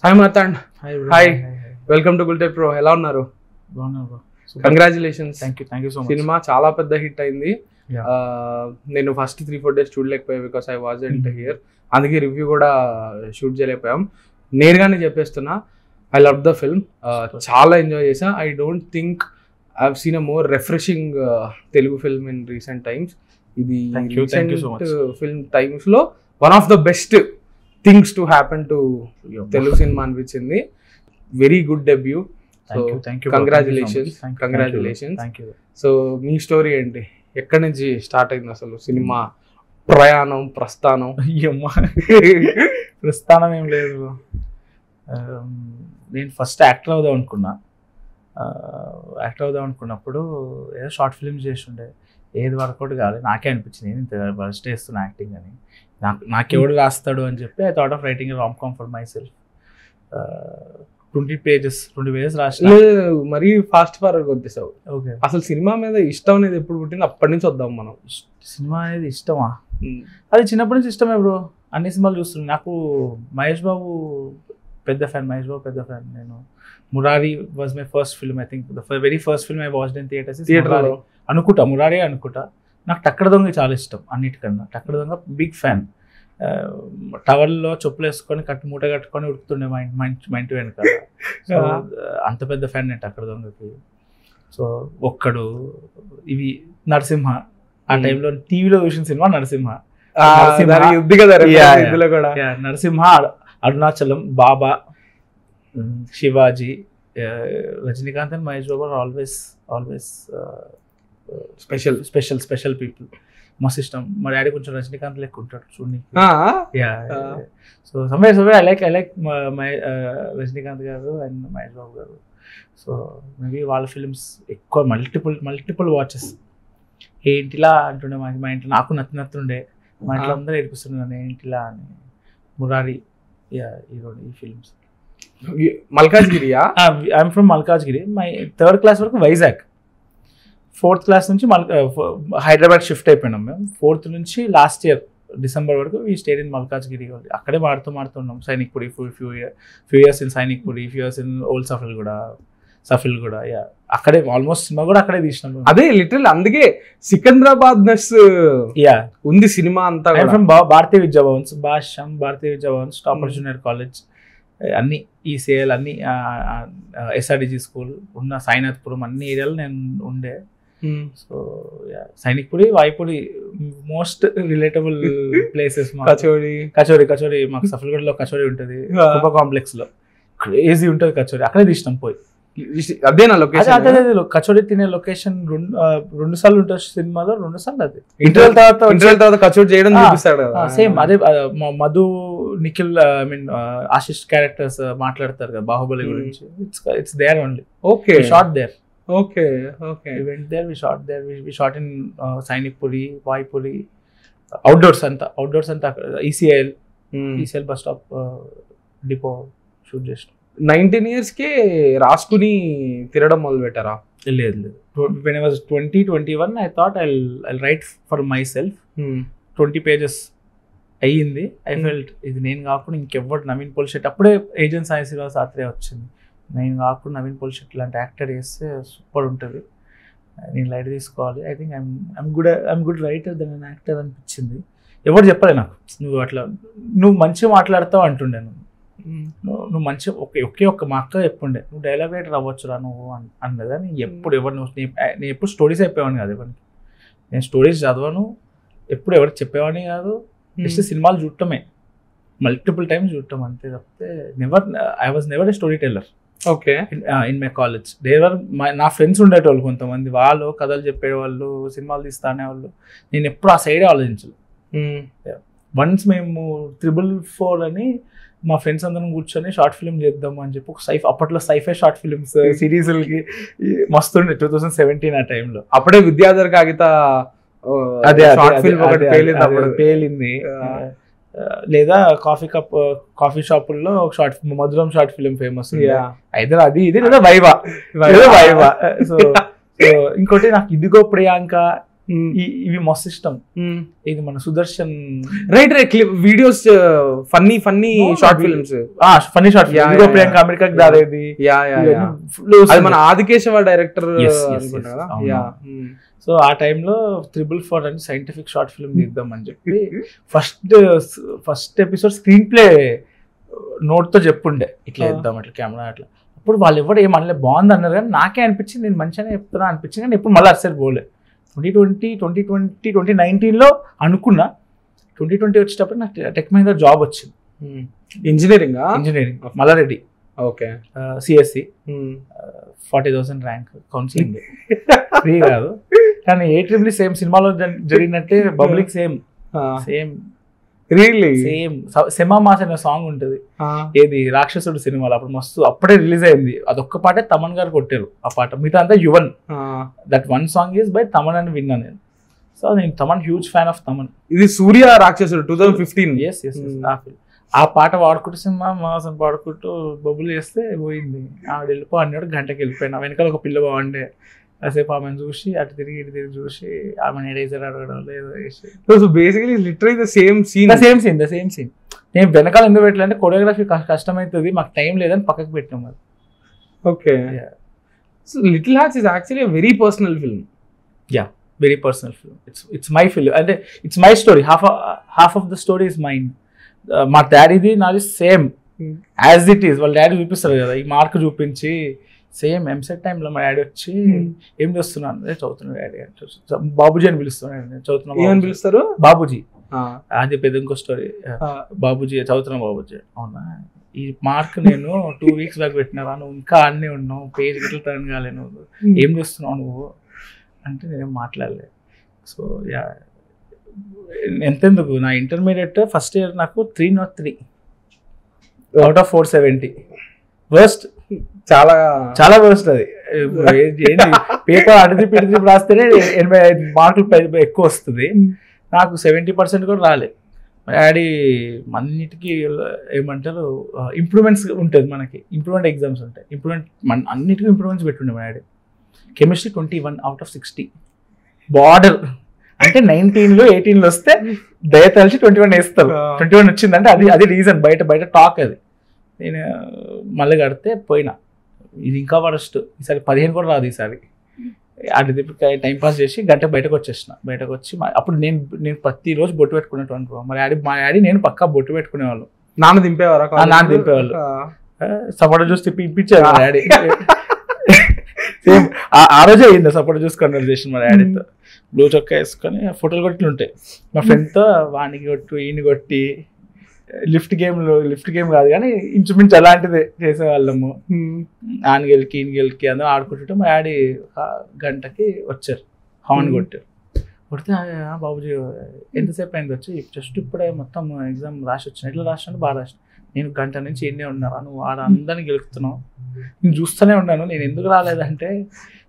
Hi Martand. Hi, welcome to Gultek pro. ఎలా ఉన్నారు? Congratulations. Thank you so much. Cinema చాలా పెద్ద హిట్ అయింది. నేను ఫస్ట్ 3-4 days చూడలేకపోయా బికాస్ ఐ వాజంట్ హియర్. అందుకే రివ్యూ కూడా షూట్ చేయలేకపోయాం. నేరుగానే చెప్పేస్తున్నా, ఐ లవ్ ద ఫిల్మ్. చాలా ఎంజాయ్ చేసా. I don't think I have seen a more refreshing Telugu film in recent times. ఇది ఫిల్మ్ టైమ్స్ లో one of the best things to happen to Telugu cinema అనిపించింది. Very good debut. So congratulations. So మీ story ఏంటి? ఎక్కడి నుంచి start అయింది అసలు cinema ప్రయాణం, ప్రస్థానం? ప్రస్థానం ఏం లేదు. నేను ఫస్ట్ యాక్టర్ అవుదాం అనుకున్నప్పుడు ఏదో షార్ట్ ఫిల్మ్స్ చేస్తుండే. ఏది వర్కౌట్ కాలేదు. నాకే అనిపించింది నేను ఇంత ఫస్ట్ చేస్తున్నా యాక్టింగ్ అని. నాకెవడు రాస్తాడు అని చెప్పి I thought of writing a romcom for myself. 20 pages రాసిన. మరీ ఫాస్ట్ ఫార్వర్డ్ వచ్చేసావు. ఓకే, అసలు సినిమా మీద ఇష్టం అనేది ఎప్పుడు పుట్టింది? అప్పటి నుంచి వద్దాం మనం. సినిమా అనేది ఇష్టమా? అది చిన్నప్పటి నుంచి ఇష్టమే బ్రో. అన్ని సినిమాలు చూస్తున్నాను. నాకు మహేష్ బాబు పెద్ద ఫ్యాన్. నేను Murari was my first film. I think the very first film I watched in theatre అనుకుంటా. మురారి అనుకుంటా. నాకు టక్కడ దొంగ చాలా ఇష్టం అన్నిటికన్నా. టక్కడ దొంగ బిగ్ ఫ్యాన్. టవల్లో చెప్పులు వేసుకొని మూట కట్టుకొని ఉడుకుతుండే మా ఇంటి వెనక. సో అంత పెద్ద ఫ్యాన్ నేను టక్కడ దొంగకి. సో ఒక్కడు, ఇవి నరసింహ. ఆ టైంలో టీవీలో చూసిన cinema Narasimha. Narasimha, Arunachalam, Baba, Shivaji, Rajinikanth and Mahesh Babu always special people. మస్తు ఇష్టం. మా డాడీ కొంచెం రజనీకాంత్ లెక్క ఉంటాడు చూడడానికి. So somewhere I like Rajinikanth గారు అండ్ మహేష్ బాబు గారు. సో మేబీ వాళ్ళ ఫిల్మ్స్ ఎక్కువ మల్టిపుల్ వాచెస్. ఏంటిలా అంటుండే మా ఇంట్లో. నాకు నత్తుండే. మా ఇంట్లో అందరూ ఏడిపిస్తుండే ఏంటిలా అని. మురారి, ఈ ఫిల్మ్స్. మల్కాజ్గిరియా? I'm from Malkajgiri. My 3rd class వరకు వైజాగ్. 4th class నుంచి హైదరాబాద్ షిఫ్ట్ అయిపోయినాం మేము. 4th నుంచి లాస్ట్ ఇయర్ డిసెంబర్ వరకు వీ స్టేడ్ ఇన్ మల్కాజ్గిరి. అక్కడే మాడుతున్నాం. Sainikpuri few years in Sainikpuri, few years in old Safil కూడా. అక్కడే ఆల్మోస్ట్ సినిమా కూడా అక్కడే తీసినాం. అదే లిటిల్, అందుకే సికింద్రాబాద్ నెస్ ఉంది సినిమా అంతా. From Bharatiya Vidyabhavans, topper junior college, అన్ని ఈసీఎల్, అన్ని ఎస్ఆర్డిజి స్కూల్ ఉన్న సాయినాథ్పురం, అన్ని ఏరియాలో నేను ఉండే. So Sainikpuri, Vayupuri most relatable places. Kachori మాకు సఫల్గఢ్లో కచోరీ ఉంటుంది. ఉప కాంప్లెక్స్ లో క్రేజీ ఉంటుంది కచోరీ. అక్కడే తీసినాం పోయి. అదేనా లొకేషన్? అదే కచోరీ తినే లొకేషన్ 2 సార్లు ఉంటుంది సినిమాలో. 2 సార్లు అది ఇంటర్వెల్ తర్వాత కచోరీ చేయడం చూపిస్తాడు. సేమ్ అదే Madhu, Nikhil, I mean Ashish characters మాట్లాడతారు కదా బాహుబలి గురించి. It's there only. Okay, shot there. Okay, we went there, we shot in Sainikpuri, Vaipuri, outdoors anta ECL bus stop depot shoot just 19 years కే రాసుకుని తిరగడం మొదలు పెట్టారా? లేదు. when I was 21 I thought I'll write for myself. 20 pages అయ్యింది. I felt ఇది నేను కాకుండా ఇంకెవ్వరు, నవీన్ పోల్షెట్ అప్పుడే ఏజెంట్ సాయి శ్రీనివాస్ ఆత్రేయ వచ్చింది. నేను కాకుండా నవీన్ పోల్షెట్ లాంటి యాక్టర్ చేస్తే సూపర్ ఉంటుంది. నేను లైట్ తీసుకోవాలి. I think I'm good writer than an actor అనిపించింది. ఎవరు చెప్పలే నాకు, నువ్వు మంచిగా మాట్లాడతావు అంటుండే. నువ్వు మంచిగా ఒకే ఒక్క మా అక్క చెప్పుండే, నువ్వు డైలాగ్ రైటర్ అవ్వచ్చురా నువ్వు అన్నదా. నేను ఎప్పుడు స్టోరీస్ చెప్పేవాడిని కాదు ఎవరికి. నేను స్టోరీస్ చదవను, ఎప్పుడు ఎవరికి చెప్పేవాడిని కాదు. జస్ట్ సినిమాలు చూడటమే, మల్టిపుల్ టైమ్స్ చూడటం అంతే తప్పితే I was never a story teller. Okay, in my college నా ఫ్రెండ్స్ ఉండేటోళ్ళు కొంతమంది. వాళ్ళు కథలు చెప్పేవాళ్ళు, సినిమాలు తీస్తా అనేవాళ్ళు. నేను ఎప్పుడు ఆ సైడే ఆలోచించలేదు. వన్స్ మేము 444 అని మా ఫ్రెండ్స్ అందరం కూర్చొని షార్ట్ ఫిల్మ్ చేద్దాం అని చెప్పి అప్పట్లో సైఫై షార్ట్ ఫిల్మ్స్ సిరీస్లకి మస్తుండే. 2017 ఆ టైంలో. అప్పుడే విద్యాధర్ కాగిత పేలింది. లేదా కాఫీ షాపుల్లో మధురం షార్ట్ ఫిల్మ్ ఫేమస్. అయితే అది ఇది లేదా వైవా. సో ఇంకోటి నాకు ఇదిగో ప్రియాంక, ఇవి మస్తు ఇష్టం. ఇది మన Sudarshan right videos, funny short films, funny short film, Priyanka అమెరికాకి దారేది, అది మన ఆదికేశవ డైరెక్టర్. సో ఆ టైంలో 444 అని సైంటిఫిక్ షార్ట్ ఫిల్మ్ తీద్దాం అని చెప్పి ఫస్ట్ ఎపిసోడ్ స్క్రీన్ ప్లే నోట్తో చెప్పుండే ఇట్లా వేద్దాం అట్లా కెమెరా అట్లా. అప్పుడు వాళ్ళు ఎవరు ఏమనలే, బాగుంది అన్నారు, కానీ నాకే అనిపించింది నేను మంచిగానే చెప్తున్నా అనిపించింది, కానీ ఎప్పుడు మళ్ళీ అసలు పోలే. 2019లో అనుకున్నా, 2020 వచ్చేటప్పుడు నాకు టెక్ మహీంద్రా జాబ్ వచ్చింది. Engineering Mallareddy, okay, CSC, 40,000 rank, counselling free కాదు. కానీ AEEE సేమ్ సినిమాలో జరిగినట్టే పబ్లిక్ సేమ్ రియల్లీ సేమ్. సెమా మాస్ అనే సాంగ్ ఉంటుంది ఏది రాక్షసుడు సినిమాలో, అప్పుడు మస్తు అప్పుడే రిలీజ్ అయింది. అదొక్క పాటే తమన్ గారు కొట్టారు ఆ పాట, మిగతా అంతా Yuvan. That one song is by Thaman అని విన్నా నేను. సో నేను Thaman huge fan of Thaman. ఇది సూర్య రాక్షసుడు 2015. ఆ పాట పాడుకుంటూ సినిమా మాసం పాడుకుంటూ బొబ్బులు చేస్తే పోయింది. ఆవిడ వెళ్ళిపో అన్నాడు, గంటకి వెళ్ళిపోయినా. వెనకాల ఒక పిల్ల బాగుండే, కాసేపు ఆమెను చూసి అటు తిరిగి ఇటు తిరిగి చూసి ఆమెను ఎరేజర్ అడగడం లేదో చేసి. So basically literally the same scene. నేను వెనకాల ఎందుకు పెట్టాలంటే కొరియోగ్రఫీ కష్టమవుతుంది, మాకు టైం లేదని పక్కకు పెట్టాం అది. Okay, so little hearts is actually a very personal film. Yeah, very personal film. It's my film, అంటే it's my story. Half of the story is mine. మా డాడీది నాది సేమ్ యాజ్ ఇట్ ఈస్. వాళ్ళ daddy చూపిస్తారు కదా, ఈ mark చూపించి same EAMCET టైంలో మా డాడీ వచ్చి ఏం చేస్తున్నాను, చదువుతున్నాను డాడీ, బాబుజీ అని పిలుస్తున్నాడు. చదువుతున్నా పిలుస్తారు బాబుజీ, అది పెద్ద ఇంకో స్టోరీ. బాబుజీ చదువుతున్నా, బాబుజీ అవునా, ఈ మార్క్ నేను 2 weeks బ్యాక్ పెట్టినారా, నువ్వు ఇంకా అన్నీ ఉన్నావు, పేజ్ గిట్ల టర్న్ కాలే, నువ్వు ఏం చేస్తున్నావు నువ్వు అంటే నేనేం మాట్లాడలేదు. సో యా, ఎంతెందుకు నా ఇంటర్మీడియట్ ఫస్ట్ ఇయర్ నాకు 303 out of 470. వర్స్ట్, చాలా వర్స్ట్. అది ఏంటి, పేపర్ అడిగి పిడిచి రాస్తేనే 85 మార్కులు ఎక్కువ వస్తుంది. నాకు 70% కూడా రాలేదు. డాడీ అన్నిటికీ ఏమంటారు ఇంప్రూవ్మెంట్స్ ఉంటుంది, మనకి ఇంప్రూవ్మెంట్ ఎగ్జామ్స్ ఉంటాయి, అన్నిటికీ ఇంప్రూవ్మెంట్స్ పెట్టుండే మా daddy. Chemistry 21 out of 60 border. అంటే 19లో 18లో వస్తే దయతలిచి 21 వేస్తారు. 21 వచ్చిందంటే అది రీజన్, బయట టాక్. అది నేను మళ్ళీ కడితే పోయినా. ఇది ఇంకా వరస్ట్, ఈసారి 15 కూడా రాదు. ఈసారి అటు టైం పాస్ చేసి గంట బయటకు వచ్చేసిన. బయటకు వచ్చి అప్పుడు నేను ప్రతిరోజు బొట్టు పెట్టుకునేటువంటి మా డాడీ నేను పక్కా బొట్టు పెట్టుకునేవాళ్ళు. నాన్న దింపేవారు, సపోటా జ్యూస్ తిప్పించారు మా డాడీ. సేమ్ ఆ రోజే అయింది సపోటా జ్యూస్ కన్వర్జేషన్ మా డాడీతో. బ్లూ చొక్కా వేసుకొని ఫోటోలు కొట్లు ఉంటాయి మా ఫ్రెండ్తో, వానికి కొట్టు ఈయన కొట్టి లిఫ్ట్ గేమ్ కాదు కానీ ఇంచుమించు అలాంటిది చేసేవాళ్ళము. ఆనగెలికి ఈయనగెలికి అందరూ ఆడుకుంటుంటే మా డాడీ గంటకి వచ్చారు, హార్న్ కొట్టారు. కొడితే బాబుజీ ఎంతసేపు అయింది వచ్చి, జస్ట్ ఇప్పుడే మొత్తం ఎగ్జామ్ రాసి వచ్చిన. ఎట్లా రాసినా బాగా రాసిన. నేను గంట నుంచి ఎన్నే ఉన్నాను, నువ్వు ఆడ అందరినీ గెలుపుతున్నావు, నేను చూస్తూనే ఉన్నాను. నేను ఎందుకు రాలేదంటే,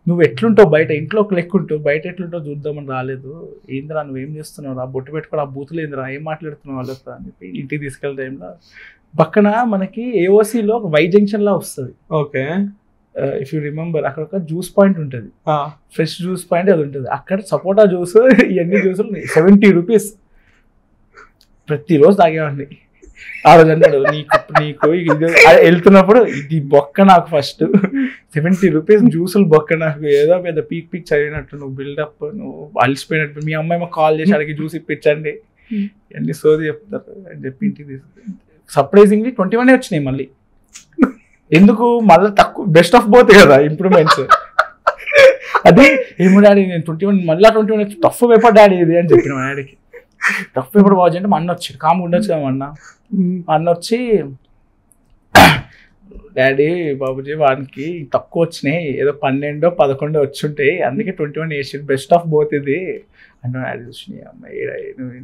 నువ్వు ఎట్లుంటావు బయట, ఇంట్లో ఒక లెక్క ఉంటావు, బయట ఎట్లుంటావు చూద్దామని రాలేదు. ఏందిరా నువ్వేం చేస్తున్నావు, ఆ బొట్టు పెట్టుకోవడం, ఆ బూతులు ఏందిరా, ఏం మాట్లాడుతున్నావు వాళ్ళతో అని చెప్పి ఇంటికి తీసుకెళ్ళే టైంలో పక్కన మనకి AOCలో ఒక వై జంక్షన్లా వస్తుంది. ఓకే, ఇఫ్ యూ రిమెంబర్, అక్కడ ఒక జ్యూస్ పాయింట్ ఉంటుంది, ఫ్రెష్ జ్యూస్ పాయింట్ అది ఉంటుంది. అక్కడ సపోటా జ్యూస్ ఇవన్నీ జ్యూసులు 70 రూపీస్ ప్రతిరోజు తాగేవాడిని. ఆ రోజు అన్నాడు, నీకు ఇది వెళ్తున్నప్పుడు ఇది బొక్క నాకు ఫస్ట్ 70 రూపీస్ జ్యూసులు బొక్క నాకు, ఏదో పెద్ద పీక్ చదివినట్టు నువ్వు బిల్డప్, నువ్వు అలిసిపోయినట్టు. మీ అమ్మాయి కాల్ చేసి అడిగి జ్యూస్ ఇప్పించండి అన్ని సోది చెప్తారు అని చెప్పి ఇంటికి తీసుకు. సర్ప్రైజింగ్లీ 21 వచ్చినాయి మళ్ళీ. ఎందుకు మళ్ళీ తక్కువ, బెస్ట్ ఆఫ్ బోత్ కదా ఇంప్రూవ్మెంట్స్. అది ఏమో డాడీ నేను 21 మళ్ళీ 21 వచ్చి టఫ్ పేపర్ డాడీ ఇది అని చెప్పిన మా డాడీకి. టఫ్ పేపర్ వాచ్ అంటే మా అన్న వచ్చి కాము ఉండొచ్చు కదా అన్న వచ్చి, డాడీ బాబుజీ వానికి తక్కువ వచ్చినాయి, ఏదో 12, 11 వచ్చుంటాయి, అందుకే 21 వేసి బెస్ట్ ఆఫ్ బోత్ ఇది అంటే డాడీ చూసినాయి. అమ్మాయి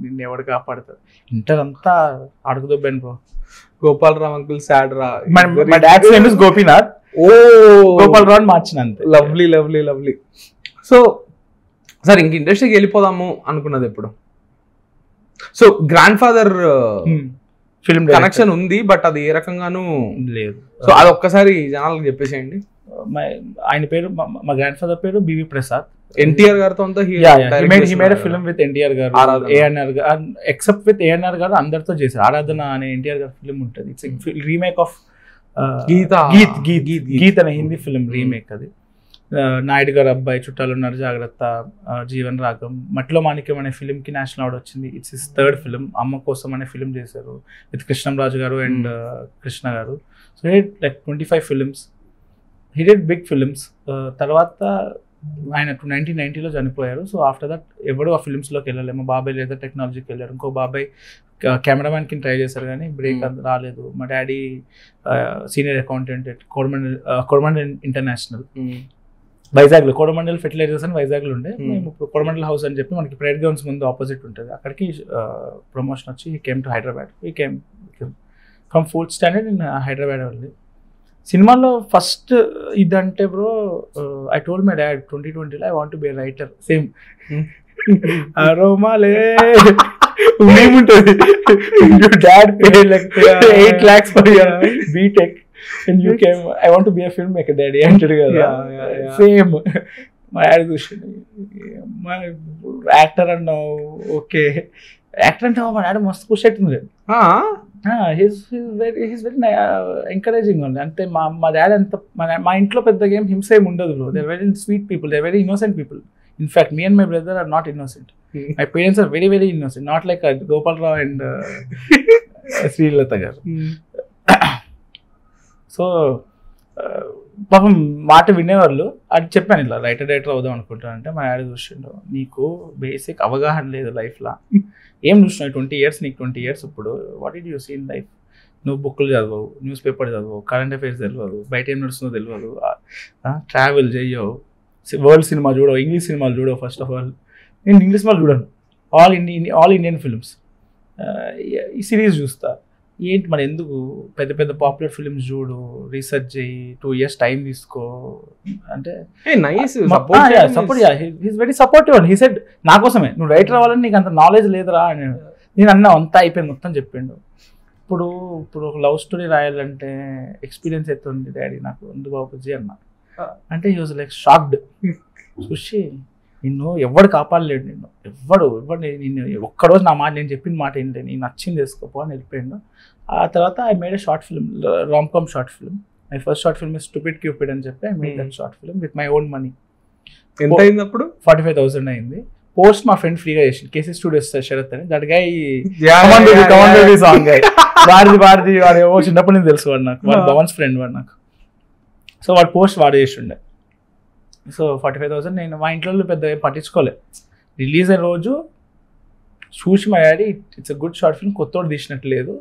నిన్ను ఎవడు కాపాడుతుంది, ఇంటర్ అంతా అడుగుదొబ్బాను బ్రో. గోపాలరావు అంకుల్ సాడ్ రా. My dad's name is Gopinath. Gopalarao అని మార్చిన అంతే. లవ్లీ. సో సార్ ఇంక ఇండస్ట్రీకి వెళ్ళిపోదాము అనుకున్నది ఎప్పుడు? So grand father film connection ఉంది, బట్ అది ఏ రకంగానూ లేదు. సో అది ఒక్కసారి జనాలకు చెప్పేసేయండి. ఆయన పేరు, మా గ్రాండ్ ఫాదర్ పేరు బివి ప్రసాద్. ఎన్టీఆర్ గారితో అంతా he made a film with NTR గారు, ఏఎన్ఆర్ గారు, ఎక్సెప్ట్ విత్ ఏఎన్ఆర్ గారు అందరితో చేశారు. ఆరాధన అనే ఎన్టీఆర్ గారు ఫిల్మ్ ఉంటుంది. ఇట్స్ రీమేక్ ఆఫ్ గీత్ అనే హిందీ ఫిల్మ్ రీమేక్. అది నాయుడు గారు అబ్బాయి, చుట్టాలున్నారు జాగ్రత్త, జీవన్ రాగం, మట్టిలో మాణిక్యం అనే ఫిల్మ్కి నేషనల్ అవార్డు వచ్చింది. It's his third film. అమ్మ కోసం అనే ఫిల్మ్ చేశారు విత్ కృష్ణంరాజు గారు అండ్ కృష్ణ గారు. So he like 25 films. He did big films. తర్వాత ఆయన 1990లో చనిపోయారు. సో ఆఫ్టర్ దట్ ఎవరు ఆ ఫిల్మ్స్లోకి వెళ్ళలేము. మా బాబాయ్ లేదర్ టెక్నాలజీకి వెళ్ళారు. ఇంకో బాబాయ్ కెమెరామ్యాన్కి ట్రై చేశారు కానీ బ్రేక్ రాలేదు. మా daddy senior accountant Coromandel international వైజాగ్లో, కోరమండల్ ఫెర్టిలైజర్స్ అని వైజాగ్లో ఉండే. మేము ఇప్పుడు కోరమండల్ హౌస్ అని చెప్పి మనకి ప్రైడ్ గ్రౌండ్స్ ముందు ఆపోజిట్ ఉంటుంది. అక్కడికి ప్రమోషన్ వచ్చి he came to Hyderabad. He came from 4th standard in Hyderabad ఉంది. సినిమాలో ఫస్ట్ ఇదంటే bro, I told my dad 2020లో I want to be a writer. Same అరోమాలే మేముంటుంది. Dad pay like 8 lakhs for your BTech and you came, I want to be a filmmaker daddy అంటాడు కదా. Same మా daddy చూసి మా actor అన్నావు, okay actor అంటే మా డాడీ మస్తు ఖుషి అవుతుంది. హీస్ వెరీ ఎంకరేజింగ్ ఉంది. అంటే మా డాడీ అంత మా ఇంట్లో పెద్దగా ఏం హింస ఏమి ఉండదు bro. They very sweet people, they very innocent people. In fact me and my brother are not innocent. My parents are very very innocent, not like Gopalarao and Srilatha గారు. సో పాపం మాట వినేవాళ్ళు. అది చెప్పాను ఇట్లా రైటర్ అవుదాం అనుకుంటాను అంటే మా డాడీ చూసిండు, నీకు బేసిక్ అవగాహన లేదు లైఫ్లో, ఏం చూసినావు 20 years, నీకు 20 years ఇప్పుడు, what did you see in life? నువ్వు బుక్లు చదవవు, న్యూస్ పేపర్ చదవవు, కరెంట్ అఫైర్స్ తెలియదు, బయట ఏం నడుస్తుందో తెలియదు, ట్రావెల్ చేయవు, వరల్డ్ సినిమా చూడవు, ఇంగ్లీష్ సినిమాలు చూడవు. ఫస్ట్ ఆఫ్ ఆల్ నేను ఇంగ్లీష్ సినిమాలు చూడను, ఆల్ ఇండియన్ ఫిల్మ్స్. ఈ సిరీస్ చూస్తా. ఏంటి మరి ఎందుకు పెద్ద పెద్ద పాపులర్ ఫిల్మ్స్ చూడు, రీసెర్చ్ చేయి, 2 years టైం తీసుకో అంటే he's very supportive. And he said నా కోసమే, నువ్వు రైటర్ అవ్వాలని నీకు అంత నాలెడ్జ్ లేదురా అని. నేను అన్నా అంతా అయిపోయింది మొత్తం చెప్పిండు. ఇప్పుడు ఒక లవ్ స్టోరీ రాయాలంటే ఎక్స్పీరియన్స్ అవుతుంది డాడీ నాకు, ఉంది బాబుజీ అన్న. అంటే హీ వాజ్ లైక్ షాక్డ్. చూసి నిన్ను ఎవడు కాపాడలేడు, ఎవడు నిన్ను ఒక్కరోజు నా మాట, నేను చెప్పిన మాట ఏంటి, నేను నచ్చింది చేసుకోపో అని వెళ్ళిపోయిండు. ఆ తర్వాత I made a short film, romcom short film. My first short film is stupid cupid అని చెప్పి I made that short film with my own money. ఎంత అయింది అప్పుడు? 45,000 అయింది. పోస్ట్ మా ఫ్రెండ్ ఫ్రీగా చేసి కేసీ స్టూడియోస్ శరత్ అని, దట్ గై సాంగ్ భారతి వాడు ఏవో చిన్నప్పటి నుంచి తెలుసు వాడు నాకు, వాడు భవన్స్ ఫ్రెండ్ వాడు నాకు. సో వాడు పోస్ట్ వాడు చేసి ఉండే. సో 45,000 నేను మా ఇంట్లో పెద్ద పట్టించుకోలే. రిలీజ్ అయిన రోజు చూసి మా daddy it's a good short film, కొత్తోడు తీసినట్టు లేదు.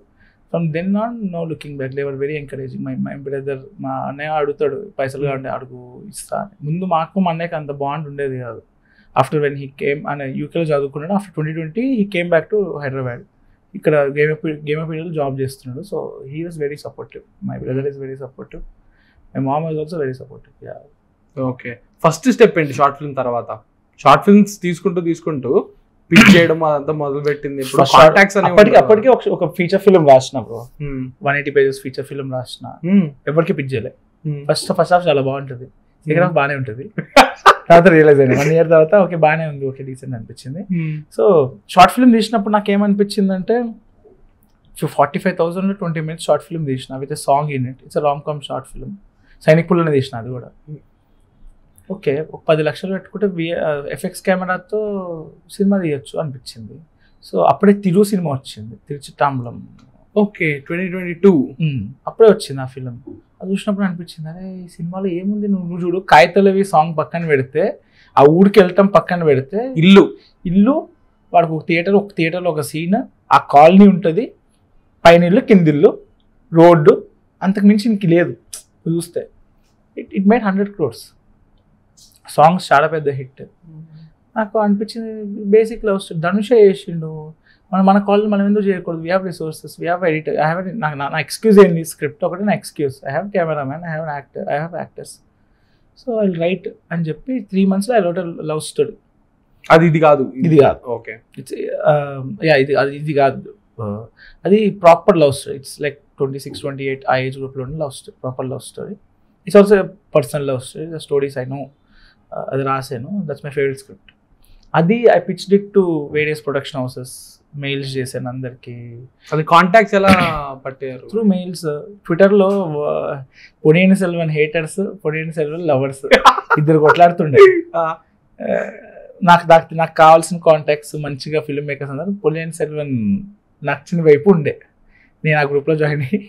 From then on no looking back, they were very encouraging. My brother, మా అన్నయ్య అడుగుతాడు పైసలు కావండి అడుగు ఇస్తా. ముందు మాకు మా అన్నయ్యకి అంత బాండ్ ఉండేది కాదు. ఆఫ్టర్ వెన్ హీ కేమ్ అని యూకేలో చదువుకున్నాడు. After 2020 he came back to Hyderabad. ఇక్కడ గేమ్ ఆఫ్ ఇండియాలో జాబ్ చేస్తున్నాడు. So he was very supportive. My brother is very supportive. My mom was also very supportive. Yeah. Okay, first step ఏంటి short film తర్వాత? Short films తీసుకుంటూ pitch చేయడం అదంతా మొదలు పెట్టింది. అప్పటికి ఒక ఫీచర్ ఫిల్మ్ రాసిన బ్రో, 180 pages ఫీచర్ ఫిల్మ్ రాసిన. ఎవరికి పిచ్ చేయలే. ఫస్ట్ హాఫ్ చాలా బాగుంటుంది, సెకండ్ హాఫ్ బాగానే ఉంటుంది. తర్వాత రియలైజ్ అయ్యింది 1 year తర్వాత, ఓకే బాగానే ఉంది, ఓకే డీసెంట్ అనిపించింది. సో షార్ట్ ఫిల్మ్ తీసినప్పుడు నాకు ఏమనిపించింది అంటే, 45,000 20 minutes షార్ట్ ఫిల్మ్ తీసిన with song in it. It's romcom short film. సైనిక్ పుల్లోనే తీసిన అది కూడా. ఓకే, ఒక 10 లక్షలు పెట్టుకుంటే ఎఫ్ఎక్స్ కెమెరాతో సినిమా తీయచ్చు అనిపించింది. సో అప్పుడే తిరు సినిమా వచ్చింది, తిరుచితాంబలం. ఓకే, 2022 అప్పుడే వచ్చింది ఆ ఫిలిం. అది చూసినప్పుడు అనిపించింది, అరే ఈ సినిమాలో ఏముంది, నువ్వు చూడు కాగితలవి సాంగ్ పక్కన పెడితే, ఆ ఊరికి వెళ్ళటం పక్కన పెడితే, ఇల్లు వాడికి ఒక థియేటర్లో ఒక సీన్, ఆ కాలనీ ఉంటుంది, పైన ఇల్లు కింద ఇల్లు, రోడ్డు, అంతకు మించి ఇంక లేదు. చూస్తే ఇట్ మేడ్ 100 crores. సాంగ్స్ చాలా పెద్ద హిట్. నాకు అనిపించింది బేసిక్ లవ్ స్టోరీ ధనుషే చేసిండు, మన కాలేజ్ మనం ఎందుకు చేయకూడదు? We have resources, we have editor. I have నా ఎక్స్క్యూజ్ ఏంటి, స్క్రిప్ట్ ఒకటి నా excuse. I have cameraman, I have actors. So I right అని చెప్పి 3 months I wrote a love story. ఇది కాదు. ఓకే, ఇట్స్ ఇది కాదు, అది proper love story. It's like 26-28 ఆ ఏజ్ గ్రూప్లో love story, proper love story. It's also personal love story. The stories I know అది రాశాను. That's my favourite script. అది I pitched it to various production houses, mails చేశాను అందరికి. అది contacts ఎలా పట్టారు? Through mails. ట్విట్టర్లో పొనియిన్ సెల్వన్ హేటర్స్, పొనియిన్ సెల్వన్ లవర్స్ ఇద్దరు కొట్లాడుతుండే. నాకు కావాల్సిన కాంటాక్ట్స్ మంచిగా ఫిల్మ్ మేకర్స్ అందరూ పొనియిన్ సెల్వన్ నచ్చిన వైపు ఉండే. నేను ఆ గ్రూప్లో జాయిన్ అయ్యి,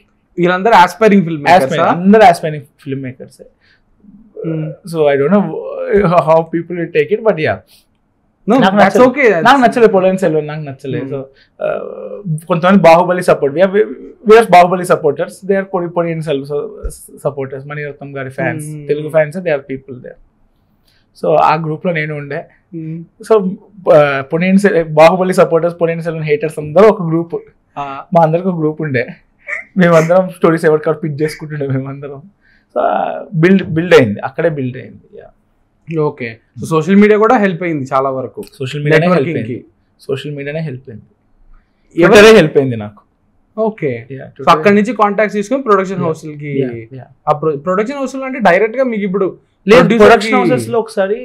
వీళ్ళందరూ ఆస్పైరింగ్ ఫిల్మ్ అందరూ aspiring film makers. So I don't know how people will take it, but yeah నాకు నచ్చలేదు పొనియిన్ సెల్వన్, నాకు నచ్చలేదు. సో కొంతమంది Baahubali support, we're Baahubali supporters, they are Ponniyin Selvan supporters, Maniratnam గారి fans, Telugu fans, they are people they. So ఆ గ్రూప్ లో నేను ఉండే. So Baahubali supporters, Ponniyin Selvan haters అందరూ ఒక గ్రూప్, మా అందరికి ఒక గ్రూప్ ఉండే. మేమందరం స్టోరీస్ ఎవరికారు పిక్ చేసుకుంటుండే మేమందరం. సో బిల్డ్ అయింది, అక్కడే బిల్డ్ అయింది. ఓకే. సో సోషల్ మీడియా కూడా హెల్ప్ అయింది చాలా వరకు. సోషల్ మీడియానే హెల్ప్ అయింది, ఎవరే హెల్ప్ అయింది నాకు. ఓకే. అక్కడి నుంచి కాంటాక్ట్స్ తీసుకొని ప్రొడక్షన్ హౌస్లకి. ప్రొడక్షన్ హౌస్ అంటే డైరెక్ట్ గా మీకు ఇప్పుడు లేదు, ప్రొడక్షన్ హౌసెస్ లో ఒకసారి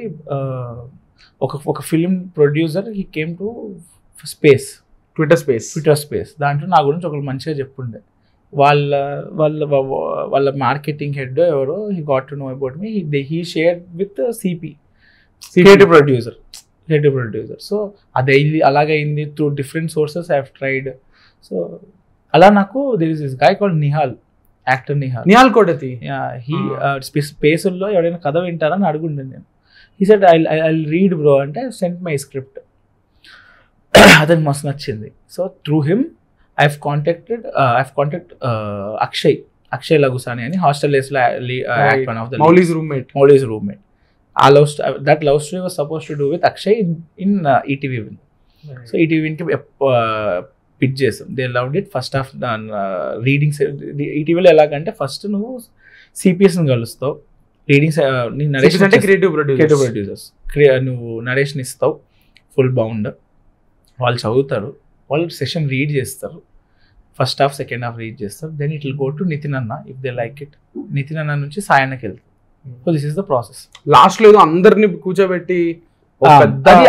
ఒక film producer he came to space, twitter space. దాంట్లో నా గురించి ఒకరు మంచిగా చెప్పుండే. వాళ్ళ మార్కెటింగ్ హెడ్ ఎవరో, he got to know about me, he share with CP, creative producer. So అది అలాగైంది through different sources I have tried. So అలా నాకు there is this guy called Nihal, actor Nihal కోటతి. స్పేసుల్లో ఎవరైనా కథ వింటారని అడుగుండే నేను. He said I read bro అంటే సెంట్ మై స్క్రిప్ట్. అతనికి మస్తు నచ్చింది. So through him I contact Akshay Lagusani అని హాస్టల్ డేస్లో act one of the Mouli's roommate. ఆ that love story was suppose to do with Akshay in ETV win. So ETV విన్కి pitch చేసాం. They loved it. First half readings ఈటీవీలో ఎలాగంటే first నువ్వు సిపిఎస్ని కలుస్తావు, రీడింగ్స్ అంటే క్రియేటివ్ ప్రొడ్యూసర్స్, నువ్వు నరేషన్ ఇస్తావు ఫుల్ బౌండ్, వాళ్ళు చదువుతారు, వాళ్ళు సెషన్ రీడ్ చేస్తారు, first half second half read చేస్తారు. Then it will go to Nitin అన్న if they like it. Nitin అన్న నుంచి సాయన్నకి వెళ్తారు. So this is the process. Last లో అందరిని కూర్చోబెట్టి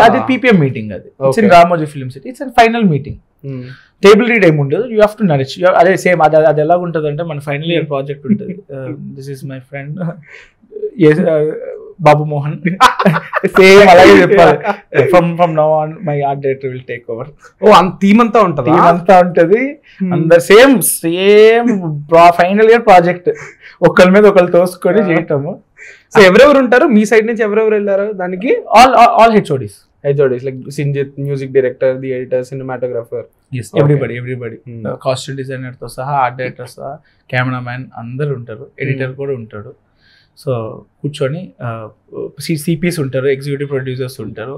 అది పీపీఎం మీటింగ్, అది it's in Ramoji film city, it's final meeting. Table read ఏమి ఉండదు, యూ హ్యావ్ టు నరేట్. అదే సేమ్ అది ఎలా ఉంటుంది అంటే మన ఫైనల్ ఇయర్ ప్రాజెక్ట్ ఉంటుంది. This is my friend Babu Mohan, same అలాగే చెప్పాలి. From now on my art director will take over. Theme అంతా ఉంటుంది అందరు సేమ్ ఫైనల్ ఇయర్ ప్రాజెక్ట్, ఒకరి మీద ఒకరు తోసుకొని చేయటము. సో ఎవరెవరు ఉంటారు మీ సైడ్ నుంచి, ఎవరెవరు వెళ్ళారు దానికి? All HODs like Sinjit, music director, the editor, cinematographer. Yes, everybody. Costume designer తో సహా, ఆర్ట్ డైరెక్టర్ సహా, కెమెరామ్యాన్ అందరు ఉంటారు, ఎడిటర్ కూడా ఉంటాడు. సో కూర్చొని సిపిస్ ఉంటారు, ఎగ్జిక్యూటివ్ ప్రొడ్యూసర్స్ ఉంటారు.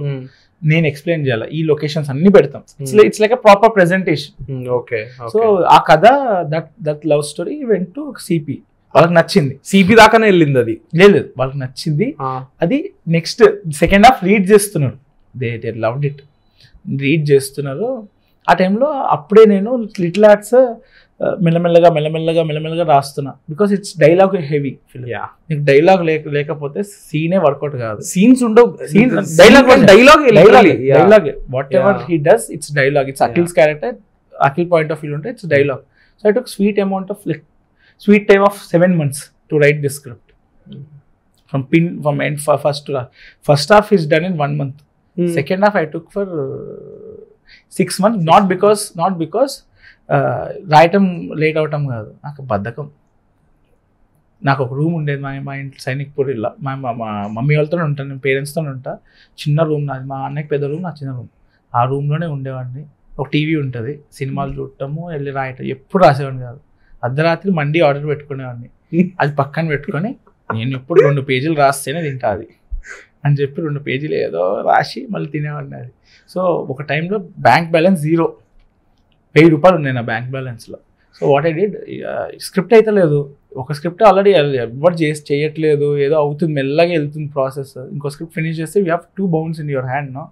నేను ఎక్స్ప్లెయిన్ చేయాలి, ఈ లొకేషన్స్ అన్ని పెడతాం. It's like a proper presentation. Okay. So ఆ కథ that love story went to CP. వాళ్ళకి నచ్చింది, సిపి దాకానే వెళ్ళింది అది. లేదు, వాళ్ళకి నచ్చింది. అది నెక్స్ట్ సెకండ్ హాఫ్ రీడ్ చేస్తున్నారు. They loved it. రీడ్ చేస్తున్నారు. ఆ టైంలో అప్పుడే నేను లిటిల్ ఆర్ట్స్ మెల్లమెల్లగా రాస్తున్నా. Because it's dialogue heavy film. నీకు డైలాగ్ లేకపోతే సీనే వర్కౌట్ కాదు. సీన్స్ ఉండవు, dialogue whatever he does it's dialogue. It's Akhil's character, Akhil point of view ఉంటే it's dialogue. So I took sweet time of 7 months to write this script. From end first half is done in 1 month. Second half I took for 6 months. Not because రాయటం late అవటం కాదు, నాకు బద్ధకం. నాకు ఒక room ఉండేది మా ఇంట్లో సైనిక్పూరిలో. మా మమ్మీ వాళ్ళతో ఉంటాను, నేను పేరెంట్స్తో ఉంటా. చిన్న రూమ్ నాది, మా అన్నకి పెద్ద రూమ్, నా చిన్న రూమ్. ఆ రూమ్లోనే ఉండేవాడిని. ఒక టీవీ ఉంటుంది, సినిమాలు చూడటము, వెళ్ళి రాయటం. ఎప్పుడు రాసేవాడిని కాదు. అర్ధరాత్రి మండి ఆర్డర్ పెట్టుకునేవాడిని, అది పక్కన పెట్టుకొని నేను ఎప్పుడు 2 పేజీలు రాస్తేనే తింటా అది అని చెప్పి 2 పేజీలు ఏదో రాసి మళ్ళీ తినేవాడిని అది. సో ఒక టైంలో బ్యాంక్ బ్యాలెన్స్ 0, 1000 రూపాయలు ఉన్నాయి నా బ్యాంక్ బ్యాలెన్స్లో. So what I did, script అయితే లేదు, ఒక స్క్రిప్ట్ ఆల్రెడీ ఎవరు చేయట్లేదు, ఏదో అవుతుంది, మెల్లగా వెళ్తుంది ప్రాసెస్. ఇంకో స్క్రిప్ట్ ఫినిష్ చేస్తే you have 2 bounce in your hand no.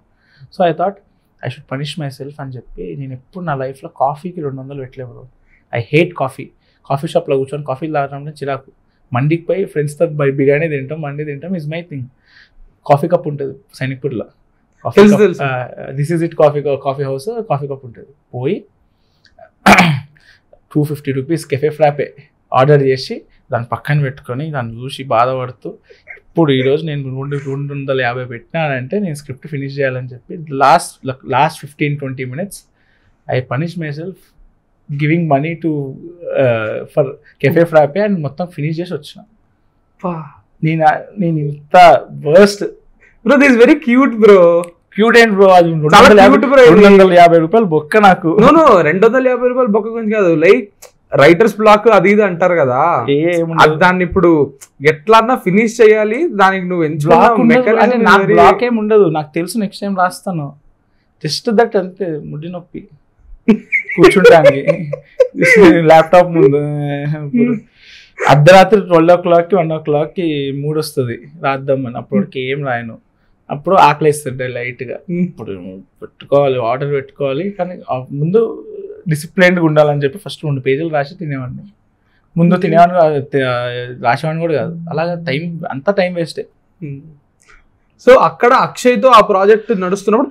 So I thought I should punish myself అని చెప్పి నేను ఎప్పుడు నా లైఫ్లో కాఫీకి 200 పెట్టలేవు. ఐ హేట్ కాఫీ షాప్లో కూర్చొని కాఫీ తాగడం చిరాకు. మండికి పోయి ఫ్రెండ్స్తో బిర్యానీ తింటాం, మండి తింటాం is my thing. Coffee cup ఉంటుంది సైనిక్పూర్లో, తెలుసు. This is it coffee house, coffee cup ఉంటుంది. పోయి 250 రూపీస్ కెఫే ఫ్రాపే ఆర్డర్ చేసి దాన్ని పక్కన పెట్టుకొని దాన్ని చూసి బాధపడుతూ, ఇప్పుడు ఈరోజు నేను 250 పెట్టినానంటే నేను స్క్రిప్ట్ ఫినిష్ చేయాలని చెప్పి last 15-20 minutes I punish my self giving money to for cafe frappe and మొత్తం ఫినిష్ చేసి వచ్చిన. నేను ఇంత worst bro, this very cute bro. Cute ఏంటి బ్రో, అది చాలా cute bro ఇది. 250 రూపాయలు బొక్క నాకు. నో 250 రూపాయలు బొక్క గురించి కాదు, లైక్ రైటర్స్ బ్లాక్ అది ఇది అంటారు కదా, దాన్ని ఇప్పుడు ఎట్లా ఫినిష్ చేయాలి, దానికి నువ్వు నాకు బ్లాక్ ఏమి ఉండదు, నాకు తెలుసు నెక్స్ట్ టైం రాస్తాను. జస్ట్ దట్ అంతే, ముడ్డి నొప్పి కూర్చుంటానికి ల్యాప్టాప్ ముందు. అర్ధరాత్రి 12 o'clock 1 o'clock మూడు వస్తుంది రాద్దామని, అప్పటికి ఏం రాయను. అప్పుడు ఆకలిస్తుంది లైట్గా, ఇప్పుడు పెట్టుకోవాలి ఆర్డర్ పెట్టుకోవాలి, కానీ ముందు డిసిప్లైన్గా ఉండాలని చెప్పి ఫస్ట్ 2 పేజీలు రాసి తినేవాడిని. ముందు తినేవాడిని రాసేవాడిని కూడా కాదు, అలాగా అంతా టైం వేస్టే. సో అక్కడ అక్షయ్తో ఆ ప్రాజెక్ట్ నడుస్తున్నప్పుడు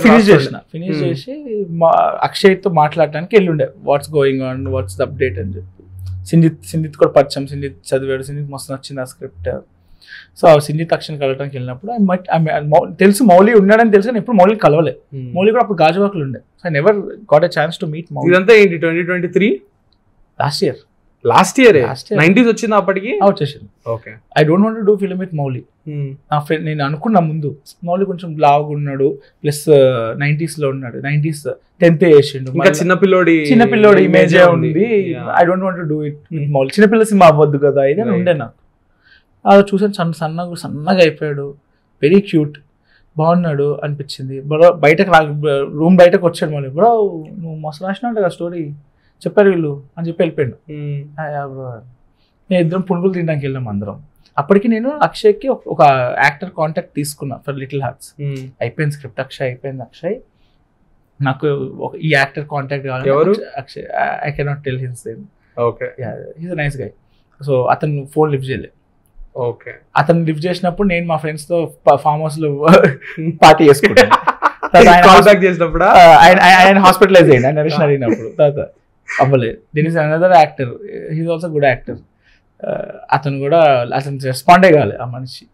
ఫినిష్ చేసి అక్షయ్తో మాట్లాడటానికి వెళ్ళుండే, what's going on, what's the update అని చెప్పి. సింజిత్ కూడా పరిచయం, సింజిత్ చదివాడు, సింజిత్ మస్తు నచ్చింది ఆ స్క్రిప్ట్. సో సింజిత్ అక్షయ్ని కలవడానికి వెళ్ళినప్పుడు తెలుసు మౌలి ఉన్నాడని తెలుసు, నేను ఎప్పుడు మౌలి కలవలే. మౌలి కూడా అప్పుడు గాజువాకలు ఉండే, so I never got a chance to meet Mouli. ఇదంతా ఏంటి 2023 లాస్ట్ ఇయర్ 90s వచ్చింది అప్పటికి వచ్చేసింది. Okay, I don't want to do film with Mouli. నా ఫ్రెండ్, నేను అనుకున్నా ముందు మౌలి కొంచెం లావుగా ఉన్నాడు, ప్లస్ 90s లో ఉన్నాడు, 90s 10th చేసిండు, ఇంకా చిన్నపిల్లోడి ఇమేజ్ ఉంది. I don't want to do it with Mouli, చిన్నపిల్ల సినిమా అవ్వద్దు కదా ఇది అని ఉండే నాకు. అది చూసాను, సన్నగా అయిపోయాడు, వెరీ క్యూట్, బాగున్నాడు అనిపించింది. బ్రో బయటకు రూమ్ బయటకు వచ్చాడు మళ్ళీ, బ్రో నువ్వు మస్తు రాసినావు కదా స్టోరీ, చెప్పారు వీళ్ళు అని చెప్పి వెళ్ళిపోయాడు. నేను ఇద్దరం పునుగులు తినడానికి వెళ్ళాం అందరం. అప్పటికి నేను అక్షయ్కి ఒక యాక్టర్ కాంటాక్ట్ తీసుకున్నా ఫర్ లిటిల్ హార్ట్స్. అయిపోయింది స్క్రిప్ట్, అక్షయ్ నాకు ఈ యాక్టర్ కాంటాక్ట్ కావాలి. ఎవరు? Akshay, I cannot tell his name. Okay, he's nice guy. So అతను ఫోన్ లిఫ్ట్ చేయలేదు. ఓకే, అతను లిఫ్ట్ చేసినప్పుడు నేను మా ఫ్రెండ్స్ తో ఫామ్ హౌస్ లో పార్టీ చేసుకున్నాను. ఆయన హాస్పిటలైజ్ అయ్యింది, నరేషన్ అడిగినప్పుడు. తర్వాత అవ్వలేదు. Then is another actor, he's also good actor. అతను కూడా అతను రెస్పాండే కావాలి, ఆ మనిషి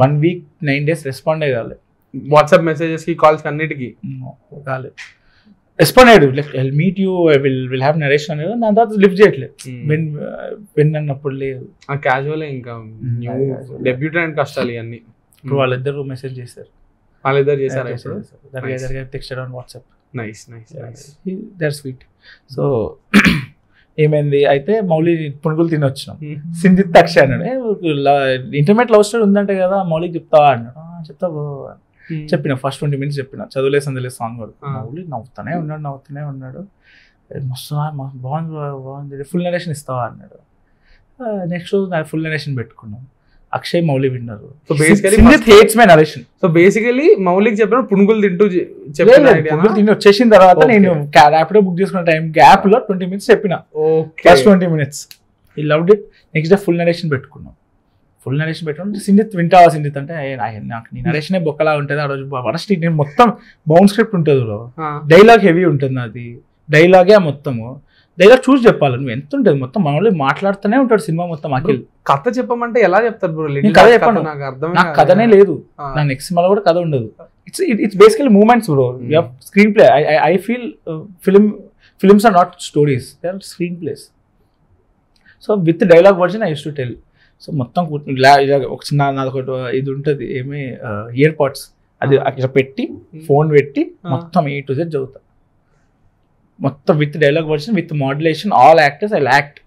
1 week 9 days రెస్పాండే కావాలి. వాట్సాప్ మెసేజెస్ కి, కాల్స్ అన్నిటికీ కాలేదు. రెస్పాండ్ అయ్యాడు, I'll meet you, I will have narration అనేది. దాని తర్వాత లిఫ్ట్ చేయట్లేదు. విన్ అన్నప్పుడు లేదు, క్యాజువల్. ఇంకా డెబ్యూటెంట్ కష్టాలు ఇవన్నీ. ఇప్పుడు వాళ్ళిద్దరు మెసేజ్ చేశారు, texted on WhatsApp. Nice, that sweet. So ఏమైంది అయితే, మౌలి పునుగులు తిని వచ్చినాం. సింజిత్ అక్షయ్ అన్నాడు, ఇంటర్మీడియట్ లవ్ స్టోరీ ఉందంటే కదా మౌలికి చెప్తావా అన్నాడు. చెప్తా చెప్పిన, ఫస్ట్ 20 minutes చెప్పిన, చదువులే సందులే సాంగ్ కూడా. మౌలి నవ్వుతూనే ఉన్నాడు. మస్తు బాగుంది, ఫుల్ నరేషన్ ఇస్తావా అన్నాడు. నెక్స్ట్ రోజు ఫుల్ నరేషన్ పెట్టుకున్నాం. అక్షయ్ మౌలి విన్నారు. సో బేసికలీ మౌలికి చెప్పిన పునుగులు తిని వచ్చేసిన తర్వాత నేను ర్యాపిడో బుక్ చేసుకున్న టైం గ్యాప్ లో 20 minutes చెప్పిన. ఫస్ట్ 20 minutes ఈ loved it. Next day full narration పెట్టుకున్నాం. సింజిత్ వింటావా సింజిత్ అంటే, నాకు నీ నరేషనే బొక్కలా ఉంటుంది. ఆ రోజు వరస్ట్, నేను మొత్తం బౌండ్ స్క్రిప్ట్ ఉంటుంది, డైలాగ్ హెవీ ఉంటుంది, నాది డైలాగే మొత్తము. డైలాగ్ చూసి చెప్పాలి, నువ్వు ఎంత ఉంటుంది మొత్తం. మనోళ్ళు మాట్లాడుతూనే ఉంటాడు సినిమా మొత్తం. అఖిల్ కథ చెప్పమంటే ఎలా చెప్తారు బ్రో? కథ చెప్పాను, నాకు కథనే లేదు. నా నెక్స్ట్ సినిమాలో కూడా కథ ఉండదు. It's basically moments bro. You have screenplay. I feel films are not stories, they are screenplays. So with dialogue version I use to tell. So మొత్తం ఒక చిన్న నాది ఒకటి ఇది ఉంటుంది, ఏమి ఇయర్ పాడ్స్, అది అక్కడ పెట్టి ఫోన్ పెట్టి మొత్తం A to Z చదువుతా మొత్తం, with dialogue version, with modulation, all actors I act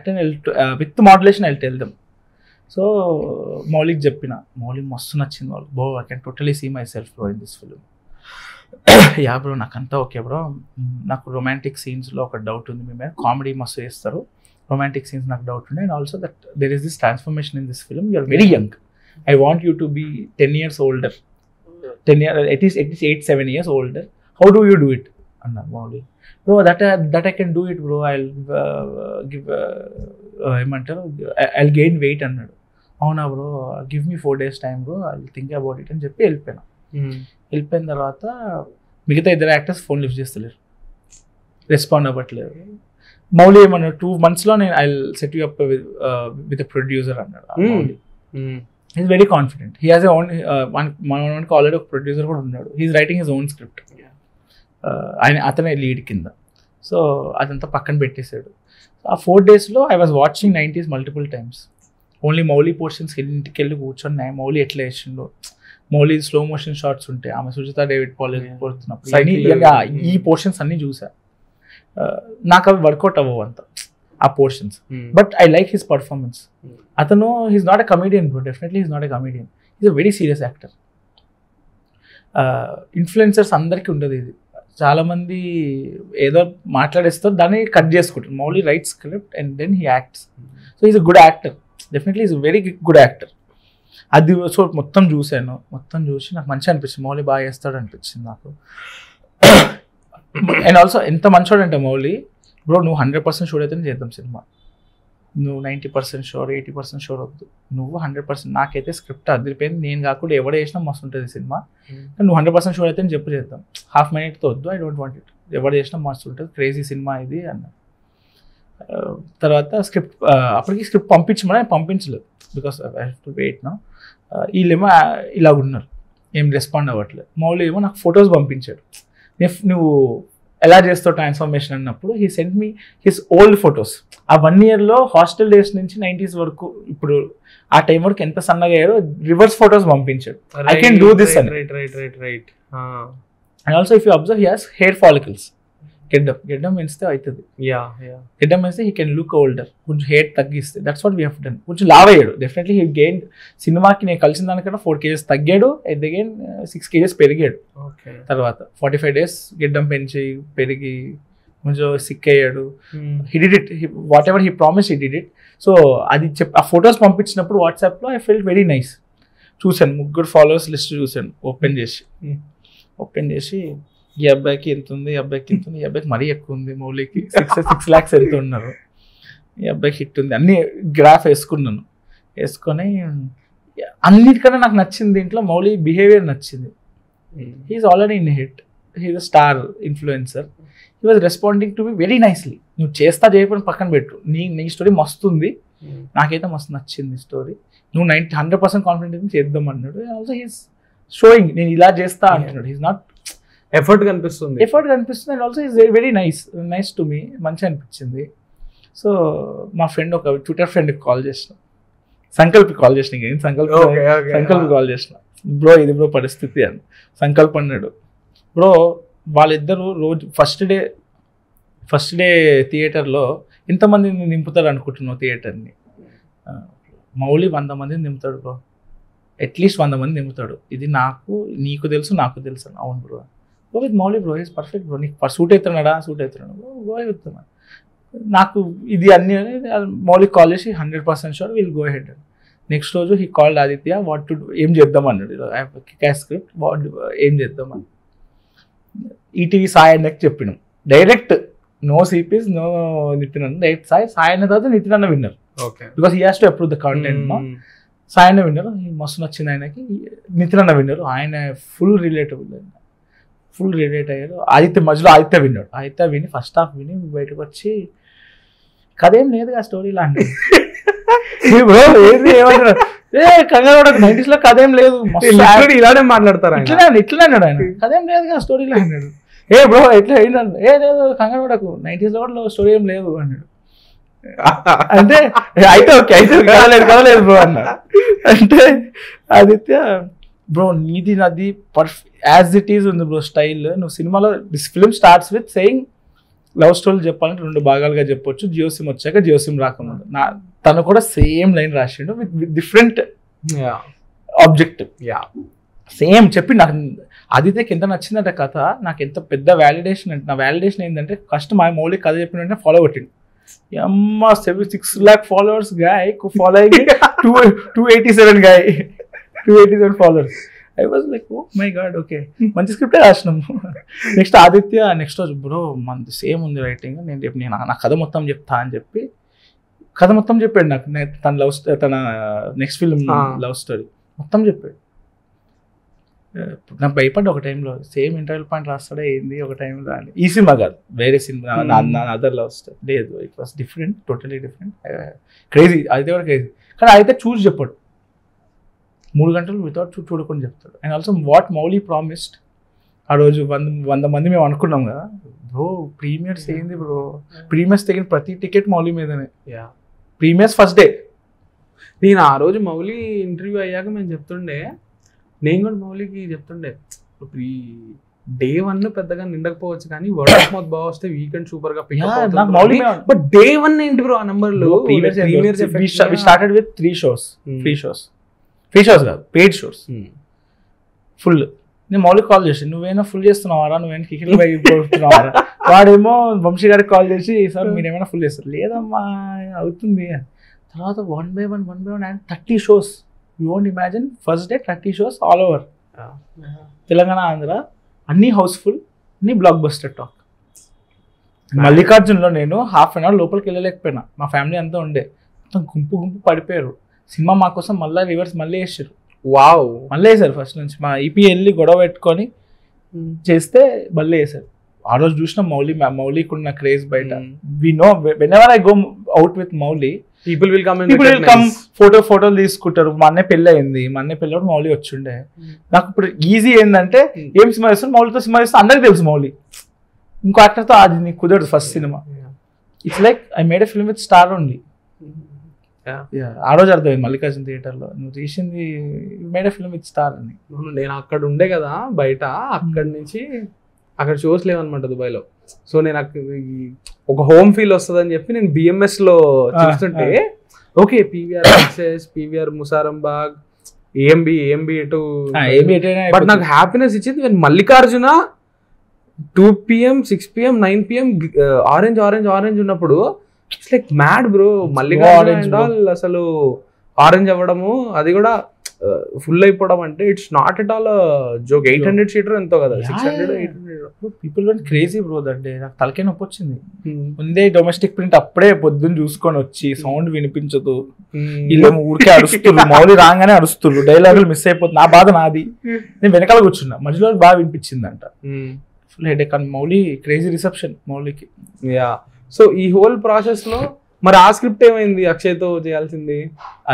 and with modulation I tell them. So మౌలికి చెప్పిన, మౌలి మస్తు నచ్చింది వాళ్ళు. Bro I can totally see myself bro in this film. Yeah bro నాకంతా okay bro, నాకు romantic సీన్స్లో ఒక doubt ఉంది, మీ మీద కామెడీ మస్తు చేస్తారు, రొమాంటిక్ సీన్స్ నాకు డౌట్ ఉండే. And also that there is this transformation in this film, you are very young, I want you to be 10 years older, 10 years, at least 8-7 years older. How do you do it? అన్నారు Mouli. Bro that I can do it bro, I give ఏమంటారు, I gain weight అన్నాడు. అవునా bro, give me 4 days time bro, I will think about it అని చెప్పి వెళ్ళిపోయినా. వెళ్ళిపోయిన తర్వాత మిగతా ఇద్దరు యాక్టర్స్ ఫోన్ లిఫ్ట్ చేస్తలేరు, రెస్పాండ్ అవ్వట్లేదు. మౌలి ఏమన్నా 2 months నేను I set you up with producer అన్నాడు. Mouli is very confident, he has own, మనకి ఆల్రెడీ ఒక ప్రొడ్యూసర్ కూడా ఉన్నాడు, he's writing his own script, ఆయన అతనే లీడ్ కింద. సో అదంతా పక్కన పెట్టేశాడు. ఆ 4 daysలో I was watching 90s multiple times. Only Mouli పోర్షన్స్కి ఇంటికి వెళ్ళి కూర్చొని మౌలి ఎట్లా వేసిండో, మౌలి స్లో మోషన్ షార్ట్స్ ఉంటాయి, ఆమె సుజిత డేవిడ్ పాల్ పోతున్నప్పుడు ఈ పోర్షన్స్ అన్ని చూసా. నాకు అవి వర్కౌట్ అవ్వవు అంత ఆ portions, but I like his performance. అతను he's not a comedian bro, definitely he's not a comedian, he's a very serious actor. Influencers అందరికీ ఉండదు ఇది, చాలామంది ఏదో మాట్లాడేస్తారు, దాన్ని కట్ చేసుకుంటారు. Mouli right script and then he acts. So is a good actor, definitely is a very good actor. అది so మొత్తం చూశాను, మొత్తం చూసి నాకు మంచిగా అనిపించింది, మౌలి బాగా చేస్తాడు అనిపించింది నాకు. అండ్ ఆల్సో ఎంత మంచోడు అంటే మౌలి, బ్రో నువ్వు 100% షూర్ అయితేనే చేద్దాం సినిమా, నువ్వు 90% షూర్ 80% షూర్ వద్దు, నువ్వు 100%. నాకైతే స్క్రిప్ట్ అదిరిపోయింది, నేను కాకుండా ఎవడ చేసినా మస్తు ఉంటుంది సినిమా, నువ్వు 100% షూర్ అయితే చెప్పు చేద్దాం, హాఫ్ మినిట్తో వద్దు, ఐ డోంట్ వాంట్ ఇట్, ఎవరు చేసినా మస్తు ఉంటుంది, క్రేజీ సినిమా ఇది అన్న. తర్వాత స్క్రిప్ట్ అప్పటికి స్క్రిప్ట్ పంపించలేదు, because I have to wait no. వీళ్ళేమో ఇలా ఉన్నారు, ఏం రెస్పాండ్ అవ్వట్లేదు. మౌలి ఏమో నాకు ఫొటోస్ పంపించాడు, నువ్వు ఎలా చేస్తావు ట్రాన్స్ఫర్మేషన్ అన్నప్పుడు he sent me his old photos. ఆ 1 yearలో హాస్టల్ డేస్ నుంచి 90s వరకు, ఇప్పుడు ఆ టైం వరకు ఎంత సన్నగా అయ్యారో రివర్స్ ఫొటోస్ పంపించాడు. ఐ కెన్ డూ దిస్ అని. And also if you observe he has hair follicles, గెడ్డం పెంచితే అవుతుంది, గెడ్డం పెంచితే హీ కెన్ లుక్ ఓల్డర్, కొంచెం హెయిర్ తగ్గిస్తే, that's what we have done. కొంచెం లావ్ అయ్యాడు, డెఫినెట్లీ హీ గెయిన్, సినిమాకి నేను కలిసిన దానికన్నా 4 kgs తగ్గాడు, అట్ ద గెయిన్ 6 kgs పెరిగాడు. తర్వాత 45 days గెడ్డం పెరిగి కొంచెం సిక్ అయ్యాడు. He did it, what ever he promise he did it. So అది ఆ ఫొటోస్ పంపించినప్పుడు వాట్సాప్లో ఐ ఫెల్ట్ వెరీ నైస్. చూశాను, 3 followers లిస్ట్ చూశాను, ఓపెన్ చేసి ఈ అబ్బాయికి ఎంత ఉంది, ఈ అబ్బాయికి ఎంత ఉంది, ఈ అబ్బాయికి మరీ ఎక్కువ ఉంది, మౌలికి 6 lakhs ఎంత ఉన్నారు, ఈ అబ్బాయికి హిట్ ఉంది, అన్ని గ్రాఫ్ వేసుకున్నాను. వేసుకొని అన్నిటికన్నా నాకు నచ్చింది దీంట్లో మౌలి బిహేవియర్ నచ్చింది. He's already in hit, he's a star influencer, he was responding to me very nicely. నువ్వు చేయకపోయిన పక్కన పెట్టు, నీ స్టోరీ మస్తు ఉంది, నాకైతే మస్తు నచ్చింది స్టోరీ, నువ్వు 100% కాన్ఫిడెంట్ చేద్దాం అన్నాడు. ఆల్సో హీస్ షోయింగ్, నేను ఇలా చేస్తా అంటున్నాడు. హీస్ నాట్ ఎఫర్ట్ కనిపిస్తుంది and also is very nice to me, మంచిగా అనిపించింది. సో మా ఫ్రెండ్, ఒక ట్విట్టర్ ఫ్రెండ్కి కాల్ చేసిన, సంకల్ప్కి కాల్ చేసిన, సంకల్ప్కి కాల్ చేసిన, బ్రో ఇది బ్రో పరిస్థితి అని. సంకల్ప్ అన్నాడు, బ్రో వాళ్ళిద్దరూ రోజు ఫస్ట్ డే థియేటర్లో ఎంతమందిని నింపుతారు అనుకుంటున్నావు థియేటర్ని? మౌలి 100 మందిని నింపుతాడు బ్రో, అట్లీస్ట్ 100 మంది నింపుతాడు, ఇది నీకు తెలుసు నాకు తెలుసు. అవును bro, go with Mouli bro, is perfect bro, నీకు సూట్ అవుతున్నాడా? గో అవుతున్నా, నాకు ఇది అన్ని. మౌలికి కాల్ చేసి 100% sure will go head. Next రోజు he called Aditya, what to do, ఏం చేద్దాం అన్నాడు. క్యాష్ స్క్రిప్ట్, ఏం చేద్దాం అని ఈటీవీ సాయి అన్నకి చెప్పినాం డైరెక్ట్, నో సిపిస్ నో నితిన్ అన్న, డైరెక్ట్ సాయి అన్న తర్వాత నితిన్ అన్న winner, because he has to approve the content. Sai అన్న విన్నర్, మస్తు నచ్చింది ఆయనకి. నితిన్ అన్న విన్నర్, ఆయన ఫుల్ రిలేట్ అయ్యారు. ఆదిత్య విన్నాడు. ఆదిత్య విని ఫస్ట్ హాఫ్ విని బయటకు వచ్చి కదేం లేదు ఆ స్టోరీలో అంటే కంగారు 90s లో కదేం లేదు, ఇలానే మాట్లాడతారు, ఇట్లా అన్నాడు ఆయన, కదేం లేదు ఆ స్టోరీలో అన్నాడు. ఏ బ్రో ఎట్లా ఏంటన్నాడు, లేదు కంగారు పడకు 90s లో కూడా స్టోరీ ఏం లేదు అన్నాడు. అంటే అయితే ఓకే, అయితే కదలేదు బ్రో అన్నాడు. అంటే ఆదిత్య, బ్రో నీది నాది యాజ్ ఇట్ ఈజ్ ఉంది బ్రో స్టైల్. నువ్వు సినిమాలో this film starts with saying love story చెప్పాలంటే 2 భాగాలుగా చెప్పొచ్చు, జియో సిమ్ వచ్చాక జియో సిమ్ రాకముందు. తను కూడా సేమ్ లైన్ రాసిండు విత్ డిఫరెంట్ ఆబ్జెక్టివ్, సేమ్ చెప్పి. నాకు ఆదిత్యకి ఎంత నచ్చిందంటే కథ, నాకు ఎంత పెద్ద వ్యాలిడేషన్ అంటే, నా వ్యాలిడేషన్ ఏంటంటే ఫస్ట్ మా మౌలిక కథ చెప్పిన వెంటనే ఫాలో కొట్టిండు. అమ్మ 6 lakh followers guy following 287 guy 287 followers. I was like, oh my god, okay, మంచి స్క్రిప్టే రాసినాము. నెక్స్ట్ ఆదిత్య నెక్స్ట్ రోజు, బ్రో మనది సేమ్ ఉంది రైటింగ్, నేను నా కథ మొత్తం చెప్తా అని చెప్పి కథ మొత్తం చెప్పాడు నాకు. తన నెక్స్ట్ ఫిల్మ్ లవ్ స్టోరీ మొత్తం చెప్పాడు. నాకు భయపడ్డా ఒక టైంలో, సేమ్ ఇంటర్వెల్ పాయింట్ రాస్తాడే ఏంది ఒక టైంలో అని. ఈ సినిమా కాదు, వేరే సినిమా, అదర్ లవ్ స్టోరీ లేదు. It was different, totally different, crazy. అయితే కూడా క్రేజీ, కానీ అయితే చూసి చెప్పాడు. 3 గంటలు వితౌట్ చూడకుండా చెప్తాడు. And also what Mouli promised. ఆ రోజు 100 మంది మేము అనుకున్నాం కదా బ్రో, ప్రీమియర్స్ ఏంది బ్రో, ప్రీమియర్స్ తగిన ప్రతి టికెట్ మౌలీ మీదనే. Premieres first day. నేను ఆ రోజు మౌలీ ఇంటర్వ్యూ అయ్యాక మేము చెప్తుండే, నేను కూడా మౌలికి చెప్తుండే, డే 1 పెద్దగా నిండకపోవచ్చు కానీ వర్డ్ ఆఫ్ మౌత్ బాగా వస్తే వీకెండ్ సూపర్ గా పిక్ అప్. బట్ డే 1 ఏంటి బ్రో ఆ నంబర్లు? We started with 3 shows, free shows కాదు, పెయిడ్ షోస్ ఫుల్. నేను మౌలికి కాల్ చేసి, నువ్వేనా ఫుల్ చేస్తున్నావారా, నువ్వేనా టికెట్ పోతున్నావారా? వాడేమో వంశీ గారికి కాల్ చేసి, సార్ మీరు ఏమైనా ఫుల్ చేస్తారు? లేదమ్మా అవుతుంది. తర్వాత 1 by 1 and 30 shows. You won't imagine, first day 30 shows all over. Telangana, Andhra అన్నీ హౌస్ఫుల్, అన్నీ బ్లాక్ బస్టర్ టాక్. మల్లికార్జున్లో నేను హాఫ్ అన్ అవర్ లోపలికి వెళ్ళలేకపోయినా, మా ఫ్యామిలీ అంతా ఉండే, మొత్తం గుంపు పడిపోయారు. సినిమా మా కోసం మళ్ళీ రివర్స్ మళ్ళీ వేసారు. వావ్, మళ్ళీ వేసారు ఫస్ట్ నుంచి. మా ఈపీ వెళ్ళి గొడవ పెట్టుకొని చేస్తే మళ్ళీ వేసారు. ఆ రోజు చూసిన మౌలికి ఉన్న క్రేజ్ బయట. We know whenever I go out with Mouli, people will come ఫోటోలు తీసుకుంటారు. మా అన్నయ్య పెళ్ళి అయింది, మా అన్నయ్య పెళ్ళి మౌలి వచ్చిండే. నాకు ఇప్పుడు ఈజీ ఏంటంటే, ఏం సినిమా చేస్తాను, మౌలితో సినిమా చేస్తాను, అందరికి తెలుసు మౌలి. ఇంకో యాక్టర్తో అది నీకు కుదరదు first cinema. It's like I made a film with star only. ఆ రోజు అర్థమైంది మల్లికార్జున్ థియేటర్లో, నువ్వు తీసింది made a film with star అని. నేను అక్కడ ఉండే కదా బయట, అక్కడి నుంచి అక్కడ షోస్ లేవన్నమాట దుబాయ్లో. సో నేను ఒక హోమ్ ఫీల్ వస్తుంది అని చెప్పి నేను బిఎంఎస్ లో చూస్తుంటే, okay PVR success, PVR Musarambagh, AMB too, but నాకు హ్యాపీనెస్ ఇచ్చింది Mallikarjuna 2 PM 6 PM 9 PM orange ఉన్నప్పుడు. It's like mad bro. Mallikarjuna అసలు ఆరెంజ్ అవ్వడము, అది కూడా ఫుల్ అయిపోవడం అంటే it's not at all joke. 800 seater ఎంతో కదా, 600 800. People went crazy bro that day. నాకు తలకే నొప్పి వచ్చింది. ముందే డొమెస్టిక్ ప్రింట్ అప్పుడే పొద్దున్న చూసుకొని వచ్చి, సౌండ్ వినిపించదు, వీళ్ళు ఊరికే అరుస్తున్నారు, మౌలి రాగానే అరుస్తున్నారు, డైలాగులు మిస్ అయిపోతుంది. నా బాధ నాది. నేను వెనకాల కూర్చున్నా, మధ్యలో బాగా వినిపించిందంట. Full head. కానీ మౌలి క్రేజీ రిసెప్షన్ మౌలికి. యా. సో ఈ హోల్ ప్రాసెస్ లో మరి ఆ స్క్రిప్ట్ ఏమైంది అక్షయ్తో చేయాల్సింది?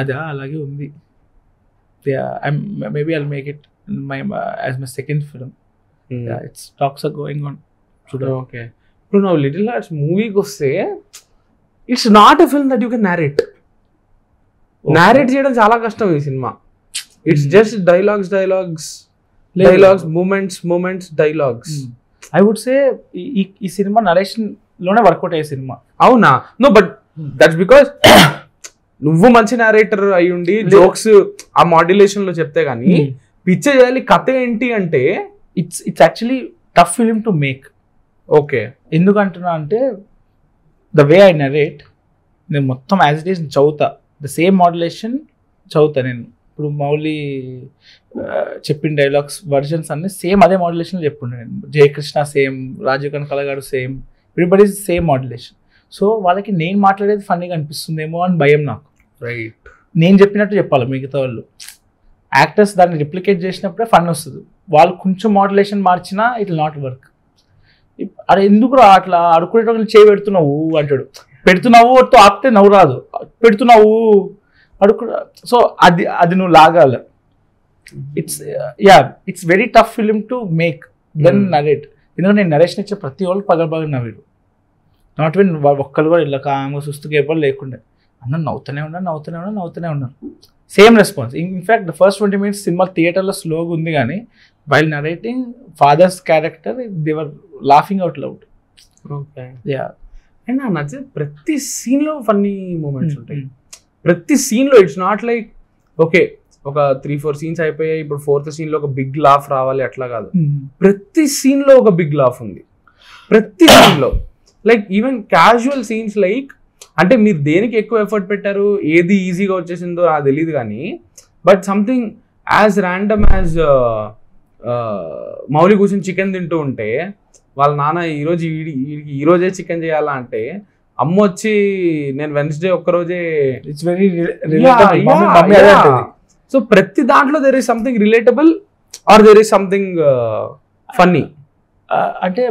అదా అలాగే ఉంది. Maybe I'll make it as my second film. It's talks are going on. Okay. ఇప్పుడు నువ్వు లిటిల్ హార్ట్స్ మూవీకి వస్తే, it's not a film that you can narrate. Narrate చేయడం చాలా కష్టం ఈ సినిమా. It's just dialogues, moments, dialogues. I would say ఈ సినిమా నరేషన్ లోనే వర్కౌట్ అయ్యే సినిమా. అవునా? నో, బట్ దట్స్ బికాస్ నువ్వు మంచి నారేటర్ అయి ఉండి జోక్స్ ఆ మాడ్యులేషన్ లో చెప్తే గానీ పిక్చర్ చేయాలి. కథ ఏంటి అంటే it's actually tough film to make. Okay, ఎందుకంటున్నా అంటే ద వే ఐ నరేట్, నేను మొత్తం యాజ్ ఇట్ ఈస్ చదువుతా, ద సేమ్ మాడ్యులేషన్ చదువుతా నేను. ఇప్పుడు మౌలి చెప్పిన డైలాగ్స్ వర్జన్స్ అన్ని సేమ్ అదే మాడ్యులేషన్ చెప్పుండే నేను. Jayakrishna same, Rajeev Kanakala garu same, everybody same modulation. So వాళ్ళకి నేను మాట్లాడేది ఫన్నీగా అనిపిస్తుందేమో అని భయం నాకు. రైట్, నేను చెప్పినట్టు చెప్పాలి మిగతా వాళ్ళు. యాక్టర్స్ దాన్ని రిప్లికేట్ చేసినప్పుడే ఫన్ వస్తుంది. వాళ్ళు కొంచెం మాడ్యులేషన్ మార్చినా ఇట్ విల్ నాట్ వర్క్. అరే ఎందుకు అట్లా అడుకునేటప్పుడు చేయి పెడుతున్నావు అంటాడు. పెడుతున్నావు ఆపితే నవ్వు రాదు, పెడుతున్నావు అడుకు. సో అది నువ్వు లాగాలి. It's very tough film to make then narrate. ఎందుకంటే నేను నరేషన్ ఇచ్చే ప్రతి వాళ్ళు పగలబాగా నవ్వేరు. నాట్ విన్ ఒక్కరు కూడా ఇలా కాంగా సుస్తుగా ఎవరు లేకుండే, అందరూ నవ్వుతూనే ఉన్నారు. Same response. In fact the first 20 minutes సినిమా థియేటర్లో స్లోగా ఉంది, కానీ while narrating father's character they were laughing out loud. Okay, ya. And నాకు నచ్చేది ప్రతి సీన్లో ఫన్నీ మూమెంట్స్ ఉంటాయి. ప్రతి సీన్లో ఇట్స్ నాట్ లైక్ ఓకే ఒక 3-4 సీన్స్ అయిపోయాయి, ఇప్పుడు 4th సీన్లో ఒక బిగ్ లాఫ్ రావాలి, అట్లా కాదు. ప్రతి సీన్లో ఒక బిగ్ లాఫ్ ఉంది, ప్రతి సీన్లో. Like even casual scenes, like అంటే మీరు దేనికి ఎక్కువ ఎఫర్ట్ పెట్టారు, ఏది ఈజీగా వచ్చేసిందో నాకు తెలియదు, కానీ but something as random as Mouli కూర్చొని చికెన్ తింటూ ఉంటే వాళ్ళ నాన్న ఈరోజే చికెన్ చేయాలా అంటే అమ్మ వచ్చి నేను వెన్స్డే ఒక్కరోజే ఇట్స్ వెరీ సో ప్రతి దాంట్లో there is something relatable or there is something funny. అంటే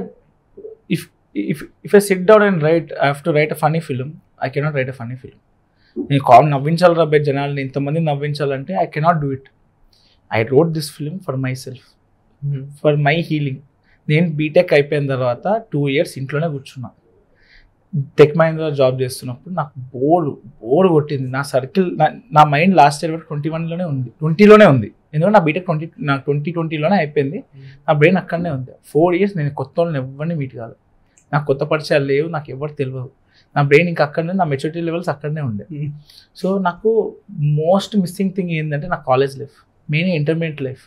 if I sit down and write, I have to write a funny film. I cannot write a funny film. నేను నవ్వించాలి రా by జనాల్ని, ఇంతమంది నవ్వించాలంటే I cannot do it. I wrote this film for myself, for my healing. నేను BTech అయిపోయిన తర్వాత 2 years ఇంట్లోనే కూర్చున్నా. Tech Mahindra job చేస్తున్నప్పుడు నాకు బోర్ కొట్టింది. నా సర్కిల్, నా మైండ్ లాస్ట్ ఇయర్ 20లోనే ఉంది. ఎందుకంటే నా బీటెక్ 2020లోనే అయిపోయింది. నా బ్రెయిన్ అక్కడనే ఉంది. 4 years నేను కొత్త వాళ్ళని ఎవరిని మీట్ కాదు, నాకు కొత్త పరిచయాలు లేవు, నాకు ఎవరు తెలియదు. నా బ్రెయిన్ ఇంకా అక్కడనే, నా మెచ్యూరిటీ లెవెల్స్ అక్కడనే ఉండే. సో నాకు మోస్ట్ మిస్సింగ్ థింగ్ ఏంటంటే నా college life, main intermediate life.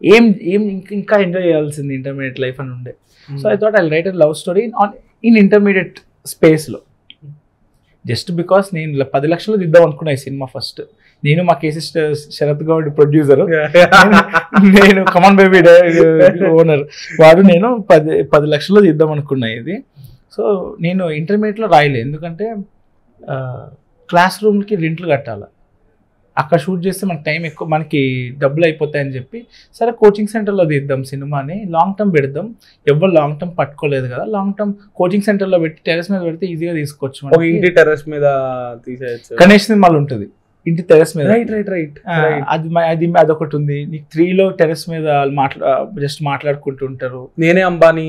ఏం ఇంకా ఎంజాయ్ చేయాల్సింది ఇంటర్మీడియట్ లైఫ్ అని ఉండే. So I thought I right a love story in intermediate స్పేస్లో. జస్ట్ బికాస్ నేను 10 లక్షలు దిద్దాం అనుకున్నా ఈ సినిమా ఫస్ట్. నేను మా కేసీ శరత్ గౌడ్ ప్రొడ్యూసర్, నేను కమాన్ బేబీ ఓనర్, వాడు నేను 10 లక్షలు దిద్దాం అనుకున్నా ఇది. సో నేను ఇంటర్మీడియట్లో రాయలే, ఎందుకంటే క్లాస్ రూమ్కి రెంట్లు కట్టాలి, అక్కడ షూట్ చేస్తే మనకి టైం ఎక్కువ, మనకి డబ్బులు అయిపోతాయని చెప్పి సరే కోచింగ్ సెంటర్లో తీద్దాం సినిమాని, లాంగ్ టర్మ్ పెడదాం. ఎవరు లాంగ్ టర్మ్ పట్టుకోలేదు కదా, లాంగ్ టర్మ్ కోచింగ్ సెంటర్లో పెట్టి టెరెస్ మీద పెడితే ఈజీగా తీసుకోవచ్చు. ఇంటి టెరెస్ మీద తీసేయచ్చు. గణేష్ సినిమాలు ఉంటుంది ఇంటి టెరెస్ మీద, రైట్. అది అదొకటి ఉంది. నీకు 3లో టెరెస్ మీద జస్ట్ మాట్లాడుకుంటూ ఉంటారు. నేనే అంబానీ.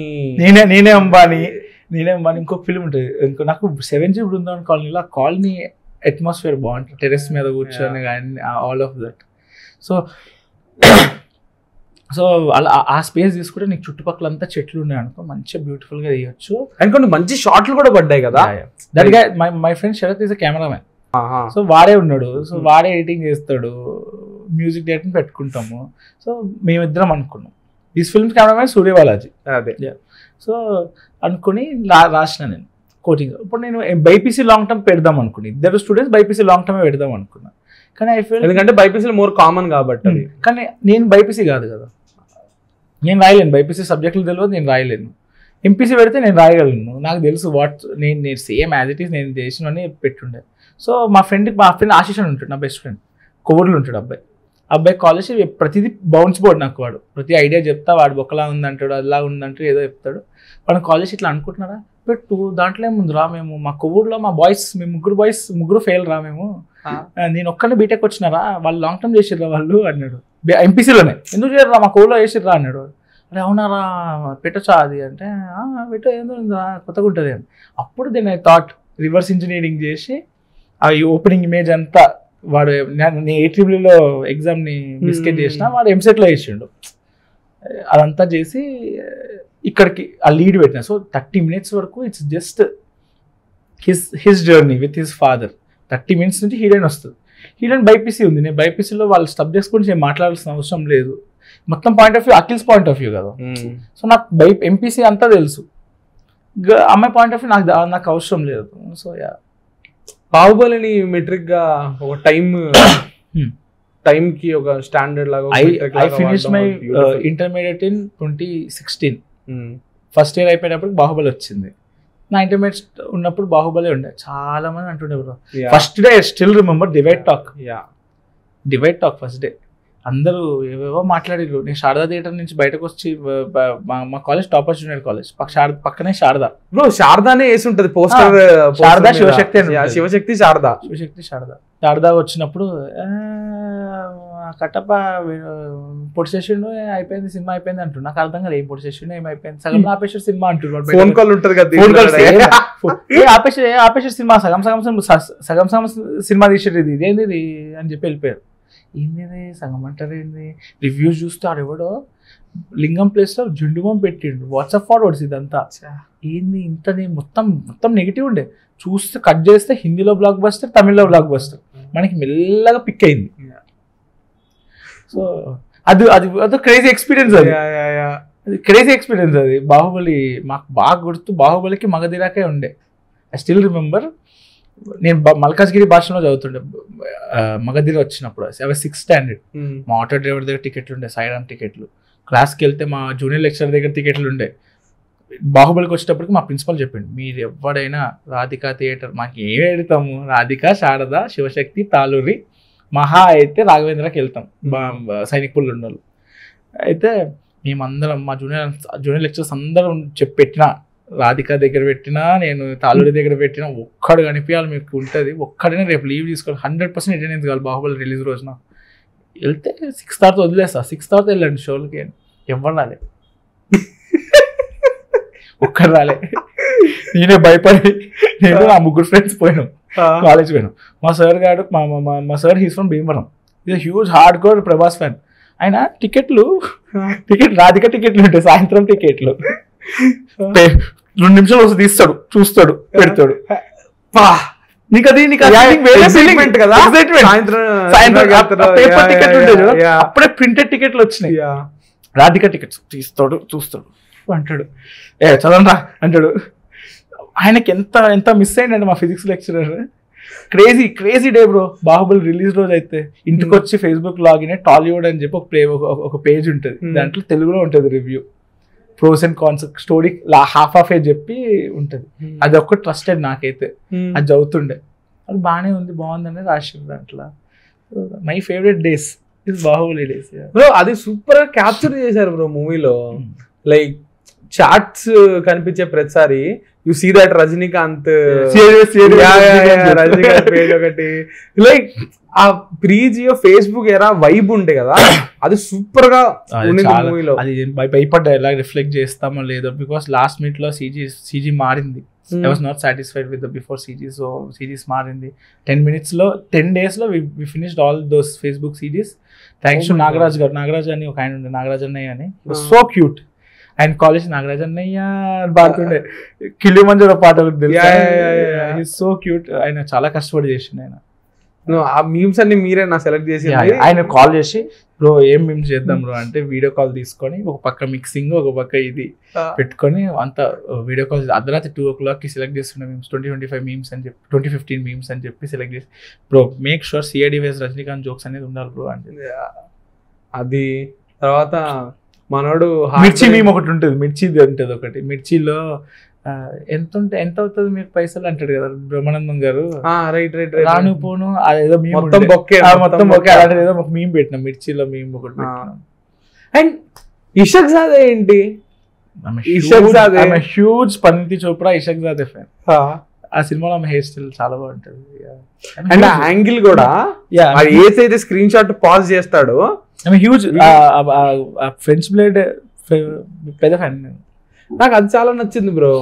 ఇంకొక ఫిల్మ్ ఉంటుంది, నాకు 7G బృందావన్ కాలనీలో, ఆ కాలనీ అట్మాస్ఫియర్ బాగుంటుంది, టెరెస్ మీద కూర్చొని కానీ ఆల్ ఆఫ్ దట్. సో అలా ఆ స్పేస్ తీసుకుంటే నీకు చుట్టుపక్కల అంతా చెట్లు ఉన్నాయి అనుకో, మంచిగా బ్యూటిఫుల్ గా తీయొచ్చు. అండ్ కొన్ని మంచి షాట్లు కూడా పడ్డాయి కదా. దట్ గా my friend Sharath is a cameraman. So వాడే ఉన్నాడు, సో వాడే ఎడిటింగ్ చేస్తాడు, మ్యూజిక్ డైరెక్టర్ పెట్టుకుంటాము. సో మేమిద్దరం అనుకున్నాం దిస్ ఫిల్మ్ కెమెరామెన్ సూర్యబాలాజీ. అదే సో అనుకుని రాసిన నేను కోచింగ్. ఇప్పుడు నేను బైపీసీ లాంగ్ టర్మ్ పెడదాం అనుకుని, ఇద్దరు స్టూడెంట్స్ బైపీసీ లాంగ్ టర్మ్ పెడదాం అనుకున్నా. కానీ ఐ ఫీల్ ఎందుకంటే బైపీసీ మోర్ కామన్ కాబట్టి. కానీ నేను బైపీసీ కాదు కదా, నేను రాయలేను. బైపీసీ సబ్జెక్టులు తెలియదు, నేను రాయలేను. ఎంపీసీ పెడితే నేను రాయగలను, నాకు తెలుసు నేను సేమ్ యాజ్ ఇట్ ఈస్ నేను చేసినవన్నీ పెట్టుండే. సో మా ఫ్రెండ్ ఆశీష్ అని ఉంటాడు, నా బెస్ట్ ఫ్రెండ్, కొవ్వూరులో ఉంటాడు అబ్బాయి కాలేజ్ ప్రతిదీ బౌన్స్ బోర్డ్. నాకు వాడు ప్రతి ఐడియా చెప్తా, వాడు ఒకలా ఉందంటాడు, అలా ఉందంటాడు, ఏదో చెప్తాడు. వాడు కాలేజ్ ఇట్లా అనుకుంటున్నారా పెట్టు, దాంట్లో ఏముంది రా, మేము మా కొవ్వూరులో మా బాయ్స్, మేము ముగ్గురు ఫెయిల్ రా, మేము నేను ఒక్కనే బీటెక్ వచ్చినారా, వాళ్ళు లాంగ్ టర్మ్ చేసిర్రా వాళ్ళు అన్నాడు. ఎంపీసీలోనే ఎందుకు చేయరా, మా కొవ్వూరులో చేసిర్రా అన్నాడు. అరే అవునారా పెట్టొచ్చా అది అంటే, పెట్టో ఏందో కొత్తగా ఉంటుంది అని. అప్పుడు then I thought reverse engineering చేసి ఆ ఓపెనింగ్ ఇమేజ్ అంతా, వాడు నేను AEEలో ఎగ్జామ్ని బిస్కెట్ చేసిన, వాడు ఎంసెట్లో వేసిండు. అదంతా చేసి ఇక్కడికి ఆ లీడ్ పెట్టిన. సో 30 minutes వరకు it's just his journey with his father. 30 minutes నుంచి హీరోయిన్ వస్తుంది. హీరోయిన్ బైపీసీ ఉంది, నేను బైపీసీలో వాళ్ళ సబ్జెక్ట్స్ గురించి నేను మాట్లాడాల్సిన అవసరం లేదు. మొత్తం point of view Akhil's point of view కదా. సో నాకు ఎంపీసీ అంతా తెలుసు, అమ్మాయి పాయింట్ ఆఫ్ వ్యూ నాకు అవసరం లేదు. సో యా, బాహుబలిని మెట్రిక్ గా ఒక టైం కి ఒక స్టాండర్డ్ లాగా I finish my intermediate in 2016. First year అయిపోయినప్పుడు బాహుబలి వచ్చింది. నా ఇంటర్మీడియట్ ఉన్నప్పుడు బాహుబలి ఉండే. చాలా మంది అంటుండే bro, first day still remember divide talk first day అందరూ ఏవేవో మాట్లాడారు. నేను శారదా థియేటర్ నుంచి బయటకు వచ్చి, మా కాలేజ్ టాపర్ జూనియర్ కాలేజ్ పక్కనే శారదా బ్రో, శారదానే వేసి ఉంటది పోస్టర్. శారదా శివశక్తి శారదా వచ్చినప్పుడు కట్టప్ప పొడి చేసిండు, అయిపోయింది సినిమా అయిపోయింది అంటు. నాకు అర్థం కదా ఏం పొడి చేసిండు, ఏమైపోయింది, సగం ఆపేశ్వర్ సినిమా అంటున్నాడు. ఫోన్ కాల్ ఉంటది కదా, ఆపేశ్వర్ సినిమా సగం సినిమా తీసేది, ఇదేంది ఇది అని చెప్పి వెళ్ళిపోయారు. ఏంది సగం అంటారు, ఏంది రివ్యూస్ చూస్తే ఆడెవడో లింగం ప్లేస్లో జుండుమం పెట్టిండు, వాట్సాప్ ఫార్వర్డ్స్ ఇదంతా. ఏంది ఇంత మొత్తం నెగిటివ్ ఉండే. చూస్తే కట్ చేస్తే హిందీలో బ్లాక్ బస్టర్, తమిళ్లో బ్లాక్ బస్టర్, మనకి మెల్లగా పిక్ అయింది. సో అది క్రేజీ ఎక్స్పీరియన్స్, క్రేజీ ఎక్స్పీరియన్స్ అది. బాహుబలి మాకు బాగా గుర్తు, బాహుబలికి మగధిరాకే ఉండే. ఐ స్టిల్ రిమెంబర్, నేను మల్కాజ్గిరి భాషలో చదువుతుండే మగధిర వచ్చినప్పుడు. 6th standard. మా ఆటో డ్రైవర్ దగ్గర టికెట్లు ఉండే, సైరామ్ టికెట్లు. క్లాస్కి వెళ్తే మా జూనియర్ లెక్చరర్ దగ్గర టికెట్లు ఉండే. బాహుబలికి వచ్చేటప్పటికి మా ప్రిన్సిపల్ చెప్పిండు, మీరు ఎవడైనా రాధికా థియేటర్ మాకు ఏం వెళ్తాము, రాధిక, శారద, శివశక్తి, తాలూరి, మహా అయితే రాఘవేంద్రకి వెళ్తాం సైనిక్ పుల్ ఉన్న వాళ్ళు. అయితే మేమందరం మా జూనియర్ లెక్చర్స్ అందరం పెట్టినా, రాధిక దగ్గర పెట్టినా, నేను తాలూరి దగ్గర పెట్టినా, ఒక్కడు కనిపించాలి మీకు ఉంటుంది, ఒక్కడైనా రేపు లీవ్ తీసుకోవాలి, 100% అటెండెన్స్ కావాలి బాహుబలి రిలీజ్ రోజున. వెళ్తే 6 తర్వాత వదిలేస్తా, 6 తర్వాత వెళ్ళండి షోలకి. ఎవరు రాలే, ఒక్కరు రాలే. నేనే భయపడి నేను నా 3 ఫ్రెండ్స్ పోయినాం, కాలేజ్ పోయినాం. మా సార్ గారు మా సార్ హీస్ ఫ్రమ్ భీమవరం, ఇది huge hard core Prabhas fan. ఆయన టికెట్ రాధిక టికెట్లు ఉంటాయి, సాయంత్రం టికెట్లు 2 నిమిషాలు వస్తే తీస్తాడు, చూస్తాడు, పెడతాడు. అప్పుడే ప్రింటెడ్ టికెట్లు వచ్చినాయి, రాధిక టికెట్స్ తీస్తాడు, చూస్తాడు, అంటాడు చదవరా అంటాడు. ఆయనకి ఎంత మిస్ అయ్యండి మా physics lecturer. Crazy day bro. Baahubali release రోజు అయితే ఇంటికి వచ్చి ఫేస్బుక్ లాగిన్ టాలీవుడ్ అని చెప్పి ఒక పేజ్ ఉంటుంది, దాంట్లో తెలుగులో ఉంటుంది review, pros and cons story half ఏజ్ చెప్పి ఉంటుంది. అది ఒక్కటి ట్రస్టెడ్ నాకైతే, అది చదువుతుండే, అది బాగానే ఉంది, బాగుందని రాసింది దాంట్లో. My favourite days is Baahubali days bro. అది సూపర్ గా క్యాప్చర్ చేశారు బ్రో మూవీలో. లైక్ చార్ట్స్ కనిపించే ప్రతిసారి you see that Rajinikanth page ఒకటి, లైక్ ఆ ప్రీజియో ఫేస్బుక్ ఎరా వైబ్ ఉండే కదా, అది సూపర్ గా మూవీలో. అది భయపడ్డా ఎలా రిఫ్లెక్ట్ చేస్తామో లేదో, బికాస్ లాస్ట్ మినిట్ లో సీజీ మారింది. I was not satisfied with the before CG, so CGs మారింది. 10 minutes లో 10 days లో we finished all those Facebook CGs. Thanks to Nagaraj గారు. నాగరాజ్ అని ఒక ఆయన ఉండే, నాగరాజ్ అన్నయ్య అని, సో క్యూట్. ఆయన కాలేజ్ నాగరాజ్ అన్నయ్య పాడుతుండే, కిలిమంజరో పాట తెలుసు, సో క్యూట్. ఆయన చాలా కష్టపడి చేసిండు. ఆయన ఆ మీమ్స్ అన్ని మీరే నా సెలెక్ట్ చేసి, ఆయన కాల్ చేసి బ్రో ఏం మీమ్స్ చేద్దాం బ్రో అంటే, వీడియో కాల్ తీసుకొని ఒక పక్క మిక్సింగ్, ఒక పక్క ఇది పెట్టుకొని అంతా వీడియో కాల్ అర్ధరాత్రి 2 o'clock సెలెక్ట్ చేస్తున్న మీమ్స్, 2025 మీమ్స్ అని చెప్పి, 2015 మీమ్స్ అని చెప్పి సెలెక్ట్ చేసి, బ్రో మేక్ షూర్ సిఐడి వేస్ రజనీకాంత్ జోక్స్ అనేది ఉండాలి బ్రో అంటే. అది తర్వాత మనోడు మిర్చి మీమ్ ఒకటి ఉంటుంది, మిర్చిది ఉంటుంది ఒకటి, మిర్చిలో ఎంత అవుతుంది మీకు పైసలు అంటాడు కదా బ్రహ్మానందం గారు. రాను పోను అదేదో మొత్తం బొక్కే అలాంటిది ఏదో ఒక మీమ్ పెట్టినాం, మిర్చిలో మీమ్ ఒకటి పెట్టినాం. అండ్ ఇషక్ జాదే ఏంటి, హ్యూజ్ పండితి చోప్రా ఇషక్ జాదే ఫ్యాన్. ఆ సినిమాలో ఆమె హెయిర్ స్టైల్ చాలా బాగుంటది. అండ్ ఆ యాంగిల్ కూడా ఏదైతే స్క్రీన్ షాట్ పాజ్ చేస్తాడో, ఆమె హ్యూజ్ ఫ్రెంచ్ బ్లేడ్ పెద్ద ఫ్యాన్. నాకు అది చాలా నచ్చింది bro.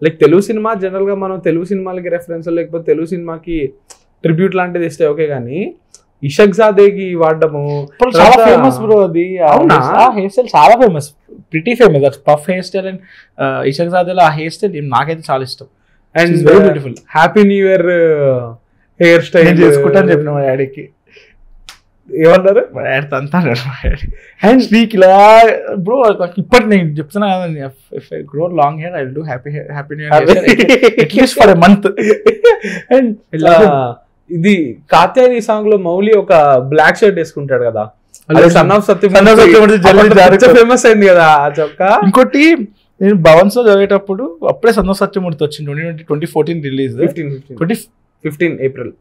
Like Telugu cinema general గా మనం తెలుగు సినిమాలకి రెఫరెన్స్ లేకపోతే తెలుగు సినిమాకి ట్రిబ్యూట్ లాంటిది ఇస్తే ఓకే, కానీ ఇషక్ జాదేకి వాడడము చాలా ఫేమస్ బ్రో. అది హెయిర్ స్టైల్ చాలా famous, pretty famous puff hair style. And ఇషక్ జాదేలో ఆ హెయిర్ స్టైల్ నాకైతే చాలా ఇష్టం. And very beautiful. Happy new year hair style చేసుకుంటాను చెప్పిన మా డాడీకి, ఏమన్నారు అండ్ స్పీక్ ఇలా బ్రో. ఇప్పటి నేను చెప్తున్నా కదండి, if I grow long hair I will do happy new year at least for a month. And ఇది కాత్యాయని సాంగ్ లో మౌలి ఒక బ్లాక్ షర్ట్ వేసుకుంటాడు కదా, సన్ ఆఫ్ సత్యమూర్తి ఫేమస్ అయింది కదా ఆ చొక్కా. ఇంకోటి నేను భవన్స్ లో చదివేటప్పుడు అప్పుడే సన్ ఆఫ్ సత్యమూర్తి వచ్చింది, 2014 రిలీజ్, 2015 ఏప్రిల్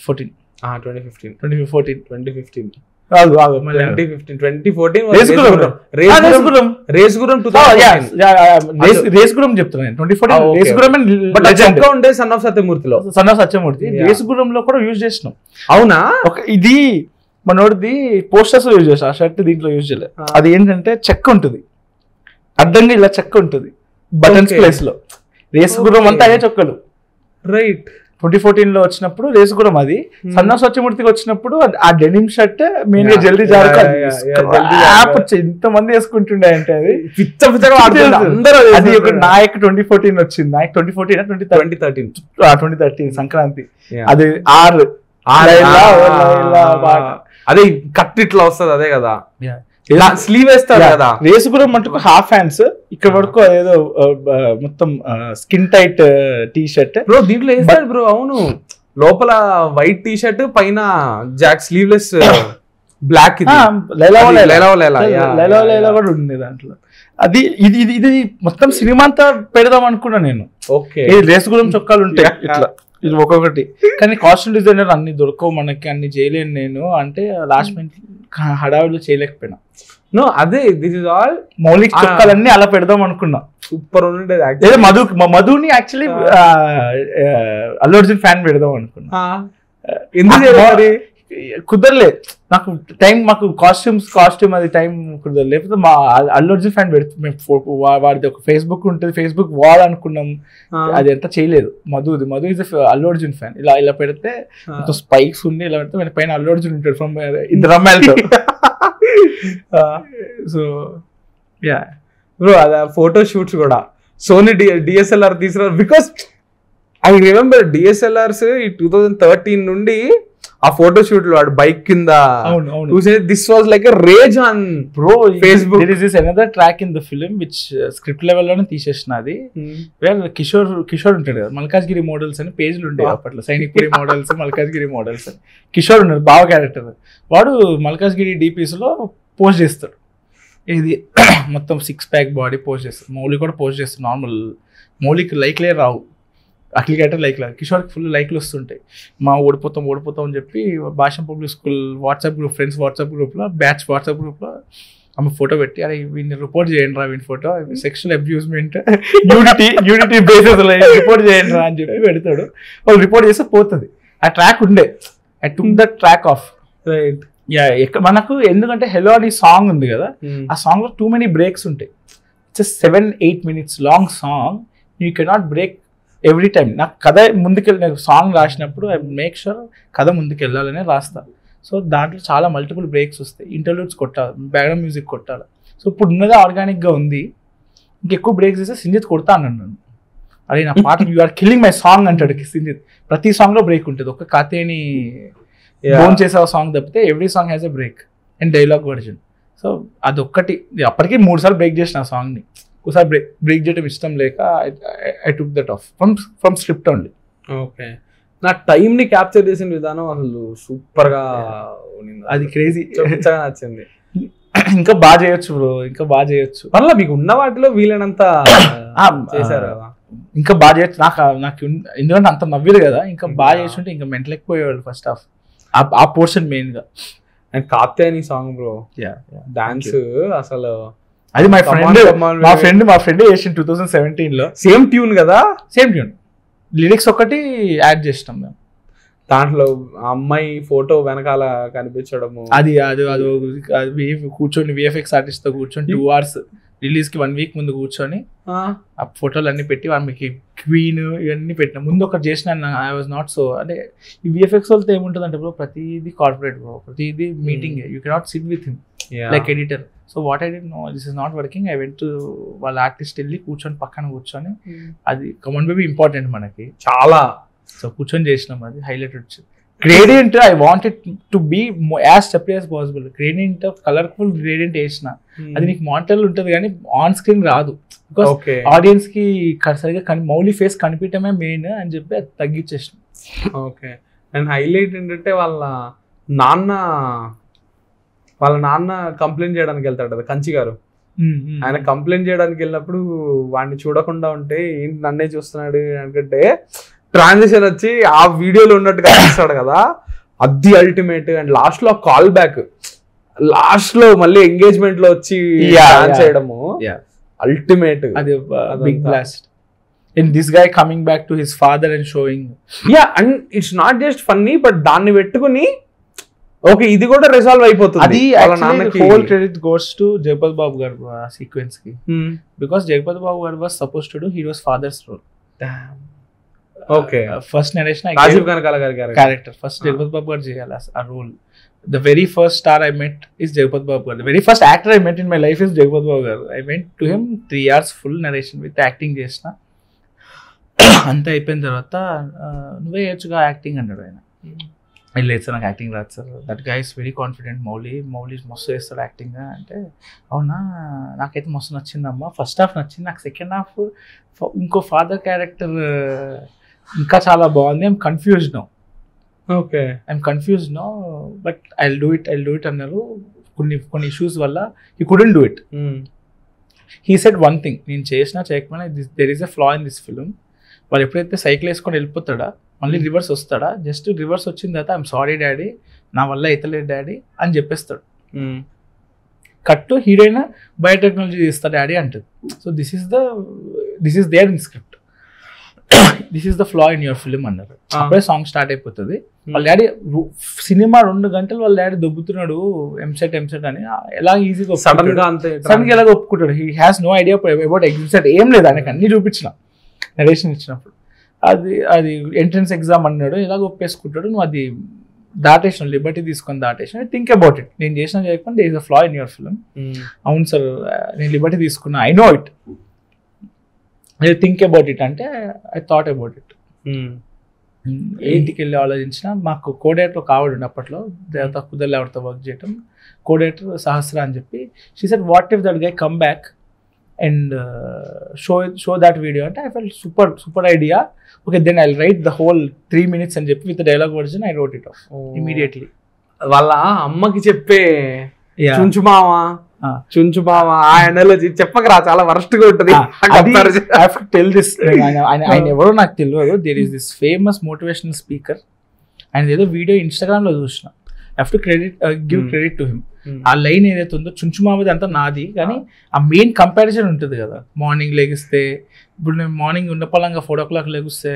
14 2015 రేసుగురం చెప్తున్నాను. 2014 ఉండే సన్ ఆఫ్ సత్యమూర్తిలో, సన్ ఆఫ్ సత్యమూర్తి రేసుగురంలో కూడా యూజ్ చేసినాం. అవునా? ఇది మనోడిది పోస్టర్స్ యూజ్ చేస్తాం, ఆ షర్ట్ దీంట్లో యూజ్ చేయలేదు. అది ఏంటంటే చెక్క ఉంటుంది, అడ్డంగా ఇలా చెక్క ఉంటుంది బటన్స్ ప్లేస్ లో. రేసుగురం అంతా అదే చొక్కలు. రైట్. 2014 లో వచ్చినప్పుడు రేసుగురం అది. సన్ ఆఫ్ సత్యమూర్తికి వచ్చినప్పుడు ఆ డెనిమ్ షర్ట్ మెయిన్ గా జల్దీ ఇంత మంది వేసుకుంటుండే అంటే అది అది ఒక నాయక్ 2014 వచ్చింది. నాయక్ 2013 సంక్రాంతి. అది అదే కట్ ఇట్లా వస్తుంది, అదే కదా స్లీవ్ వేస్తారు కదా. రేసుగురం మటుకు హాఫ్ హ్యాండ్స్ ఇక్కడ వరకు అదేదో మొత్తం skin tight T shirt bro దీంట్లో వేస్తాడు బ్రో. అవును, లోపల వైట్ టీ షర్ట్ పైన జాక్ స్లీవ్లెస్ బ్లాక్ లైలా కూడా ఉంది దాంట్లో. అది ఇది ఇది ఇది మొత్తం సినిమా అంతా పెడదాం అనుకున్నా నేను. ఓకే, రేసుగులం చొక్కాలు ఉంటాయి ఇట్లా ఇది ఒక్కొక్కటి, కానీ కాస్ట్యూమ్ డిజైనర్ అన్ని దొరకవు మనకి, అన్ని చేయలేను నేను అంటే లాస్ట్ మినిట్ హడావిడిలో చేయలేకపోయినా. నో అదే దిస్ ఇస్ ఆల్ మౌలిక చొక్కాలన్నీ అలా పెడదాం అనుకున్నా. సూపర్ ఉండేది. మధుని యాక్చువల్లీ అల్లు అర్జున్ ఫ్యాన్ పెడదాం అనుకున్నా. ఎందుకు కుదరలే నాకు టైం, మాకు కాస్ట్యూమ్ అది టైం కుదరలేదు. లేకపోతే మా అల్లు అర్జున్ ఫ్యాన్ పెడుతుంది, వాడిది ఒక ఫేస్బుక్ ఉంటుంది, ఫేస్బుక్ వాల్ అనుకున్నాం, అది ఎంత చేయలేదు. Madhu is Allu Arjun fan. ఇలా పెడితే స్పైక్స్ ఉంది, ఇలా పెడితే పైన అల్లు అర్జున్ ఉంటాడు ఫ్రమ్ ఇద్దరు అమ్మాయిలతో. సో యా బ్రో, అది ఫోటో షూట్స్ కూడా సోనీ డిఎస్ఎల్ఆర్ తీసుకున్నారు. బికాస్ ఐ రిమెంబర్ డిఎస్ఎల్ఆర్స్ ఈ 2013 నుండి ఆ ఫోటో షూట్ లో వాడు బైక్ కింద this was like a rage on bro Facebook. There is another track in the film which script level లోనే తీసేసినది. వేర్ కిషోర్ ఉంటాడు కదా, మల్కాజ్గిరి మోడల్స్ అని పేజ్లు ఉండేవి అప్పట్లో, సైనిక్పురి మోడల్స్, మల్కాజ్గిరి మోడల్స్ అని. కిషోర్ ఉన్నాడు బావ క్యారెక్టర్, వాడు మల్కాజ్గిరి డీపీస్ లో పోస్ట్ చేస్తాడు. ఇది మొత్తం 6 ప్యాక్ బాడీ పోస్ట్ చేస్తాడు. మౌలి కూడా పోస్ట్ చేస్తాడు. నార్మల్ మౌలికి లైక్లే రావు, అఖిల్ గట్ట లైక్ లేదు, కిషోర్కి ఫుల్ లైక్లు వస్తుంటాయి. మా ఓడిపోతాం అని చెప్పి భాష public school WhatsApp group, friends WhatsApp గ్రూప్లో, బ్యాచ్ వాట్సాప్ గ్రూప్లో ఆమె ఫోటో పెట్టి, అరే వీడిని రిపోర్ట్ చేయండి రా, వీని photo sexual అబ్యూస్మెంట్ nudity basis report చేయండి రా అని చెప్పి పెడతాడు. వాళ్ళు రిపోర్ట్ చేస్తే పోతుంది. ఆ ట్రాక్ ఉండే, I took that track of. Right. మనకు ఎందుకంటే హెలో అని సాంగ్ ఉంది కదా, ఆ సాంగ్ లో టూ మెనీ బ్రేక్స్ ఉంటాయి. It's 7-8 minutes long song, you cannot break every time. నాకు కథ ముందుకెళ్ళి, నాకు సాంగ్ రాసినప్పుడు ఐ మేక్ షూర్ కథ ముందుకెళ్ళాలనే రాస్తా. సో దాంట్లో చాలా మల్టిపుల్ బ్రేక్స్ వస్తాయి, ఇంటర్లూడ్స్ కొట్టాలి, బ్యాక్గ్రౌండ్ మ్యూజిక్ కొట్టాలి. సో ఇప్పుడు ఉన్నదే ఆర్గానిక్గా ఉంది, ఇంకెక్కువ బ్రేక్స్ చేస్తే సింజిత్ కొడతా అన్నాను నన్ను. అరే నా పాట you are killing my song అంటాడు సింజిత్. ప్రతి సాంగ్లో బ్రేక్ ఉంటుంది, ఒక కాతేని ఫోన్ చేసే సాంగ్ తప్పితే every song has a break and dialogue version. So అదొక్కటి అప్పటికి 3 సార్లు బ్రేక్ చేసిన ఆ సాంగ్ని. ఒకసారి బ్రేక్ చేయడం ఇష్టం లేక I took that of from script only. Okay, నా టైం ని క్యాప్చర్ చేసిన విధానం అసలు సూపర్ గా ఉంది, అది క్రేజీ నచ్చింది. ఇంకా బాగా చేయొచ్చు బ్రో, ఇంకా బాగా చేయొచ్చు. మళ్ళీ మీకు ఉన్న వాటిలో వీలైనంత చేశారు, ఇంకా బాగా చేయొచ్చు. నాకు ఎందుకంటే అంత నవ్వేది కదా, ఇంకా బాగా చేస్తుంటే ఇంకా మెంటలేకపోయేవాళ్ళు ఫస్ట్ హాఫ్, ఆ పోర్షన్ మెయిన్ గా. And Katyayani song bro, dance అసలు అది మా ఫ్రెండ్ చేసిన 2017 లో. సేమ్ ట్యూన్ కదా, సేమ్ ట్యూన్, లిరిక్స్ ఒకటి యాడ్ చేసినాం మేము. దాంట్లో అమ్మాయి ఫోటో వెనకాల కనిపించడము, అది కూర్చొని విఎఫ్ఎక్స్ ఆర్టిస్ట్ తో కూర్చొని 2 hours రిలీజ్ కి 1 week ముందు కూర్చొని ఆ ఫోటోలు అన్ని పెట్టి ఆమెకి క్వీన్ ఇవన్నీ పెట్టిన. ముందు ఒకటి చేసిన, ఐ వాజ్ నాట్ సో, అంటే ఈ విఎఫ్ఎక్స్ వాళ్ళతో ఏముంటుంది అంటే బ్రో, ప్రతిదీ కార్పొరేట్ బ్రో, ప్రతిదీ meeting, you cannot sit with him like editor. So what I did no this is not working, I went to వాళ్ళ ఆర్టిస్ట్ వెళ్ళి కూర్చొని పక్కన కూర్చొని, అది కమన్ బేబీ ఇంపార్టెంట్ మనకి చాలా. సో కూర్చొని చేసినాం, అది హైలైట్ వచ్చింది. Gradient I want it to be as subtly as possible. Gradient colourful gradient వేసిన, అది నీకు మానిటర్లో ఉంటుంది కానీ ఆన్ స్క్రీన్ రాదు. బికాస్ ఆడియన్స్ కి సరిగా మౌలి ఫేస్ కనిపించడమే మెయిన్ అని చెప్పి అది తగ్గించేసిన. ఓకే, అండ్ హైలైట్ ఏంటంటే వాళ్ళ నాన్న కంప్లైంట్ చేయడానికి వెళ్తాడు కదా కంచి గారు. ఆయన కంప్లైంట్ చేయడానికి వెళ్ళినప్పుడు వాడిని చూడకుండా ఉంటే ఏంటి నన్నే చూస్తున్నాడు అనుకుంటే ట్రాన్సిషన్ వచ్చి ఆ వీడియోలో ఉన్నట్టుగా చూస్తాడు కదా, అది అల్టిమేట్. అండ్ లాస్ట్ లో కాల్ బ్యాక్, లాస్ట్ లో మళ్ళీ ఎంగేజ్మెంట్ లో వచ్చి డాన్స్ చేయడము అల్టిమేట్. అది big blast. And this guy coming back to his father and showing, and it's not just funny, but దాన్ని పెట్టుకుని ఓకే ఇది కూడా రిజాల్వ్ అయిపోతుంది. అది whole credit goes to Jagapathi Babu garu sequence కి, because Jagapathi Babu garu was suppose to do hero's father's role. Okay, first narration Rajeev Kanakala గారి character first Jagapathi Babu garu చేయాలి ఆ role. The very first star I met is Jagpat Babu garu. The very first actor I met in my life is Jagpat Babu garu. I went to him 3 hours full narration with acting చేసిన. అంతా అయిపోయిన తర్వాత నువ్వే చేయొచ్చుగా acting అన్నాడు ఆయన. లేదు sir నాకు యాక్టింగ్ రాదు sir. That guy is very confident. Mouli మస్తు చేస్తాడు యాక్టింగ్ అంటే. అవునా, నాకైతే మస్తు నచ్చిందమ్మా. ఫస్ట్ హాఫ్ నచ్చింది నాకు, సెకండ్ హాఫ్ ఇంకో ఫాదర్ క్యారెక్టర్ ఇంకా చాలా బాగుంది. I'm confused now. Okay, I'm confused now but I'll do it అన్నారు. కొన్ని ఇష్యూస్ వల్ల he couldn't do it. He said one thing, నేను చేసినా చేయకపోయినా there is a ఫ్లా in this film. వాళ్ళు ఎప్పుడైతే సైకిల్ వేసుకొని వెళ్ళిపోతాడా మళ్ళీ రివర్స్ వస్తాడా, జస్ట్ రివర్స్ వచ్చిన తర్వాత ఐఎమ్ సారీ డాడీ, నా వల్ల అవుతలేదు డాడీ అని చెప్పేస్తాడు. కట్టు హీరోయిన్ బయోటెక్నాలజీ తీస్తా డాడీ అంటుంది. So this is there in script, this is the flaw in your film అన్నారు. అప్పుడే సాంగ్ స్టార్ట్ అయిపోతుంది. వాళ్ళ డాడీ సినిమా 2 గంటలు వాళ్ళ డాడీ దొబ్బుతున్నాడు ఎంసెట్ అని ఎలా ఈజీగా సడన్ గా ఎలాగ ఒప్పుకుంటాడు. He has no idea about EAMCET, ఏం లేదు ఆయనకు, అన్ని చూపించిన నరేషన్ ఇచ్చినప్పుడు. అది ఎంట్రన్స్ ఎగ్జామ్ అన్నాడు, ఎలాగ ఒప్పేసుకుంటాడు. నువ్వు అది దాటేసిన, లిబర్టీ తీసుకొని దాటేసిన. థింక్ అబౌట్ ఇట్, నేను చేసిన చేయకుండా they is a ఫ్లా in your film. అవును సార్ నేను లిబర్టీ తీసుకున్నా, I know it, think about it అంటే ఐ థాట్ అబౌట్ ఇట్. ఇంటికి వెళ్ళి ఆలోచించిన. మాకు కోడేటర్ ఒక ఆవిడ అప్పట్లో, దేవత కుదర్లు ఎవరితో వర్క్ చేయటం, కోడేటర్ సహస్ర అని చెప్పి. She said what if that guy come back and show that video అంటే I felt super idea. Okay then I write the whole 3 minutes అని చెప్పి with dialogue version I wrote it off immediately. వాళ్ళ అమ్మకి చెప్పే చుంచు మామ ఆ energy చెప్పకరా, చాలా worst గా ఉంటుంది. టెల్ దిస్, ఆయన ఎవరో నాకు తెలియదు. There is this famous motivational speaker, ఆయన ఏదో వీడియో ఇన్స్టాగ్రామ్ లో చూసిన. I have to give credit to him. ఆ లైన్ ఏదైతే ఉందో చుంచు మామది అంతా నాది, కానీ ఆ మెయిన్ కంపారిజన్ ఉంటుంది కదా. మార్నింగ్ లెగిస్తే, ఇప్పుడు నేను మార్నింగ్ ఉన్నపలంగా 4 o'clock లెగిస్తే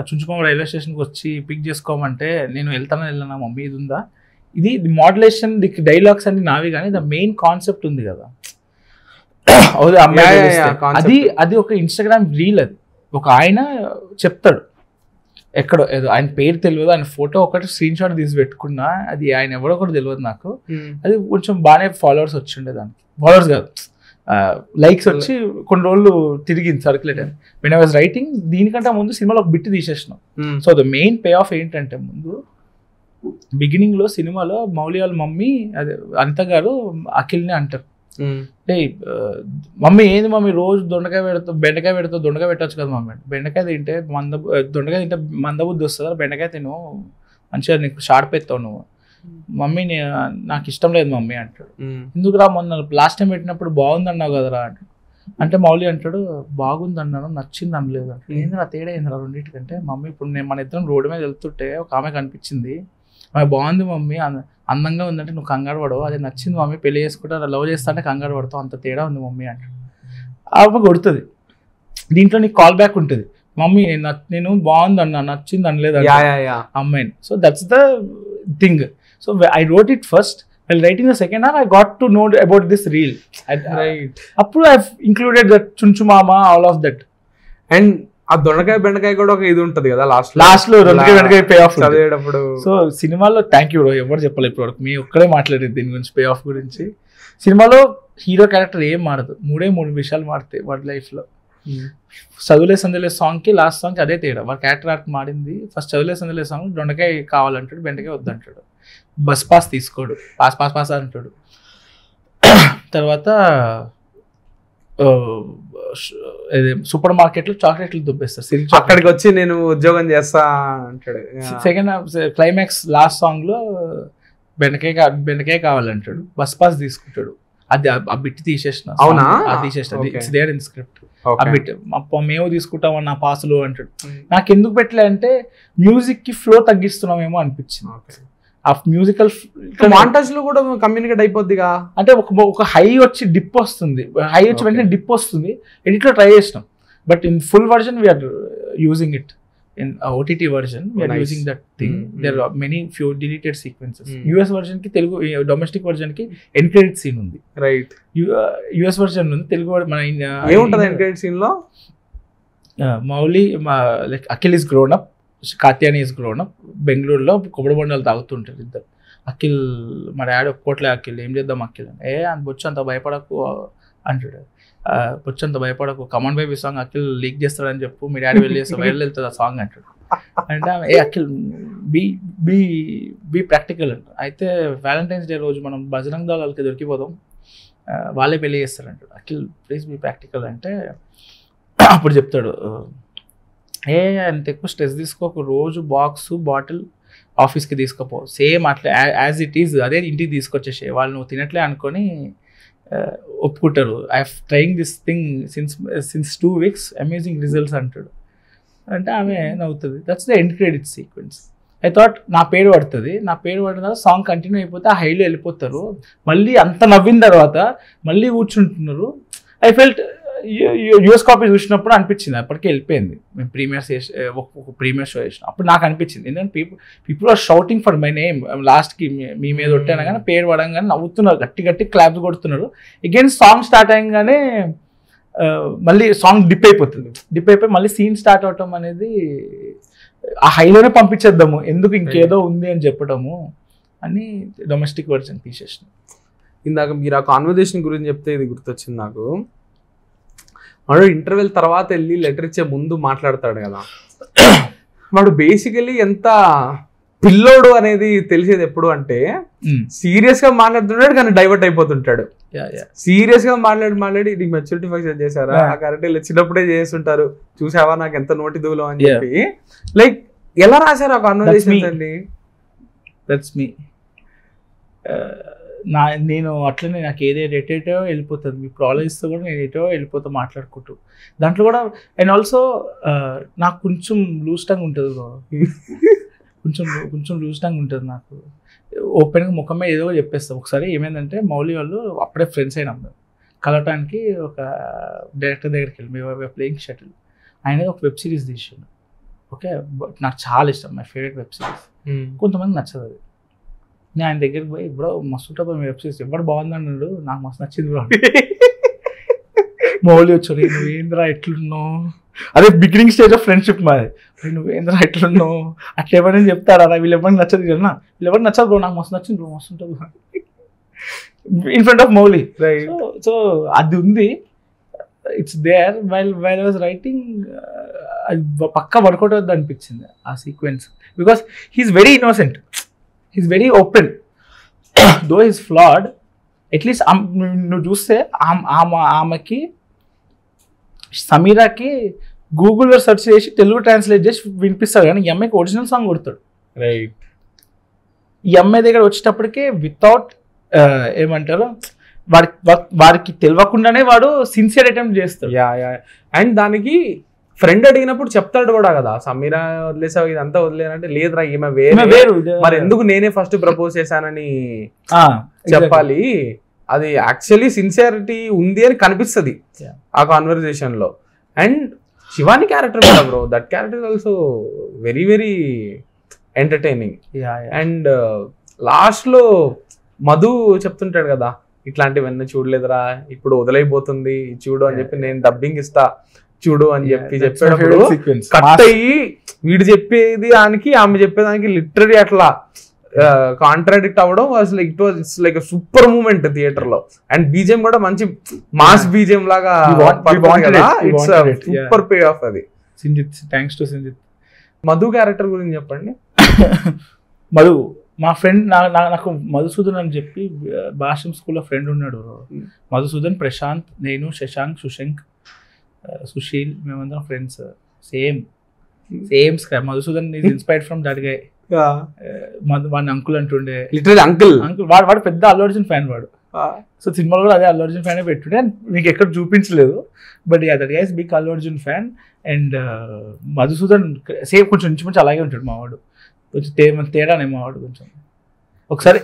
చుంచుమామ రైల్వే స్టేషన్కి వచ్చి పిక్ చేసుకోమంటే నేను వెళ్ళనా మమ్మీ ఇది ఉందా, ఇది మాడ్యులేషన్ డైలాగ్స్ అన్ని నావి, కానీ ద మెయిన్ కాన్సెప్ట్ ఉంది కదా. అది ఒక ఇన్స్టాగ్రామ్ రీల్. అది ఒక ఆయన చెప్తాడు, ఎక్కడో ఏదో ఆయన పేరు తెలియదు, ఆయన ఫోటో ఒకటి స్క్రీన్ షాట్ తీసి పెట్టుకున్నా, అది ఆయన ఎవరో కూడా తెలియదు నాకు. అది కొంచెం బాగానే ఫాలోవర్స్ వచ్చిండే, దానికి ఫాలోవర్స్ కాదు లైక్స్ వచ్చి కొన్ని రోజులు తిరిగింది సర్క్యులేట్ అని. వెన్ ఐ వాజ్ రైటింగ్ దీనికంటే ముందు సినిమాలో ఒక బిట్ తీసేసినాం. So the main pay off ఏంటంటే, ముందు బిగినింగ్ లో సినిమాలో మౌలి వాళ్ళ మమ్మీ అదే అనిత గారు అఖిల్ని అంటారు, మమ్మీ ఏంది మమ్మీ రోజు బెండకాయ పెడతావు, దొండకాయ పెట్టచ్చు కదా మమ్మీ, బెండకాయ తింటే దొండకాయ తింటే మందబుద్ధి వస్తుందా, బెండకాయ తిను మంచిగా నీకు షార్ప్ ఎత్తావు నువ్వు, మమ్మీ నాకు ఇష్టం లేదు మమ్మీ అంటాడు. ఎందుకురా మొన్న లాస్ట్ టైం పెట్టినప్పుడు బాగుంది అన్నావు కదరా అంటాడు. అంటే మౌలి అంటాడు బాగుంది అన్నాను, నచ్చింది అనలేదు అంటాడు. ఏంది నా తేడా ఏంది రెండింటికంటే, మమ్మీ ఇప్పుడు నేను మన ఇద్దరం రోడ్డు మీద వెళ్తుంటే ఒక ఆమె కనిపించింది, ఆమె బాగుంది మమ్మీ అందంగా ఉందంటే నువ్వు కంగారు పడవు, అది నచ్చింది మమ్మీ పెళ్లి చేసుకుంటా లవ్ చేస్తా అంటే కంగారు పడతావు, అంత తేడా ఉంది మమ్మీ అంటాడు. ఆమె కొడుతుంది. దీంట్లో నీకు కాల్ బ్యాక్ ఉంటుంది, మమ్మీ నేను బాగుంది అన్నా నచ్చింది అనలేదు అమ్మాయిని. So that's the thing. So I wrote it first, while writing the second half I got to know about this reel. Right. Appudu I've included that chunchu mama, all of that. And ఆ దొండకాయ బెండకాయ కూడా ఒక ఇది ఉంటది కదా last లో దొండకాయ బెండకాయ పే ఆఫ్ చదివేటప్పుడు. సో సినిమాలో థ్యాంక్ యూ బ్రో, ఎవరు చెప్పలేదు ఇప్పుడు వరకు, మీ ఒక్కడే మాట్లాడేది దీని గురించి, పే ఆఫ్ గురించి. సినిమాలో హీరో క్యారెక్టర్ ఏం మారదు, 3 విషయాలు మారుతాయి వాడి లైఫ్ లో. చదువులే సందులే సాంగ్ కి లాస్ట్ సాంగ్ కి అదే తేడా. వాడి క్యారెక్టర్ ఆర్ట్ మారింది. ఫస్ట్ చదువులే సందులే సాంగ్ దొండకాయ కావాలంటాడు, బెండకాయ వద్దంటాడు, బస్ పాస్ తీసుకోడు, పాస్ అంటాడు. తర్వాత సూపర్ మార్కెట్ లో చాక్లెట్లు దుబ్బేస్తారు, అక్కడికి వచ్చి నేను ఉద్యోగం చేస్తా అంటాడు. సెకండ్ క్లైమాక్స్ లాస్ట్ సాంగ్ లో బెండకాయ కావాలంటాడు, బస్ పాస్ తీసుకుంటాడు. అది ఆ బిట్ తీసేసిన, ఇట్స్ దేర్ ఇన్ స్క్రిప్ట్. ఆ బిట్ మేము తీసుకుంటాం నా పాసులు అంటాడు. నాకు ఎందుకు పెట్టలే అంటే మ్యూజిక్ కి ఫ్లో తగ్గిస్తున్నామేమో అనిపించింది. ఆ మ్యూజికల్ మాంటేజ్ లో కూడా కమ్యూనికేట్ అయిపోద్దిగా, అంటే ఒక హై వచ్చి డిప్ వస్తుంది, హై వచ్చి వెంటనే డిప్ వస్తుంది. ఎడిట్ లో ట్రై చేసినాం, but in full version we're using it. in OTT version we are using that thing. There are many few deleted sequences. US version ki Telugu domestic version ki end credit scene undi, right? US version undi, Telugu mana em untadi end credit scene lo Mauli like Akhil is grown up, Katyani is grown up, Bengaluru lo కొబ్బరి బొండాలు తాగుతుంటారు ఇద్దరు. అఖిల్ మా daddy ఒప్పుకోట్లే, Akhil ఏం చేద్దాం అఖిల్ అని బొచ్చు అంత భయపడకు అంటాడు. బొచ్చంత భయపడకు, command baby song Akhil leak చేస్తాడని చెప్పు, మీ డాడీ వెళ్ళేసి వైరల్ వెళ్తుంది ఆ సాంగ్ అంటాడు. అంటే అఖిల్ బీ ప్రాక్టికల్ అంట. అయితే వ్యాలంటైన్స్ డే రోజు మనం బజరంగ్ దళ్ వాళ్ళకి దొరికిపోదాం, వాళ్ళే పెళ్లి చేస్తారంటాడు. అఖిల్ ప్లీజ్ బీ ప్రాక్టికల్ అంటే అప్పుడు చెప్తాడు, అంత ఎక్కువ స్ట్రెస్ తీసుకోకు, రోజు బాక్స్ బాటిల్ ఆఫీస్కి తీసుకుపో, సేమ్ అట్లా యాజ్ ఇట్ ఈజ్ అదే ఇంటికి తీసుకొచ్చేసే, వాళ్ళు నువ్వు తినట్లే అనుకొని ఒప్పుకుంటారు. I trying this thing since 2 weeks, amazing results అంటాడు. అంటే ఆమె నవ్వుతుంది. That's the end credit sequence. I thought నా పేరు పడుతుంది, నా పేరు పడిన తర్వాత సాంగ్ కంటిన్యూ అయిపోతే ఆ హైలో వెళ్ళిపోతారు. మళ్ళీ అంత నవ్విన తర్వాత మళ్ళీ కూర్చుంటున్నారు. ఐ ఫెల్ట్ యూఎస్ కాపీ చూసినప్పుడు అనిపించింది, అప్పటికే వెళ్ళిపోయింది. మేము ఒక ప్రీమియర్ షో చేసినాం. అప్పుడు నాకు అనిపించింది ఎందుకంటే people are shouting for my name. లాస్ట్కి మీ మీద కొట్టాను కానీ పేరు పడంగానే నవ్వుతున్నారు, గట్టి గట్టి క్లాప్స్ కొడుతున్నారు. అగైన్ సాంగ్ స్టార్ట్ అయ్యంగానే మళ్ళీ సాంగ్ డిప్ అయిపోతుంది. డిప్ అయిపోయి మళ్ళీ సీన్ స్టార్ట్ అవటం అనేది ఆ హైలోనే పంపించేద్దాము, ఎందుకు ఇంకేదో ఉంది అని చెప్పడము అని డొమెస్టిక్ వర్షన్ తీసేసిన. ఇందాక మీరు ఆ కాన్వర్జేషన్ గురించి చెప్తే ఇది గుర్తొచ్చింది నాకు. వాడు ఇంటర్వెల్ తర్వాత వెళ్ళి లెటర్ ఇచ్చే ముందు మాట్లాడతాడు కదా, వాడు బేసికలీ ఎంత పిల్లోడు అనేది తెలిసేది ఎప్పుడు అంటే సీరియస్ గా మాట్లాడుతున్నాడు కానీ డైవర్ట్ అయిపోతుంటాడు. సీరియస్ గా మాట్లాడి నీకు మెచ్యూరిటీ ఫంక్షన్ చేశారా, ఆ క్యారెక్టర్ చిన్నప్పుడే చేస్తుంటారు చూసావా నాకు ఎంత నోటి దూలం అని చెప్పి లైక్ ఎలా రాశారు ఆ కాన్వర్సేషన్ అండి. That's me. నేను అట్లనే నాకు ఎటేటో వెళ్ళిపోతుంది. మీ ప్రాబ్లమ్స్తో కూడా నేను ఎటో వెళ్ళిపోతా మాట్లాడుకుంటూ. దాంట్లో కూడా అండ్ ఆల్సో నాకు కొంచెం లూజ్ టంగ్ ఉంటుంది, కొంచెం లూజ్ టంగ్ ఉంటుంది నాకు. ఓపెన్గా ముఖమే ఏదో చెప్పేస్తాం. ఒకసారి ఏమైందంటే మౌలి వాళ్ళు అప్పుడే ఫ్రెండ్స్ అయినాం మేము, కలవటానికి ఒక డైరెక్టర్ దగ్గరికి వెళ్ళి మేము ప్లేయింగ్ షటిల్. ఆయన ఒక వెబ్ సిరీస్ తీసాడు. ఓకే, నాకు చాలా ఇష్టం, మై ఫేవరెట్ వెబ్ సిరీస్. కొంతమంది నచ్చదు అది. నేను ఆయన దగ్గరికి పోయి బ్రో మస్తు ఉంటుంది మీ వెబ్ సిరీస్, ఎవరు బాగుంది అన్నాడు. నాకు మస్తు నచ్చింది బ్రో. మౌలి వచ్చాడు, నువ్వేంద్రా ఎట్లున్నావు, అదే బిగినింగ్ స్టేజ్ ఆఫ్ ఫ్రెండ్షిప్ మాది. నువ్వేంద్రా ఎట్లున్నావు అట్లా ఎవరైనా చెప్తారా, వీళ్ళు ఎవరికి నచ్చదు కదా, వీళ్ళు ఎవరికి నచ్చదు బ్రో, నాకు మస్తు నచ్చింది బ్రో, మస్తు ఉంటుంది in front of Mouli. So అది ఉంది, it's there. While I was writing అది పక్కా వర్కౌట్ అవుతుంది అనిపించింది ఆ sequence. Because he's very innocent, he's very open, though he's flawed. At least నువ్వు చూస్తే ఆమెకి సమీరాకి గూగుల్లో సెర్చ్ చేసి తెలుగు ట్రాన్స్లేట్ చేసి వినిపిస్తాడు, కానీ ఈ అమ్మాయికి ఒరిజినల్ సాంగ్ కొడతాడు. రైట్. ఈ అమ్మాయి దగ్గర వచ్చేటప్పటికే వితౌట్ ఏమంటారు వారికి తెలియకుండానే వాడు సిన్సియర్ అటెంప్ట్ చేస్తాడు. అండ్ దానికి ఫ్రెండ్ అడిగినప్పుడు చెప్తాడు కూడా కదా, సమీరా వదిలేసావు ఇదంతా వదిలేనంటే లేదురా ఈమె వేరు, మరి ఎందుకు నేనే ఫస్ట్ ప్రపోజ్ చేశానని చెప్పాలి. అది యాక్చువల్లీ సిన్సియారిటీ ఉంది అని కనిపిస్తుంది ఆ కాన్వర్సేషన్ లో. అండ్ శివాని క్యారెక్టర్ కూడా bro, that character also very very entertaining. And last లో మధు చెప్తుంటాడు కదా, ఇట్లాంటివన్నీ చూడలేదురా ఇప్పుడు వదిలైపోతుంది చూడు అని చెప్పి, నేను డబ్బింగ్ ఇస్తా చూడు అని చెప్పేటప్పుడు కట్ అయ్యి వీడు చెప్పేది దానికి ఆమె చెప్పేదానికి లిటరరీ అట్లా కాంట్రాడిక్ట్ అవ్వడం అసలు it's like super moment theatre లో. అండ్ బీజిఎం కూడా మంచి మాస్ బీజిఎం లాగా ఇట్స్ సూపర్ పే ఆఫ్ అది. Thanks to Sinjith. Madhu character గురించి చెప్పండి. మధు మా ఫ్రెండ్, నాకు మధుసూదన్ అని చెప్పి భాషం స్కూల్లో ఫ్రెండ్ ఉన్నాడు. మధుసూదన్, ప్రశాంత్, నేను, శశాంక్, సుశంక్, సుశీల్, మేమందరం friends. Same scrap. Madhusudan is inspired from that guy. వాడిని అంకుల్ అంటుండే, లిటరల్లీ అంకుల్. వాడు పెద్ద అల్లు అర్జున్ ఫ్యాన్ వాడు. సో సినిమాలో కూడా అదే అల్లు అర్జున్ ఫ్యానే పెట్టుండే, మీకు ఎక్కడ చూపించలేదు. But that guy is big Allu Arjun fan. And Madhusudan same కొంచెం ఇంచుమించు అలాగే ఉంటాడు మా వాడు, కొంచెం తేడానే మా వాడు కొంచెం. ఒకసారి